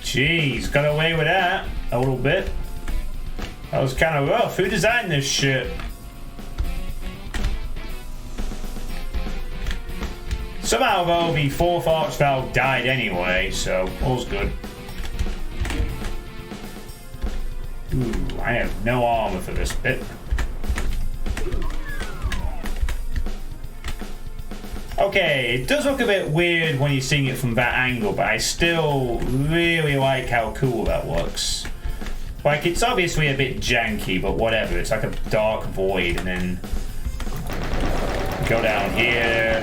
[SPEAKER 2] Jeez, got away with that a little bit. That was kind of rough. Who designed this shit? Somehow though, the fourth Archvalve died anyway, so all's good. Ooh, I have no armor for this bit. Okay, it does look a bit weird when you're seeing it from that angle, but I still really like how cool that looks. Like, it's obviously a bit janky, but whatever. It's like a dark void, and then go down here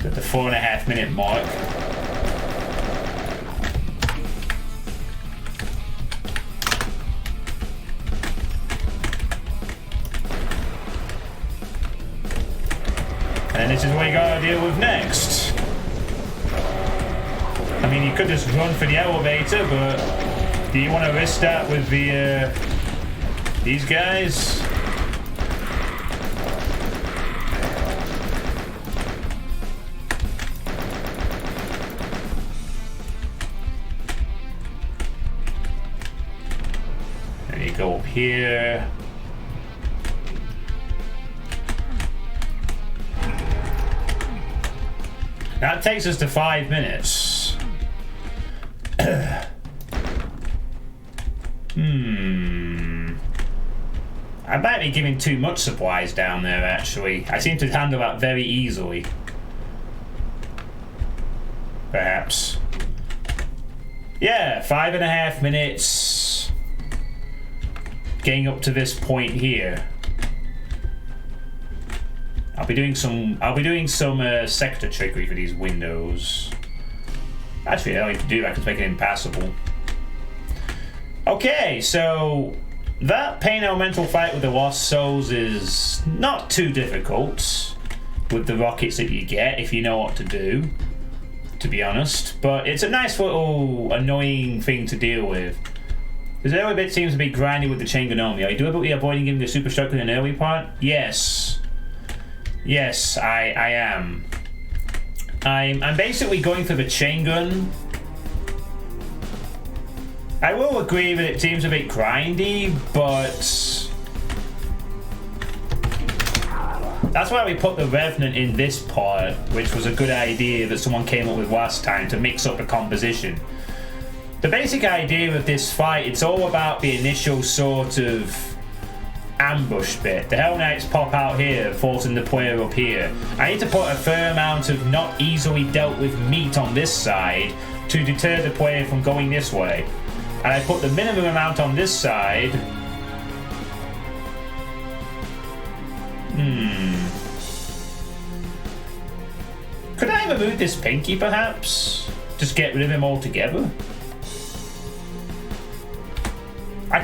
[SPEAKER 2] at the 4.5 minute mark. And this is what you gotta deal with next. I mean, you could just run for the elevator, but do you want to risk that with the these guys? Then you go up here. That takes us to 5 minutes. I might be giving too much supplies down there, actually. I seem to handle that very easily. Perhaps. Yeah, 5.5 minutes. Getting up to this point here. I'll be doing some sector trickery for these windows. Actually, I don't need to do that because make it impassable. Okay, so that Pain Elemental fight with the Lost Souls is not too difficult with the rockets that you get if you know what to do, to be honest. But it's a nice little annoying thing to deal with. Because the early bit seems to be grindy with the chain gun only. Are you deliberately avoiding giving the super shotgun an early part? Yes. Yes, I am. I'm basically going for the chain gun. I will agree that it seems a bit grindy, but that's why we put the Revenant in this part, which was a good idea that someone came up with last time to mix up the composition. The basic idea of this fight, it's all about the initial sort of ambush bit. The Hell Knights pop out here, forcing the player up here. I need to put a fair amount of not easily dealt with meat on this side to deter the player from going this way. And I put the minimum amount on this side. Could I remove this pinky perhaps? Just get rid of him altogether? I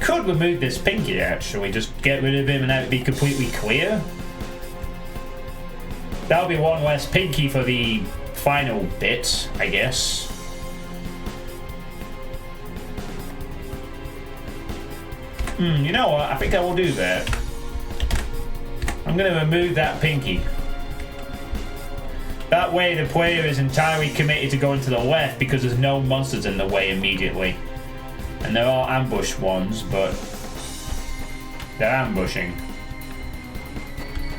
[SPEAKER 2] could remove this pinky actually, just get rid of him and that would be completely clear. That'll be one less pinky for the final bit, I guess. You know what? I think I will do that. I'm going to remove that pinky. That way the player is entirely committed to going to the left because there's no monsters in the way immediately. And there are ambush ones, but they're ambushing.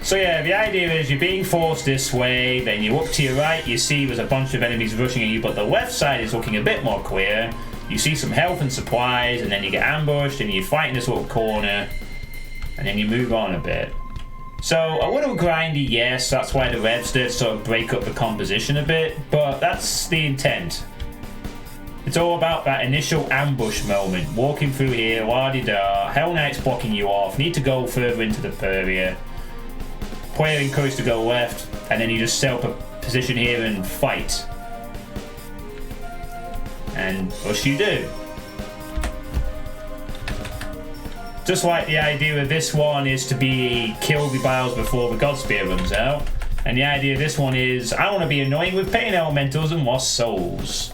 [SPEAKER 2] So yeah, the idea is you're being forced this way, then you look to your right, you see there's a bunch of enemies rushing at you, but the left side is looking a bit more clear. You see some health and supplies, and then you get ambushed, and you fight in this little corner, and then you move on a bit. So a little grindy, yes, that's why the revs did sort of break up the composition a bit, but that's the intent. It's all about that initial ambush moment, walking through here, la-di-da, Hell Knight's blocking you off, need to go further into the area, player encouraged to go left, and then you just set up a position here and fight. And thus you do. Just like the idea of this one is to be kill the biles before the God Spear runs out, and the idea of this one is I want to be annoying with Pain Elementals and Lost Souls.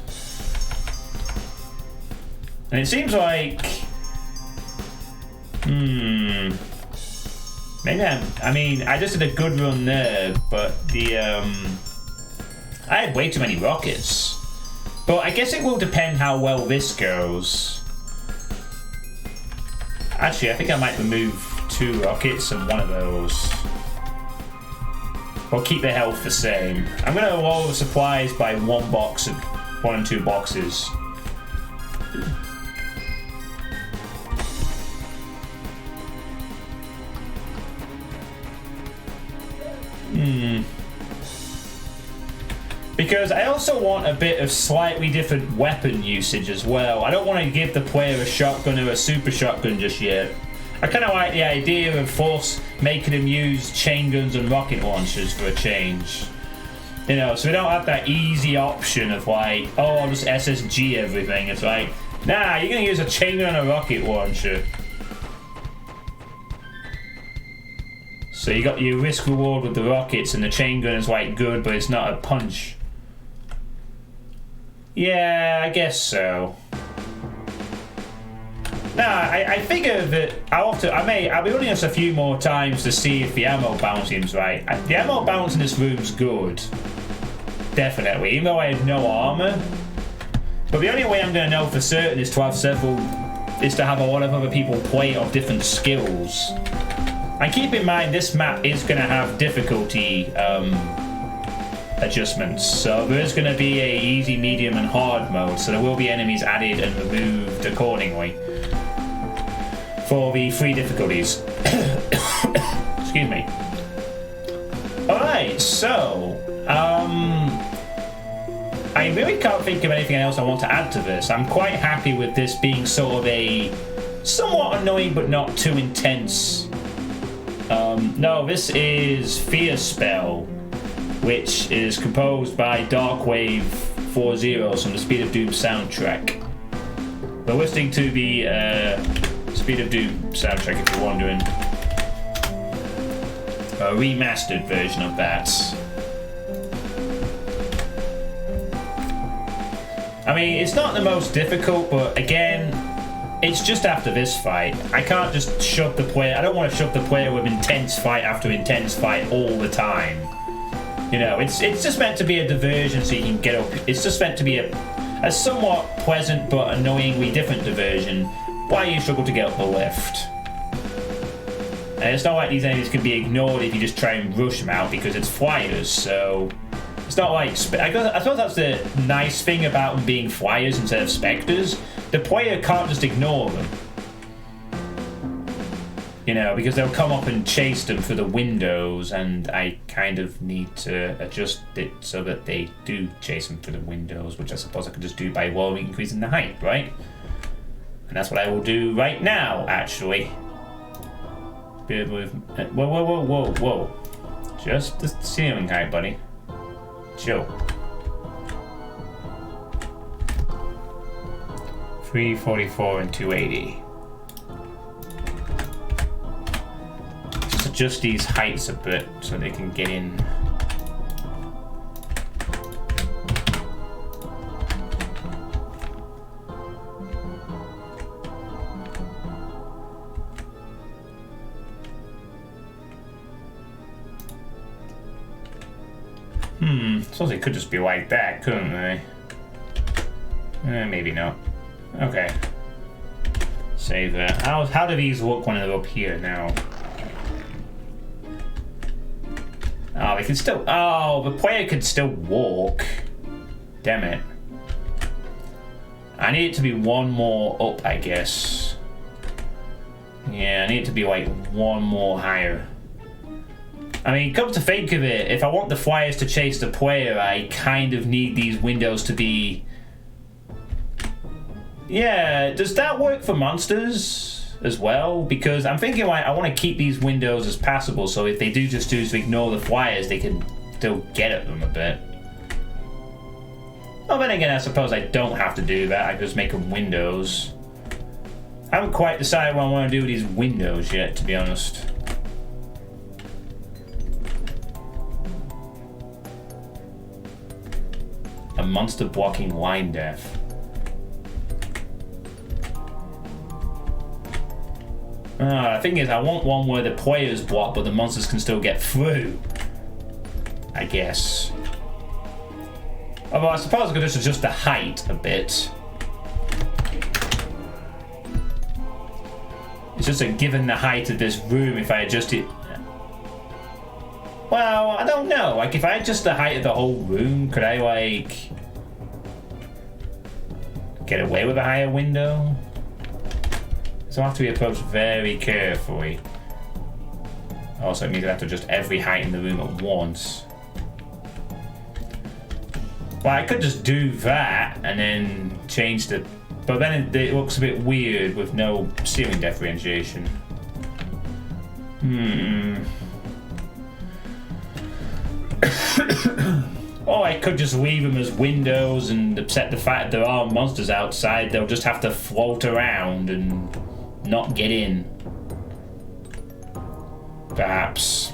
[SPEAKER 2] And it seems like... Maybe I just did a good run there, but I had way too many rockets. But I guess it will depend how well this goes. Actually, I think I might remove 2 rockets and one of those. Or keep the health the same. I'm going to roll the supplies by 1 box and 1 and 2 boxes. Because I also want a bit of slightly different weapon usage as well. I don't want to give the player a shotgun or a super shotgun just yet. I kind of like the idea of making them use chain guns and rocket launchers for a change. You know, so we don't have that easy option of like, oh, I'll just SSG everything. It's like, nah, you're going to use a chain gun and a rocket launcher. So you got your risk reward with the rockets, and the chain gun is like good, but it's not a punch. Yeah, I guess so. Nah, I figure that I'll be running this a few more times to see if the ammo bouncing's right. The ammo bounce in this room's good. Definitely, even though I have no armor. But the only way I'm gonna know for certain is to have a lot of other people play of different skills. And keep in mind, this map is going to have difficulty adjustments. So there is going to be a easy, medium, and hard mode. So there will be enemies added and removed accordingly for the 3 difficulties. Excuse me. Alright, so I really can't think of anything else I want to add to this. I'm quite happy with this being sort of a somewhat annoying but not too intense. No, this is Fear Spell, which is composed by Darkwave 4 zeros from the Speed of Doom soundtrack. We're listening to the Speed of Doom soundtrack, if you're wondering. A remastered version of that. I mean, it's not the most difficult, but again, it's just after this fight. I can't just shove the player. I don't want to shove the player with intense fight after intense fight all the time. You know, it's just meant to be a diversion so you can get up. It's just meant to be a somewhat pleasant but annoyingly different diversion while you struggle to get up the lift. And it's not like these enemies can be ignored if you just try and rush them out because it's flyers, so it's not like... I suppose that's the nice thing about them being flyers instead of specters. The player can't just ignore them. You know, because they'll come up and chase them through the windows, and I kind of need to adjust it so that they do chase them through the windows, which I suppose I could just do by lowering, increasing the height, right? And that's what I will do right now, actually. Bit of movement. Whoa, whoa, whoa, whoa, whoa. Just the ceiling height, buddy. Chill. 344 and 280. Just adjust these heights a bit so they can get in. Suppose they could just be like that, couldn't they? Maybe not. Okay. Save that. How do these look when they're up here now? Oh, they can still... Oh, the player could still walk. Damn it. I need it to be one more up, I guess. Yeah, I need it to be like one more higher. I mean, come to think of it, if I want the flyers to chase the player, I kind of need these windows to be... Yeah, does that work for monsters as well? Because I'm thinking, like, I want to keep these windows as passable, so if they do just choose to ignore the flyers, they can still get at them a bit. Well, then again, I suppose I don't have to do that. I can just make them windows. I haven't quite decided what I want to do with these windows yet, to be honest. A monster blocking line death. The thing is, I want one where the players block, but the monsters can still get through. I guess. Although I suppose I could just adjust the height a bit. It's just a given the height of this room if I adjust it. Well, I don't know. Like, if I adjust the height of the whole room, could I, like, get away with a higher window? So I have to be approached very carefully. Also, it means I have to adjust every height in the room at once. Well, I could just do that and then change the... But then it looks a bit weird with no ceiling differentiation. Or I could just leave them as windows and upset the fact that there are monsters outside. They'll just have to float around and not get in. Perhaps.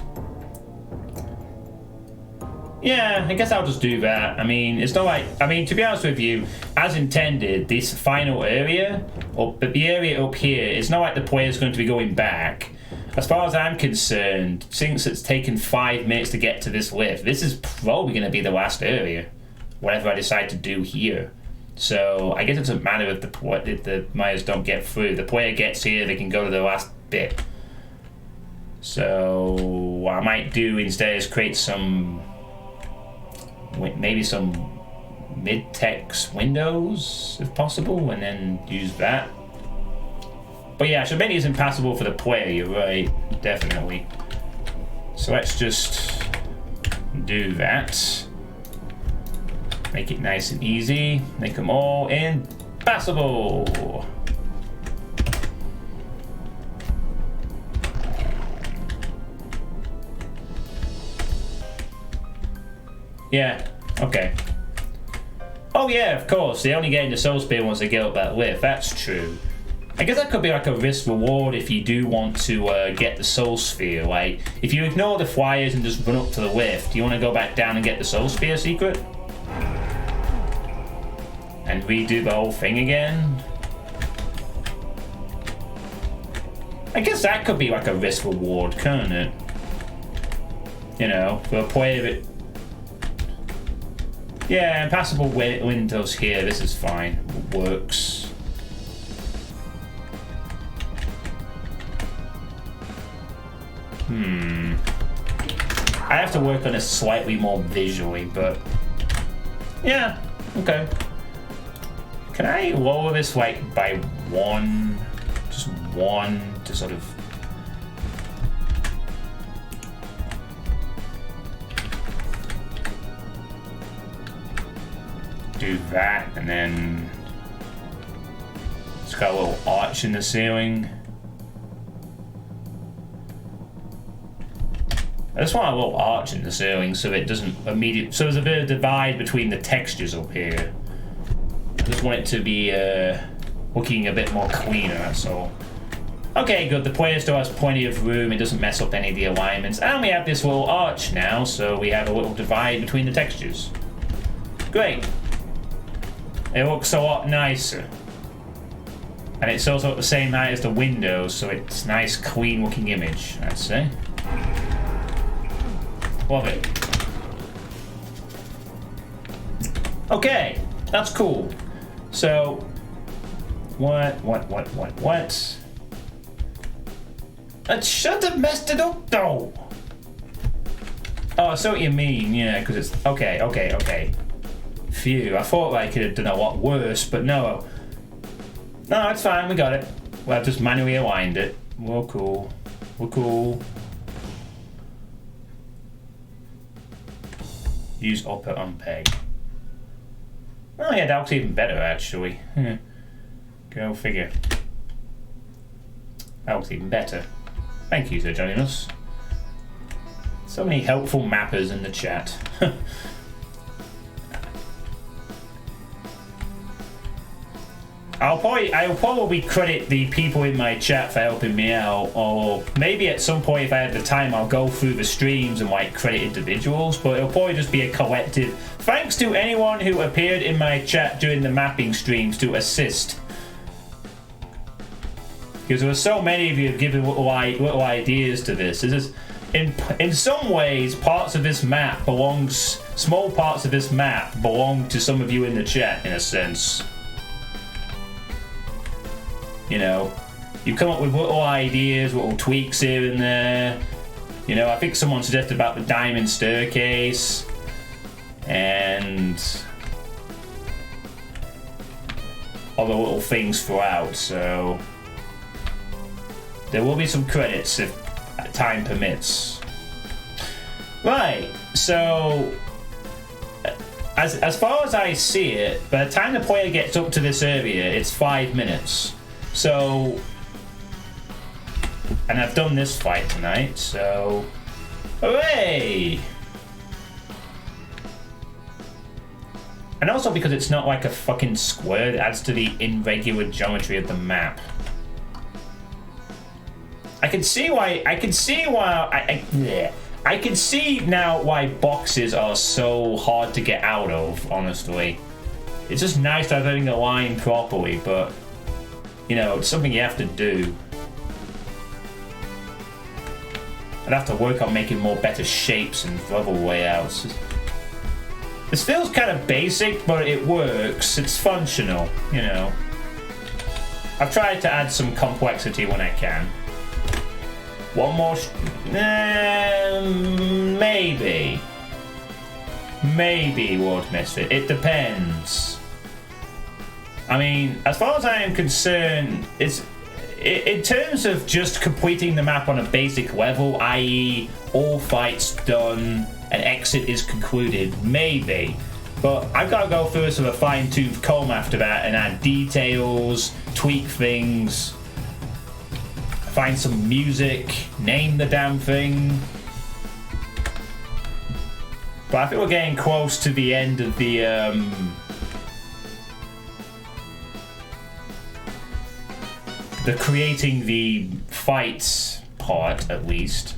[SPEAKER 2] Yeah, I guess I'll just do that. I mean, it's not like... I mean, to be honest with you, as intended, this final area, but the area up here, it's not like the player's going to be going back. As far as I'm concerned, since it's taken 5 minutes to get to this lift, this is probably going to be the last area. Whatever I decide to do here. So, I guess it doesn't matter if the Myers don't get through. The player gets here, they can go to the last bit. So, what I might do instead is create some... maybe some mid-text windows, if possible, and then use that. But yeah, so many is impassable for the player, you're right, definitely. So let's just do that. Make it nice and easy. Make them all impassable. Yeah, okay.
[SPEAKER 1] Oh yeah, of course. They only get into Soul Spear once they get up that lift. That's true. I guess that could be like a risk reward if you do want to get the Soul Sphere. Like, if you ignore the flyers and just run up to the lift, do you want to go back down and get the Soul Sphere secret? And redo the whole thing again? I guess that could be like a risk reward, couldn't it? You know, for a player that... Yeah, impassable windows here, this is fine. It works. I have to work on it slightly more visually, but... Yeah, okay. Can I lower this, like, by one? Just one to sort of... do that, and then... it's got a little arch in the ceiling. I just want a little arch in the ceiling so it doesn't immediately... so there's a bit of divide between the textures up here. I just want it to be looking a bit more cleaner, that's all. Okay, good. The player still has plenty of room. It doesn't mess up any of the alignments. And we have this little arch now, so we have a little divide between the textures. Great. It looks a lot nicer. And it's also at the same height as the windows, so it's a nice, clean-looking image, I'd say. Love it. Okay, that's cool. So, what? I should have messed it up, though. Oh, I see what you mean, yeah, because it's... Okay. Phew, I thought I could have done a lot worse, but no. No, it's fine, we got it. Well, I've just manually aligned it. We're cool. Use upper unpeg. Oh yeah, that looks even better actually. Go figure. That looks even better. Thank you for joining us. So many helpful mappers in the chat. I'll probably credit the people in my chat for helping me out, or maybe at some point if I have the time I'll go through the streams and like credit individuals, but it'll probably just be a collective. Thanks to anyone who appeared in my chat during the mapping streams to assist. Because there were so many of you who have given little ideas to this. This is, in some ways, parts of this map small parts of this map belong to some of you in the chat, in a sense. You know, you come up with little ideas, little tweaks here and there. You know, I think someone suggested about the diamond staircase and other little things throughout, so there will be some credits if time permits. Right, so as far as I see it, by the time the player gets up to this area, it's 5 minutes. So, and I've done this fight tonight, so hooray! And also because it's not like a fucking square, it adds to the irregular geometry of the map. I can see now why boxes are so hard to get out of, honestly. It's just nice to have everything aligned properly, but you know, it's something you have to do. I'd have to work on making more better shapes and level layouts. This feels kind of basic, but it works. It's functional, you know. I've tried to add some complexity when I can. One more... maybe. Maybe World Misfit. It depends. I mean, as far as I am concerned, in terms of just completing the map on a basic level, i.e. all fights done and exit is concluded, maybe. But I've got to go through this with a fine-tooth comb after that and add details, tweak things, find some music, name the damn thing. But I think we're getting close to the end of the
[SPEAKER 2] the creating the fights part at least.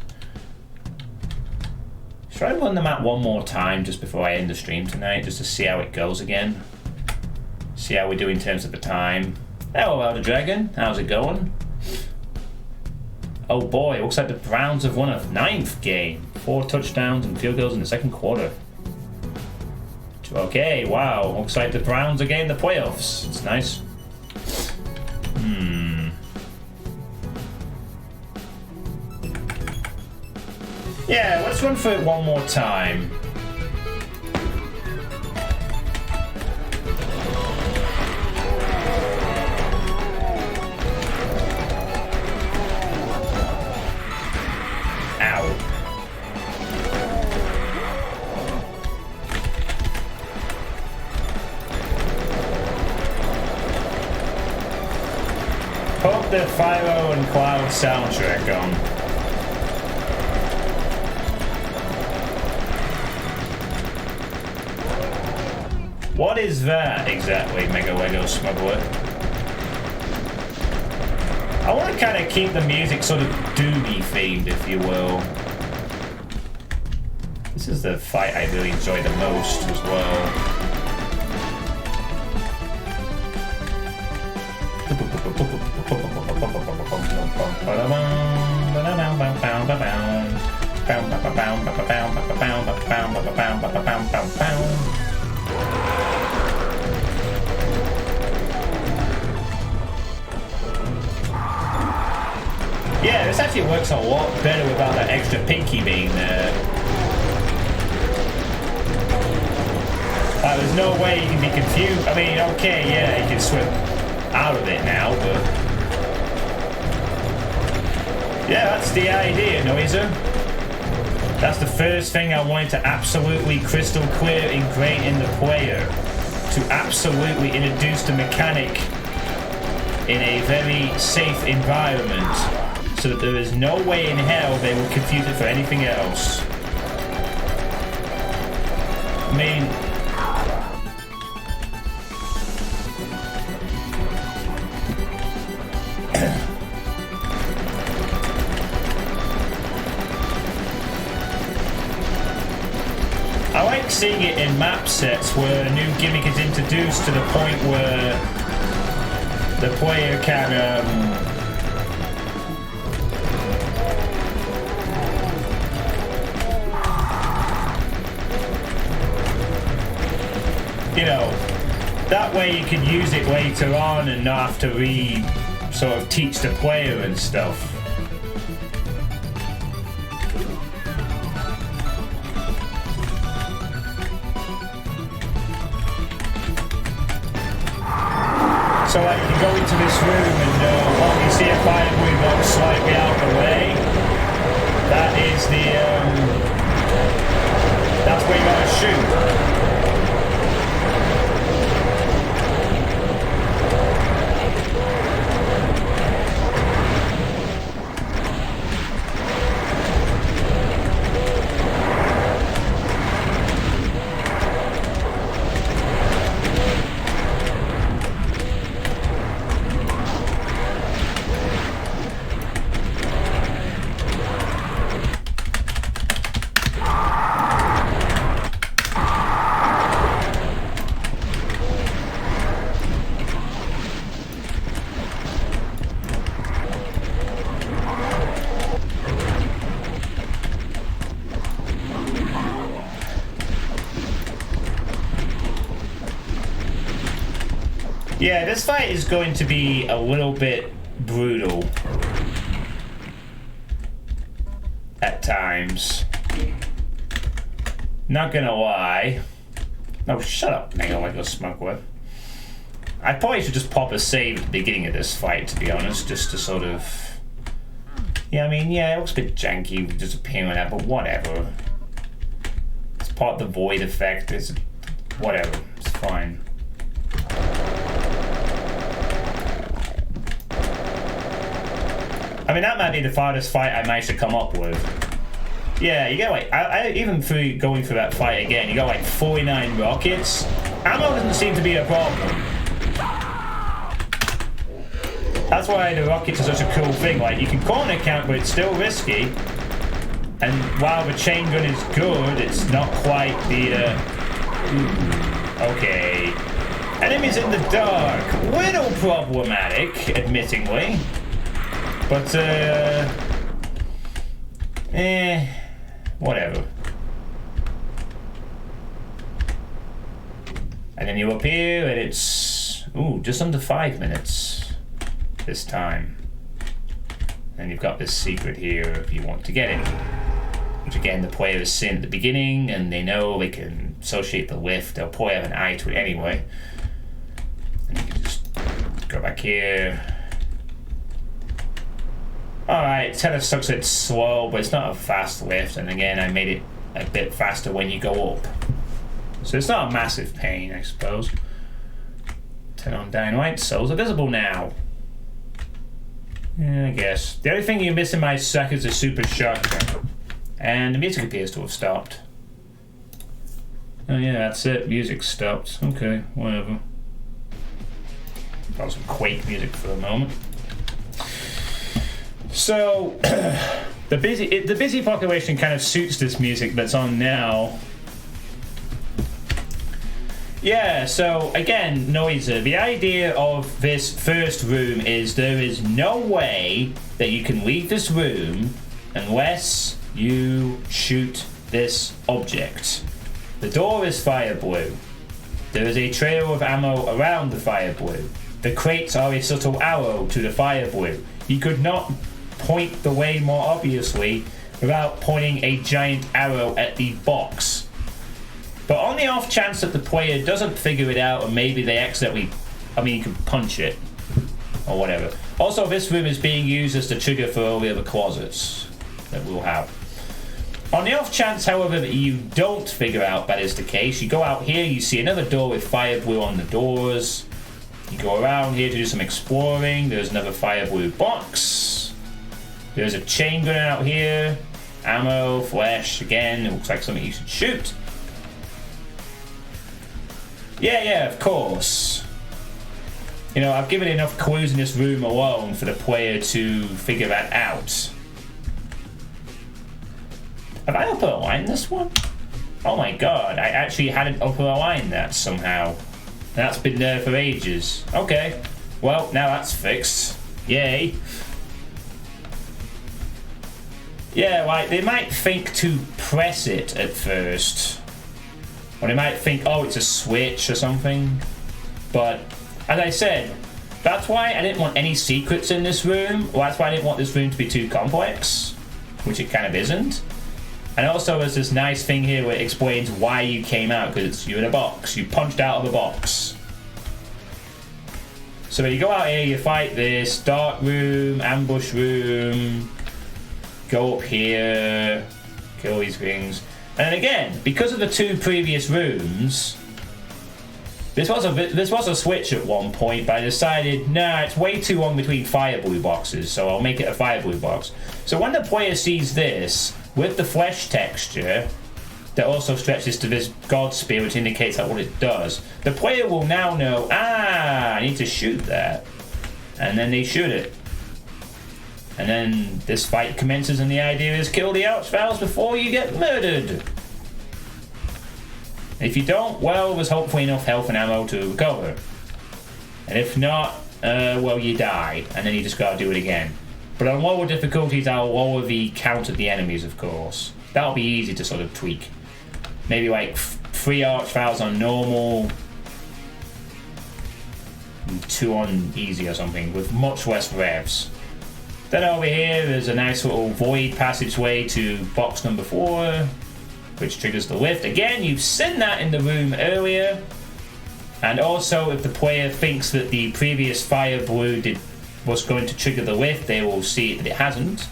[SPEAKER 2] Should I run the map one more time just before I end the stream tonight, just to see how it goes again? See how we do in terms of the time. Hello, Elder Dragon. How's it going? Oh boy, looks like the Browns have won a 9th game. 4 touchdowns and field goals in the second quarter. Okay, wow. Looks like the Browns are getting the playoffs. It's nice. Yeah, let's run through it one more time. Ow. Put the Philo and Cloud soundtrack on. What is that exactly, Mega Lego Smuggler? I want to kind of keep the music sort of doomy themed, if you will. This is the fight I really enjoy the most as well. Yeah, this actually works a lot better without that extra pinky being there. There's no way you can be confused. I mean, okay, yeah, you can swim out of it now, but... yeah, that's the idea, Noiser. That's the first thing I wanted to absolutely crystal clear ingrain in the player. To absolutely introduce the mechanic in a very safe environment, so that there is no way in hell they will confuse it for anything else. I mean... I like seeing it in map sets where a new gimmick is introduced to the point where the player can you know, that way you can use it later on and not have to sort of teach the player and stuff. So like you can go into this room and you see a FIREBLU box slightly out the way. That is that's where you gotta shoot. Yeah, this fight is going to be a little bit brutal at times. Not gonna lie. No, shut up, Mega Lego Smuggler. I probably should just pop a save at the beginning of this fight, to be honest, just to sort of... yeah, I mean, yeah, it looks a bit janky just appearing like that, but whatever. It's part of the void effect, it's... whatever, it's fine. I mean, that might be the farthest fight I managed to come up with. Yeah, you get like, even through going through that fight again, you got like 49 rockets. Ammo doesn't seem to be a problem. That's why the rockets are such a cool thing. Like, you can corner count, but it's still risky. And while the chain gun is good, it's not quite the, okay. Enemies in the dark. Little problematic, admittingly. But, whatever. And then you appear, and it's, just under 5 minutes this time. And you've got this secret here if you want to get it. Which again, the player has seen at the beginning, and they know they can associate the lift. They'll probably have an eye to it anyway. And you can just go back here. Alright, it kind of sucks that it's slow, but it's not a fast lift. And again, I made it a bit faster when you go up. So it's not a massive pain, I suppose. Turn on dynamite, souls are visible now. Yeah, I guess. The only thing you miss in my sack is a super shotgun. And the music appears to have stopped. Oh yeah, that's it. Music stopped. Okay, whatever. Got some Quake music for a moment. So, the busy population kind of suits this music that's on now. Yeah, so again, Noiser, the idea of this first room is there is no way that you can leave this room unless you shoot this object. The door is FIREBLU. There is a trail of ammo around the FIREBLU. The crates are a subtle arrow to the FIREBLU. You could not point the way more obviously without pointing a giant arrow at the box. But on the off chance that the player doesn't figure it out and maybe they accidentally, you can punch it or whatever. Also, this room is being used as the trigger for all the other closets that we'll have. On the off chance, however, that you don't figure out that is the case, you go out here, you see another door with FIREBLU on the doors. You go around here to do some exploring. There's another FIREBLU box. There's a chain gun out here. Ammo, flesh, again, it looks like something you should shoot. Yeah, of course. You know, I've given enough clues in this room alone for the player to figure that out. Have I upper aligned this one? Oh my god, I actually hadn't upper aligned that somehow. That's been there for ages. Okay, well, now that's fixed. Yay. Yeah, like, they might think to press it at first. Or they might think, oh, it's a switch or something. But, as I said, that's why I didn't want any secrets in this room. Well, that's why I didn't want this room to be too complex. Which it kind of isn't. And also there's this nice thing here where it explains why you came out, because you're in a box. You punched out of a box. So when you go out here, you fight this dark room, ambush room, go up here, kill these things. And again, because of the two previous rooms, this was a switch at one point, but I decided, nah, it's way too long between FIREBLU boxes, so I'll make it a FIREBLU box. So when the player sees this, with the flesh texture, that also stretches to this god spear, which indicates what it does, the player will now know, I need to shoot that. And then they shoot it. And then this fight commences, and the idea is kill the Archvals before you get murdered. If you don't, well, there's hopefully enough health and ammo to recover. And if not, well, you die, and then you just gotta do it again. But on lower difficulties, I'll lower the count of the enemies, of course. That'll be easy to sort of tweak. Maybe like 3 Archvals on normal, and 2 on easy or something, with much less revs. Then over here, there's a nice little void passageway to box number 4, which triggers the lift. Again, you've seen that in the room earlier. And also, if the player thinks that the previous FIREBLU was going to trigger the lift, they will see that it hasn't.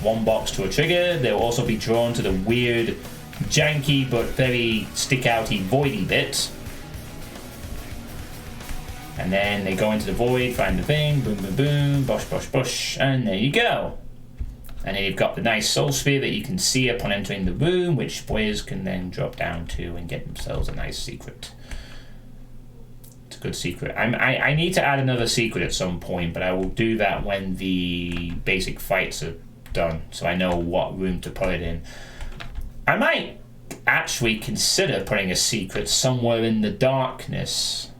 [SPEAKER 2] 1 box to a trigger. They'll also be drawn to the weird, janky, but very stick-outy, voidy bit. And then they go into the void, find the thing, boom, boom, boom, bosh, bosh, bosh, and there you go. And then you've got the nice soul sphere that you can see upon entering the room, which players can then drop down to and get themselves a nice secret to a good secret. I need to add another secret at some point, but I will do that when the basic fights are done, so I know what room to put it in. I might actually consider putting a secret somewhere in the darkness,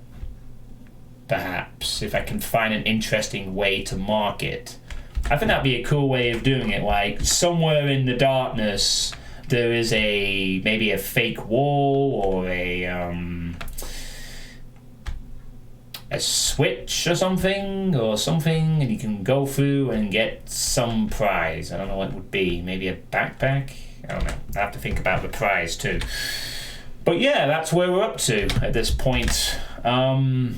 [SPEAKER 2] perhaps, if I can find an interesting way to mark it. I think that'd be a cool way of doing it, like somewhere in the darkness there is maybe a fake wall or a switch or something, and you can go through and get some prize. I don't know what it would be. Maybe a backpack? I don't know. I have to think about the prize too. But yeah, that's where we're up to at this point. I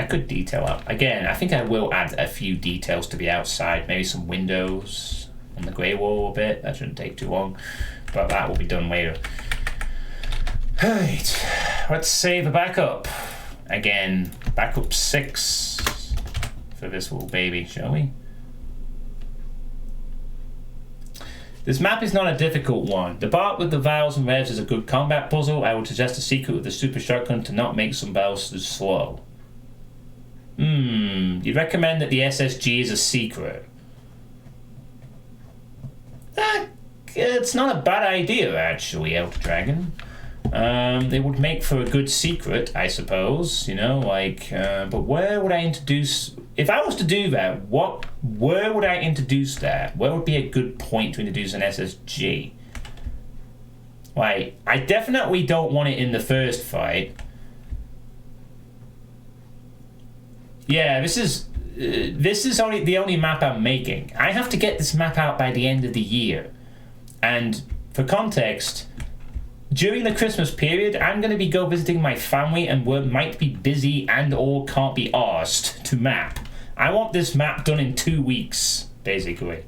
[SPEAKER 2] could detail up. Again, I think I will add a few details to the outside. Maybe some windows on the grey wall a bit. That shouldn't take too long. But that will be done later. Right. Let's save a backup. Again, backup 6 for this little baby, shall we? This map is not a difficult one. The part with the valves and revs is a good combat puzzle. I would suggest a secret with the super shotgun to not make some valves slow. You'd recommend that the SSG is a secret. It's not a bad idea, actually, Elder Dragon. They would make for a good secret, I suppose, you know, like, but where would I introduce... If I was to do that, where would I introduce that? Where would be a good point to introduce an SSG? Like, I definitely don't want it in the first fight. Yeah, this is the only map I'm making. I have to get this map out by the end of the year. And for context, during the Christmas period, I'm going to be visiting my family and we might be busy and or can't be arsed to map. I want this map done in 2 weeks, basically.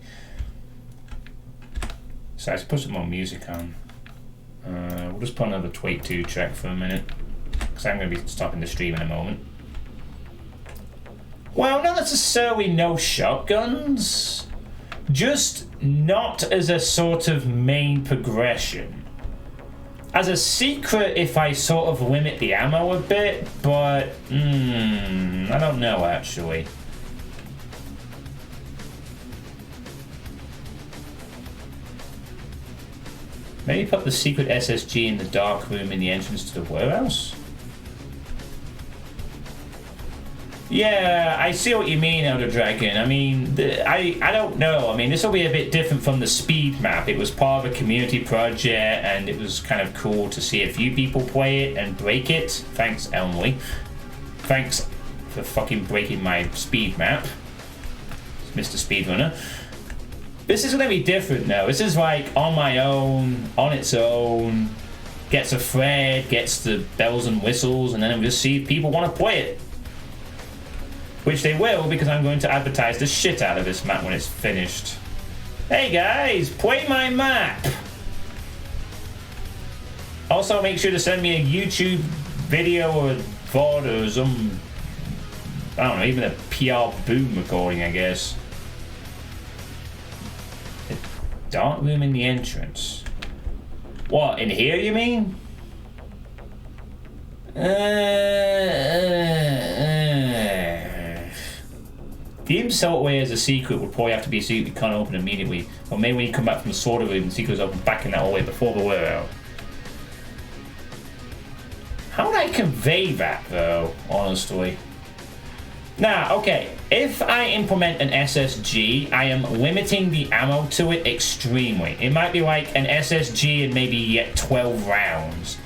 [SPEAKER 2] So let's put some more music on. We'll just put another Tweak 2 track for a minute, because I'm going to be stopping the stream in a moment. Well, not necessarily no shotguns, just not as a sort of main progression. As a secret, if I sort of limit the ammo a bit, but I don't know actually. Maybe put the secret SSG in the dark room in the entrance to the warehouse? Yeah, I see what you mean, Elder Dragon. I mean, I don't know. I mean, this will be a bit different from the speed map. It was part of a community project, and it was kind of cool to see a few people play it and break it. Thanks, Elmley. Thanks for fucking breaking my speed map, Mr. Speedrunner. This is going to be different, though. This is like on my own, on its own, gets a thread, gets the bells and whistles, and then we'll just see if people want to play it. Which they will, because I'm going to advertise the shit out of this map when it's finished. Hey guys, play my map! Also, make sure to send me a YouTube video or a VOD or some... I don't know, even a PR boom recording, I guess. A dark room in the entrance. What, in here, you mean? The insult way as a secret would probably have to be a secret you can't open immediately. Or maybe when you come back from the sorter room, the secret is open back in that hallway before the warehouse. How would I convey that, though, honestly? Now, okay, if I implement an SSG, I am limiting the ammo to it extremely. It might be like an SSG and maybe yet 12 rounds.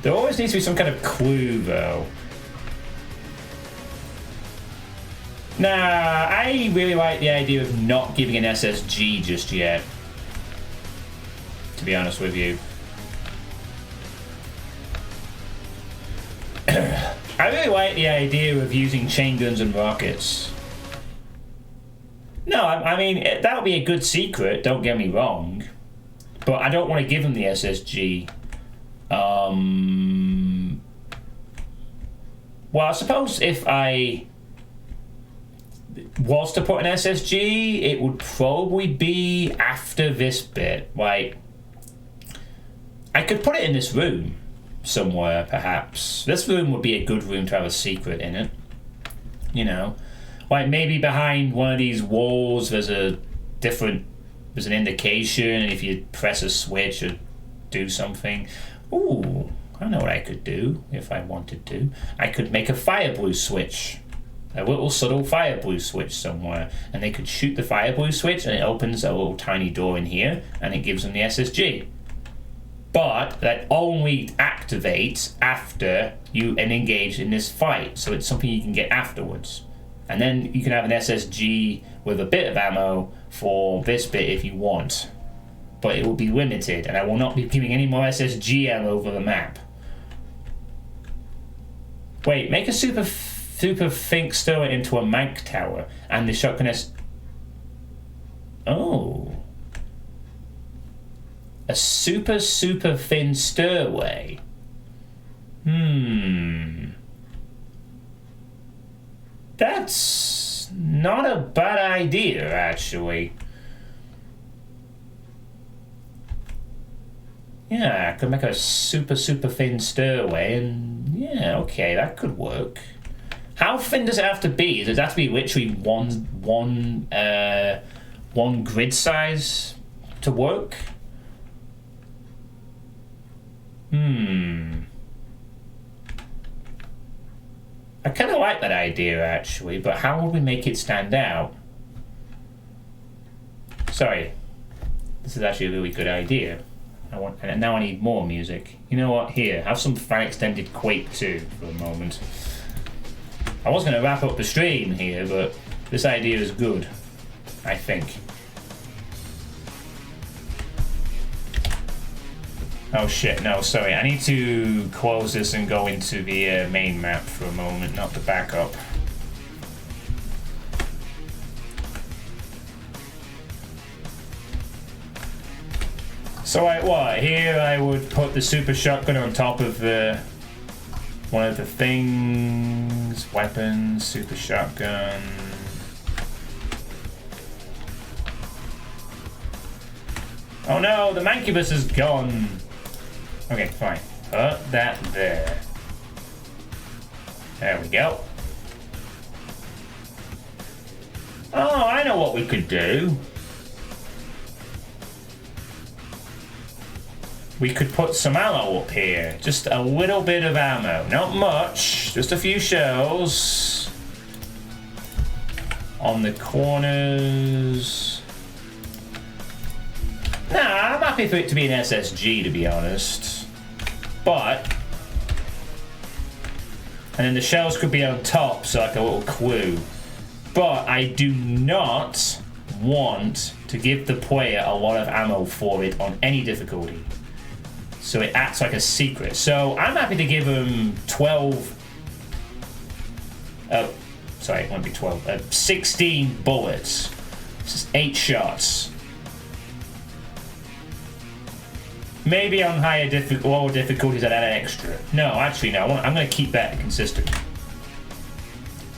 [SPEAKER 2] There always needs to be some kind of clue, though. Nah, I really like the idea of not giving an SSG just yet, to be honest with you. I really like the idea of using chain guns and rockets. No, I mean, that would be a good secret, don't get me wrong. But I don't want to give them the
[SPEAKER 1] Well, I suppose if I was to put an SSG, it would probably be after this bit. Like, I could put it in this room somewhere, perhaps. This room would be a good room to have a secret in it. You know, like maybe behind one of these walls there's an indication, and if you press a switch or do something. Ooh, I know what I could do if I wanted to. I could make a FIREBLU switch. A little subtle FIREBLU switch somewhere, and they could shoot the FIREBLU switch and it opens a little tiny door in here and it gives them the SSG. But that only activates after you engage in this fight, so it's something you can get afterwards. And then you can have an SSG with a bit of ammo for this bit if you want. But it will be limited, and I will not be giving any more SSG ammo over the map. Wait, make a super think stower into a Mank tower, and the shotgun S... Oh. A super thin stairway. That's not a bad idea, actually. Yeah, I could make a super thin stairway, and yeah, okay, that could work. How thin does it have to be? Does it have to be literally one grid size to work? I kind of like that idea, actually, but how would we make it stand out? Sorry, this is actually a really good idea. And now I need more music. You know what? Here, have some fan extended Quake 2 for a moment. I was going to wrap up the stream here, but this idea is good, I think. Oh shit, no, sorry. I need to close this and go into the main map for a moment, not the backup. So like what? Here I would put the super shotgun on top of the one of the things. Weapons, super shotgun. Oh no, the Mancubus is gone. Okay, fine. Put that there. There we go. Oh, I know what we could do. We could put some ammo up here. Just a little bit of ammo. Not much. Just a few shells. On the corners. Nah, I'm happy for it to be an SSG, to be honest. But... and then the shells could be on top, so like a little clue. But I do not want to give the player a lot of ammo for it on any difficulty. So it acts like a secret. So I'm happy to give them 12... oh, sorry, it won't be 12. 16 bullets. This is 8 shots. Maybe on lower difficulties I'd add extra. No, actually no, I'm going to keep that consistent.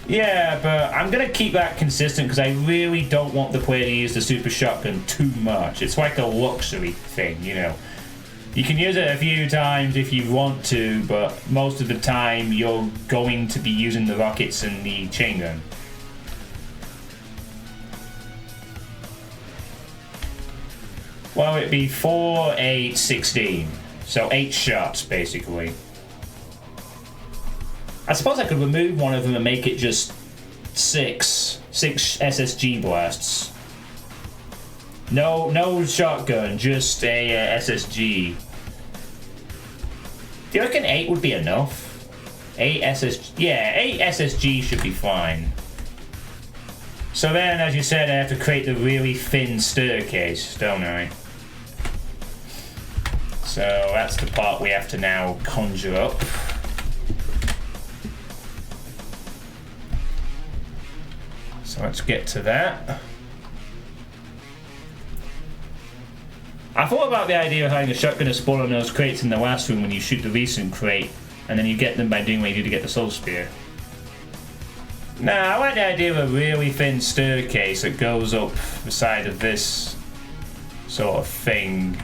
[SPEAKER 1] Yeah, but I'm going to keep that consistent because I really don't want the player to use the super shotgun too much. It's like a luxury thing, you know. You can use it a few times if you want to, but most of the time you're going to be using the rockets and the chain gun. Well, it'd be 4, 8, 16. So 8 shots, basically. I suppose I could remove one of them and make it just 6 SSG blasts. No shotgun, just a SSG. Do you reckon 8 would be enough? 8 SSG, yeah, 8 SSG should be fine. So then, as you said, I have to create the really thin staircase, don't I? So that's the part we have to now conjure up. So let's get to that. I thought about the idea of having a shotgun to spawn on those crates in the last room when you shoot the recent crate, and then you get them by doing what you do to get the soul spear.
[SPEAKER 2] Nah, I like the idea of a really thin staircase that goes up the side of this sort of thing.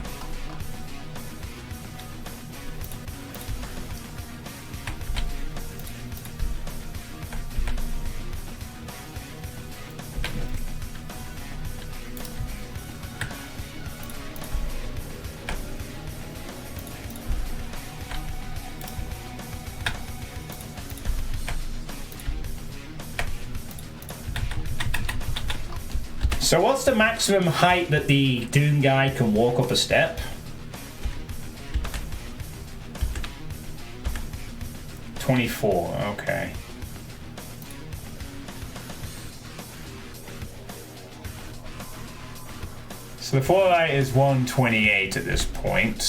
[SPEAKER 2] So what's the maximum height that the Doom guy can walk up a step? 24, okay. So the floor height is 128 at this point.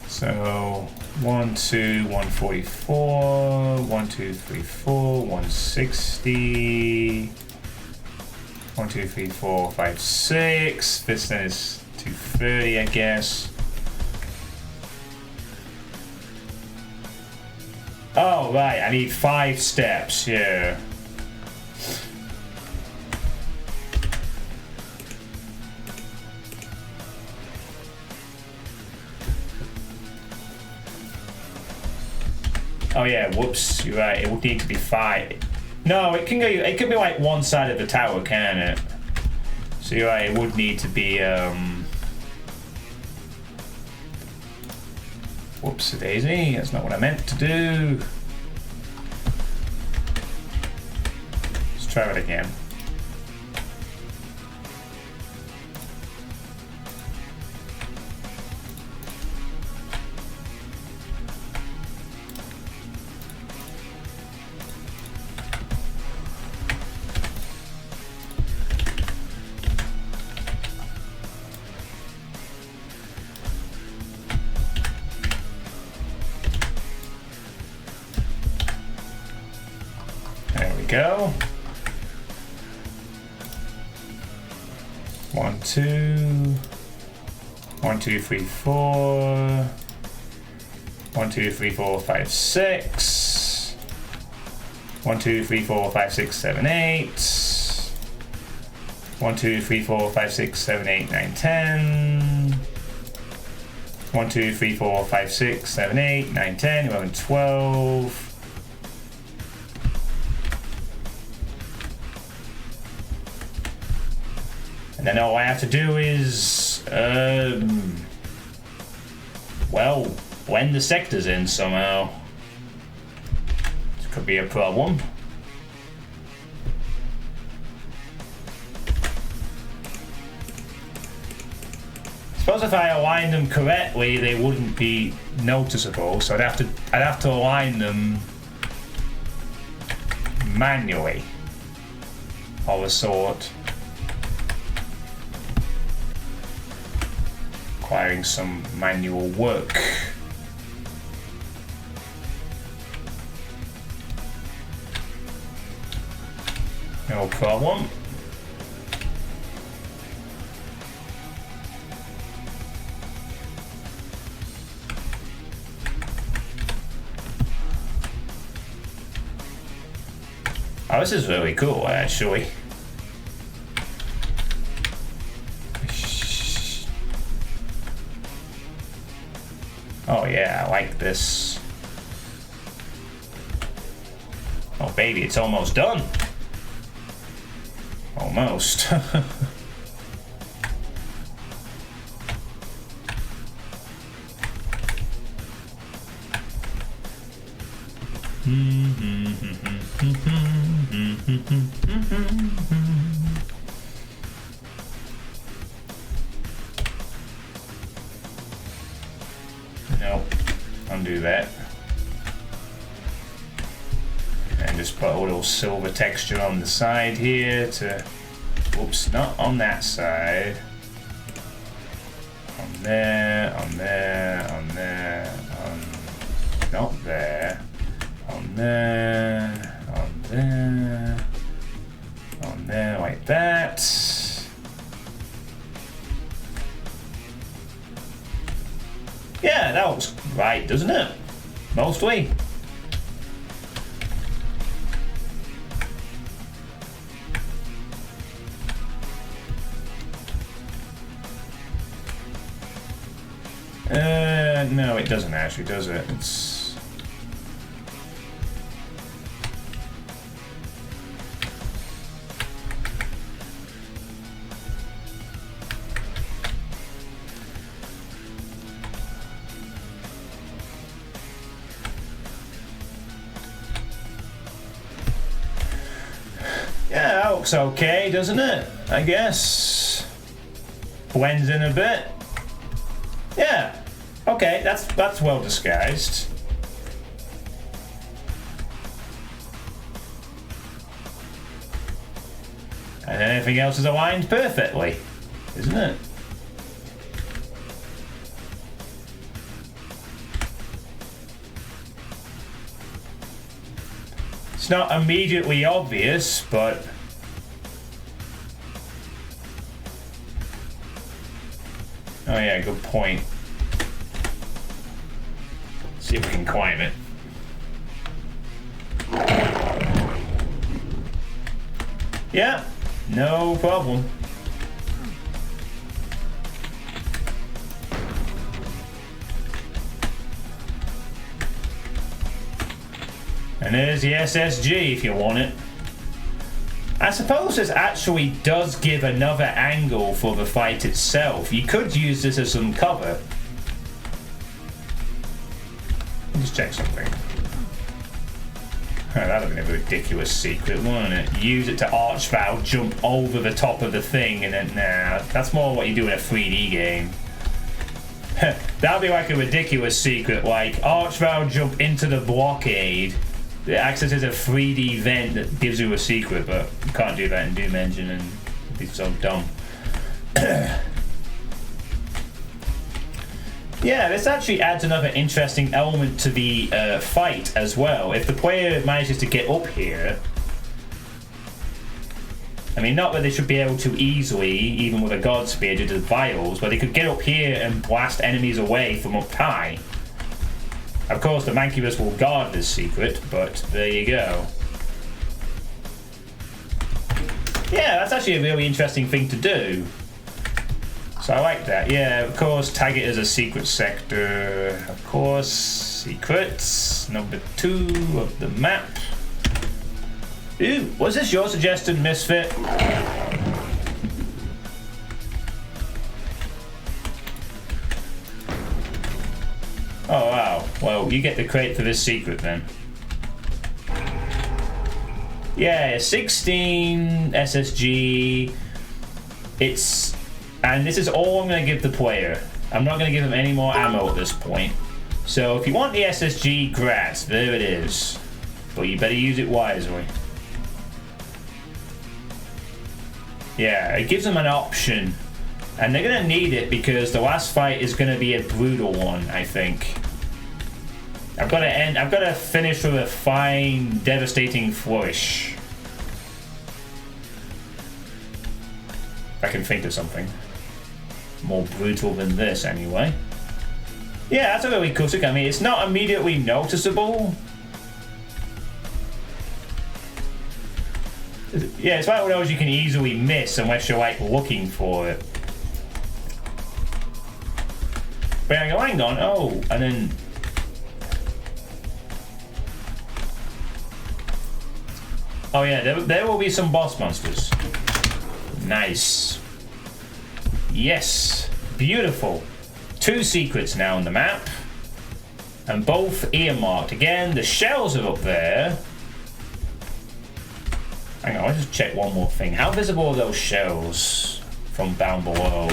[SPEAKER 2] So 1, 2, 144, 1, 2, 3, 4, 160, 1, 2, 3, 4, 5, 6. This then is 230, I guess. Oh, right, I need 5 steps, yeah. Oh yeah, whoops, you're right, it would need to be 5. No, it can go, it could be like one side of the tower, can it? So you're right, it would need to be, whoops a daisy, that's not what I meant to do. Let's try it again. Go. 1, 2, 1, 2, 3, 4, 1, 2, 3, 4, 5, 6, 1, 2, 3, 4, 5, 6, 7, 8, 1, 2, 3, 4, 5, 6, 7, 8, 9, 10, 1, 2, 3, 4, 5, 6, 7, 8, 9, 10, 11, 12. And then all I have to do is, well, blend the sectors in somehow. This could be a problem. I suppose if I aligned them correctly, they wouldn't be noticeable. So I'd have to align them manually, of a sort. Requiring some manual work. No problem. Oh, this is really cool, actually. Oh yeah, I like this. Oh baby, it's almost done. Almost. Nope, undo that. And just put a little silver texture on the side here to, oops, not on that side. On there, on there, on there, on, not there. On there, on there, on there, like that. Yeah, that looks right, doesn't it? Mostly. No, it doesn't actually, does it? It's... Yeah, that looks okay, doesn't it? I guess. Blends in a bit. Yeah. Okay, that's well disguised. And everything else is aligned perfectly, isn't it? It's not immediately obvious, but... Oh yeah, good point. See if we can climb it. Yeah, no problem. And there's the SSG if you want it. I suppose this actually does give another angle for the fight itself. You could use this as some cover. Just check something. Oh, that would have been a ridiculous secret, wouldn't it? Use it to Archvile, jump over the top of the thing, and then, nah, that's more what you do in a 3D game. That'd be like a ridiculous secret, like Archvile jump into the blockade. It accesses a 3D vent that gives you a secret, but you can't do that in Doom Engine, and it'd be so dumb. Yeah, this actually adds another interesting element to the fight as well. If the player manages to get up here, I mean, not that they should be able to easily, even with a God Spear due to the vials, but they could get up here and blast enemies away from up high. Of course, the Mancubus will guard this secret, but there you go. Yeah, that's actually a really interesting thing to do. So I like that. Yeah, of course, tag it as a secret sector. Of course, secrets. Number 2 of the map. Ooh, was this your suggestion, Misfit? Oh, wow. Well, you get the credit for this secret then. Yeah, 16 SSG. It's... And this is all I'm going to give the player. I'm not going to give him any more ammo at this point. So if you want the SSG, grats, there it is. But you better use it wisely. Yeah, it gives them an option. And they're going to need it because the last fight is going to be a brutal one, I think. I've got to finish with a fine, devastating flourish. If I can think of something more brutal than this, anyway. Yeah, that's a really cool trick. I mean, it's not immediately noticeable. Yeah, it's like one of those you can easily miss unless you're like looking for it. But I go, hang on, oh, and then. Oh yeah, there will be some boss monsters. Nice. Yes, beautiful. 2 secrets now on the map, and both earmarked. Again, the shells are up there. Hang on, I'll just check one more thing. How visible are those shells from down below?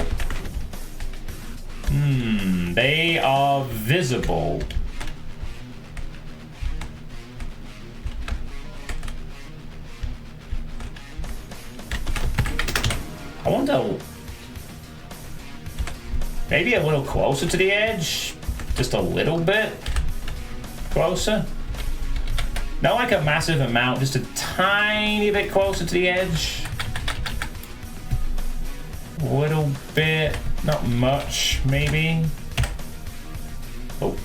[SPEAKER 2] They are visible. I wonder... Maybe a little closer to the edge? Just a little bit closer? Not like a massive amount, just a tiny bit closer to the edge. A little bit, not much, maybe. Oh.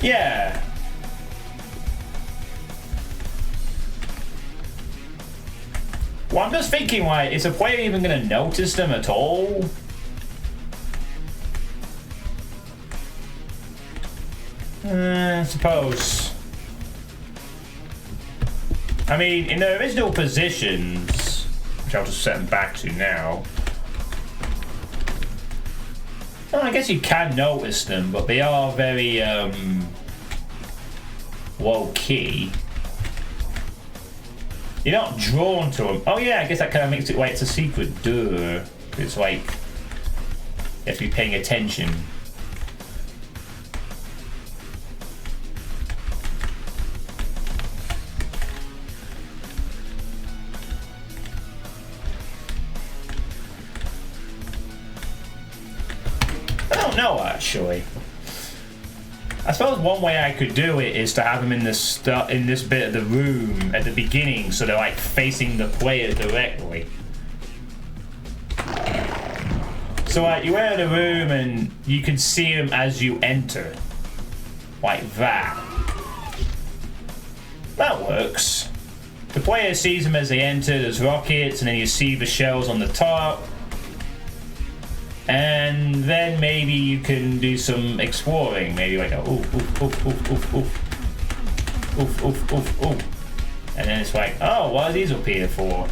[SPEAKER 2] Yeah. Well, I'm just thinking, like, is a player even going to notice them at all? I suppose. I mean, in their original positions, which I'll just set them back to now. Well, I guess you can notice them, but they are very low key. You're not drawn to them. Oh yeah, I guess that kind of makes it like it's a secret door. It's like you have to be paying attention. I don't know actually. I suppose one way I could do it is to have them in this bit of the room at the beginning, so they're like facing the player directly. So like you enter the room and you can see them as you enter, like that. That works. The player sees them as they enter. There's rockets, and then you see the shells on the top. And then maybe you can do some exploring. Maybe like a oof, oof, oof, oof, oof, oof. Oof, oof, oof, oof. And then it's like, oh, what are these up here for?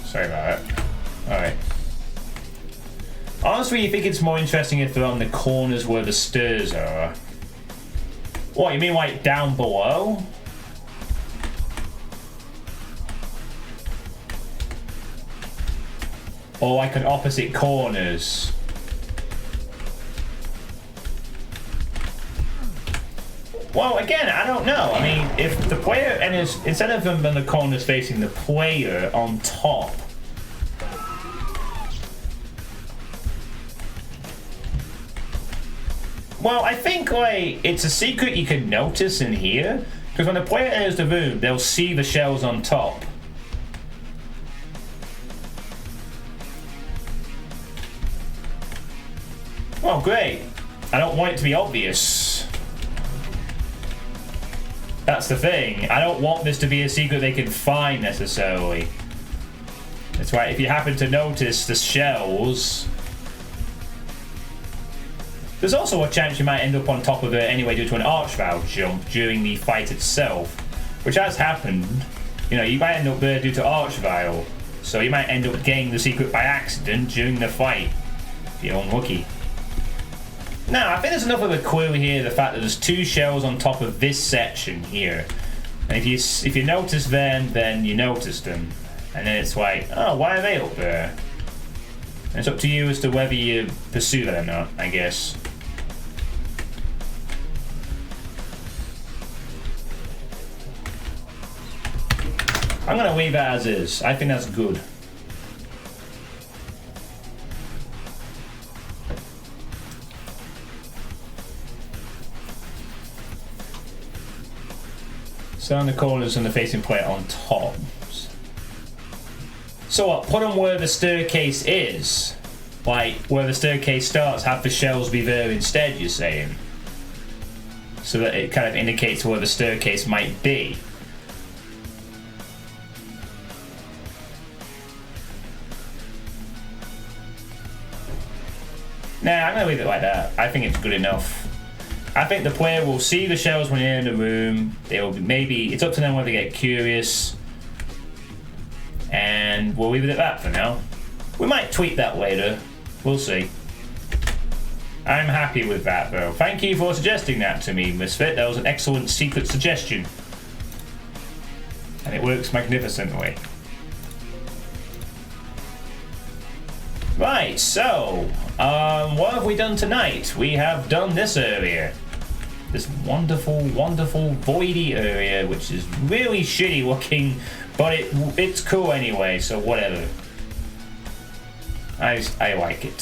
[SPEAKER 2] Sorry about that. Alright. Honestly, you think it's more interesting if they're on the corners where the stairs are? What, you mean like down below? Or like on opposite corners? Well, again, I don't know. I mean, if the player enters, instead of them in the corners facing the player on top, well, I think like it's a secret you can notice in here, because when the player enters the room, they'll see the shells on top. Well, great. I don't want it to be obvious. That's the thing. I don't want this to be a secret they can find necessarily. That's right. If you happen to notice the shells, there's also a chance you might end up on top of it anyway due to an archvile jump during the fight itself, which has happened. You know, you might end up there due to archvile, so you might end up getting the secret by accident during the fight if you're unlucky. Now, I think there's enough of a clue here, the fact that there's two shells on top of this section here. And if you notice them, then you notice them. And then it's like, oh, why are they up there? And it's up to you as to whether you pursue that or not, I guess. I'm gonna leave it as is. I think that's good. So on the corners and the facing plate on top. So what, put them where the staircase is? Like, where the staircase starts, have the shells be there instead, you're saying? So that it kind of indicates where the staircase might be. Nah, I'm gonna leave it like that. I think it's good enough. I think the player will see the shells when they're in the room. They'll maybe, it's up to them whether they get curious. And we'll leave it at that for now. We might tweak that later. We'll see. I'm happy with that though. Thank you for suggesting that to me, Misfit. That was an excellent secret suggestion. And it works magnificently. Right, so, what have we done tonight? We have done this area. This wonderful, wonderful voidy area, which is really shitty looking, but it's cool anyway, so whatever. I like it.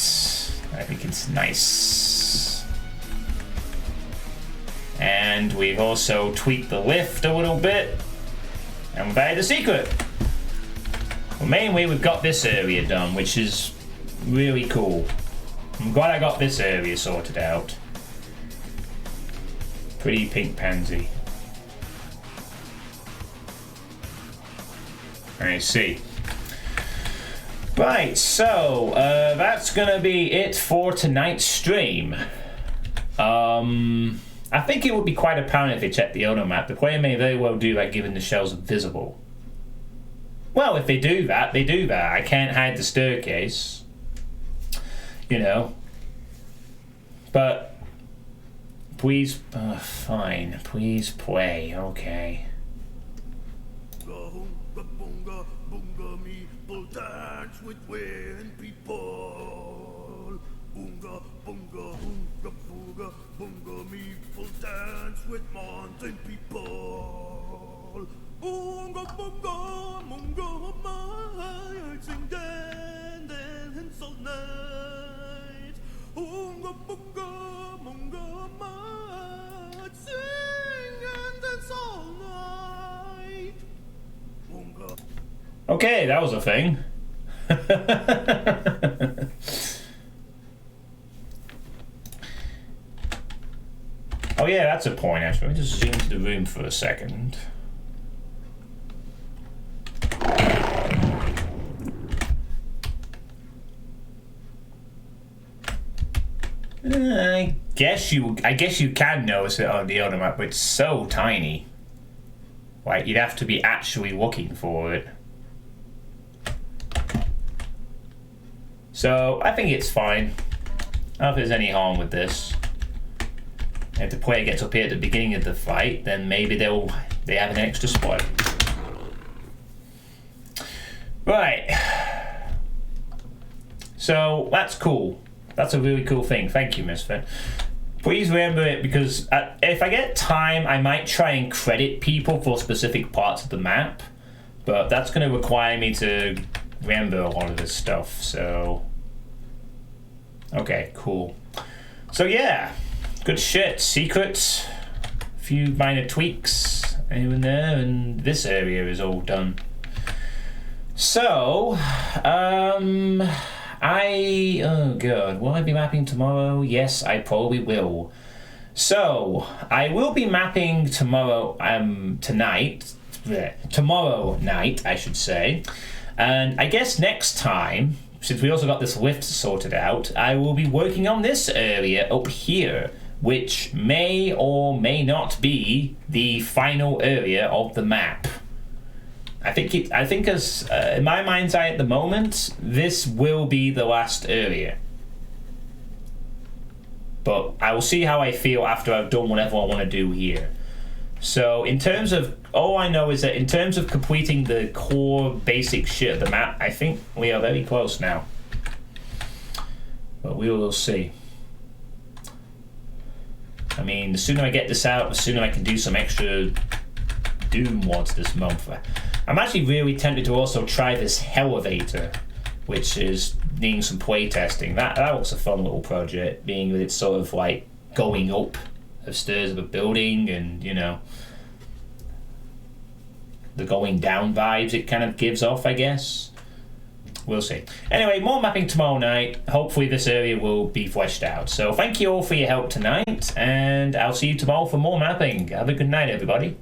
[SPEAKER 2] I think it's nice. And we've also tweaked the lift a little bit. And we've added a secret. Well, mainly we've got this area done, which is really cool. I'm glad I got this area sorted out. Pretty pink pansy. I see. Right, so that's gonna be it for tonight's stream. I think it would be quite apparent if they checked the owner map. The player may very well do that given the shells are visible. Well, if they do that, they do that. I can't hide the staircase. You know. But please, fine. Please play. Okay.
[SPEAKER 3] Dance with wind people. Boonga, boonga, boonga, boonga, boonga, people dance with mountain people. Boonga, boonga, boonga, my heart's in dead and so night. Boonga, boonga, boonga, my heart sing and dance all night. Boonga.
[SPEAKER 2] Okay, that was a thing. Oh yeah, that's a point actually. Let me just zoom into the room for a second. I guess you can notice it on the other map, but it's so tiny. Like you'd have to be actually looking for it. So I think it's fine. I don't know if there's any harm with this. If the player gets up here at the beginning of the fight, then maybe they have an extra spot. Right. So that's cool. That's a really cool thing. Thank you, Misfit. Please remember it because if I get time, I might try and credit people for specific parts of the map. But that's going to require me to remember a lot of this stuff, so okay, cool. So yeah, good shit. Secrets, a few minor tweaks here and there, and this area is all done. So oh god, will I be mapping tomorrow? Yes, I probably will. So I will be mapping tomorrow tomorrow night, I should say. And I guess next time, since we also got this lift sorted out, I will be working on this area up here, which may or may not be the final area of the map. I think as in my mind's eye at the moment, this will be the last area. But I will see how I feel after I've done whatever I want to do here. So in terms of, all I know is that in terms of completing the core basic shit of the map, I think we are very close now. But we will see. I mean, the sooner I get this out, the sooner I can do some extra Doom mods this month. I'm actually really tempted to also try this elevator, which is needing some play testing. That looks a fun little project, being that it's sort of like going up the stairs of a building, and you know, the going down vibes it kind of gives off, I guess. We'll see. Anyway, more mapping tomorrow night. Hopefully this area will be fleshed out. So thank you all for your help tonight, and I'll see you tomorrow for more mapping. Have a good night, everybody.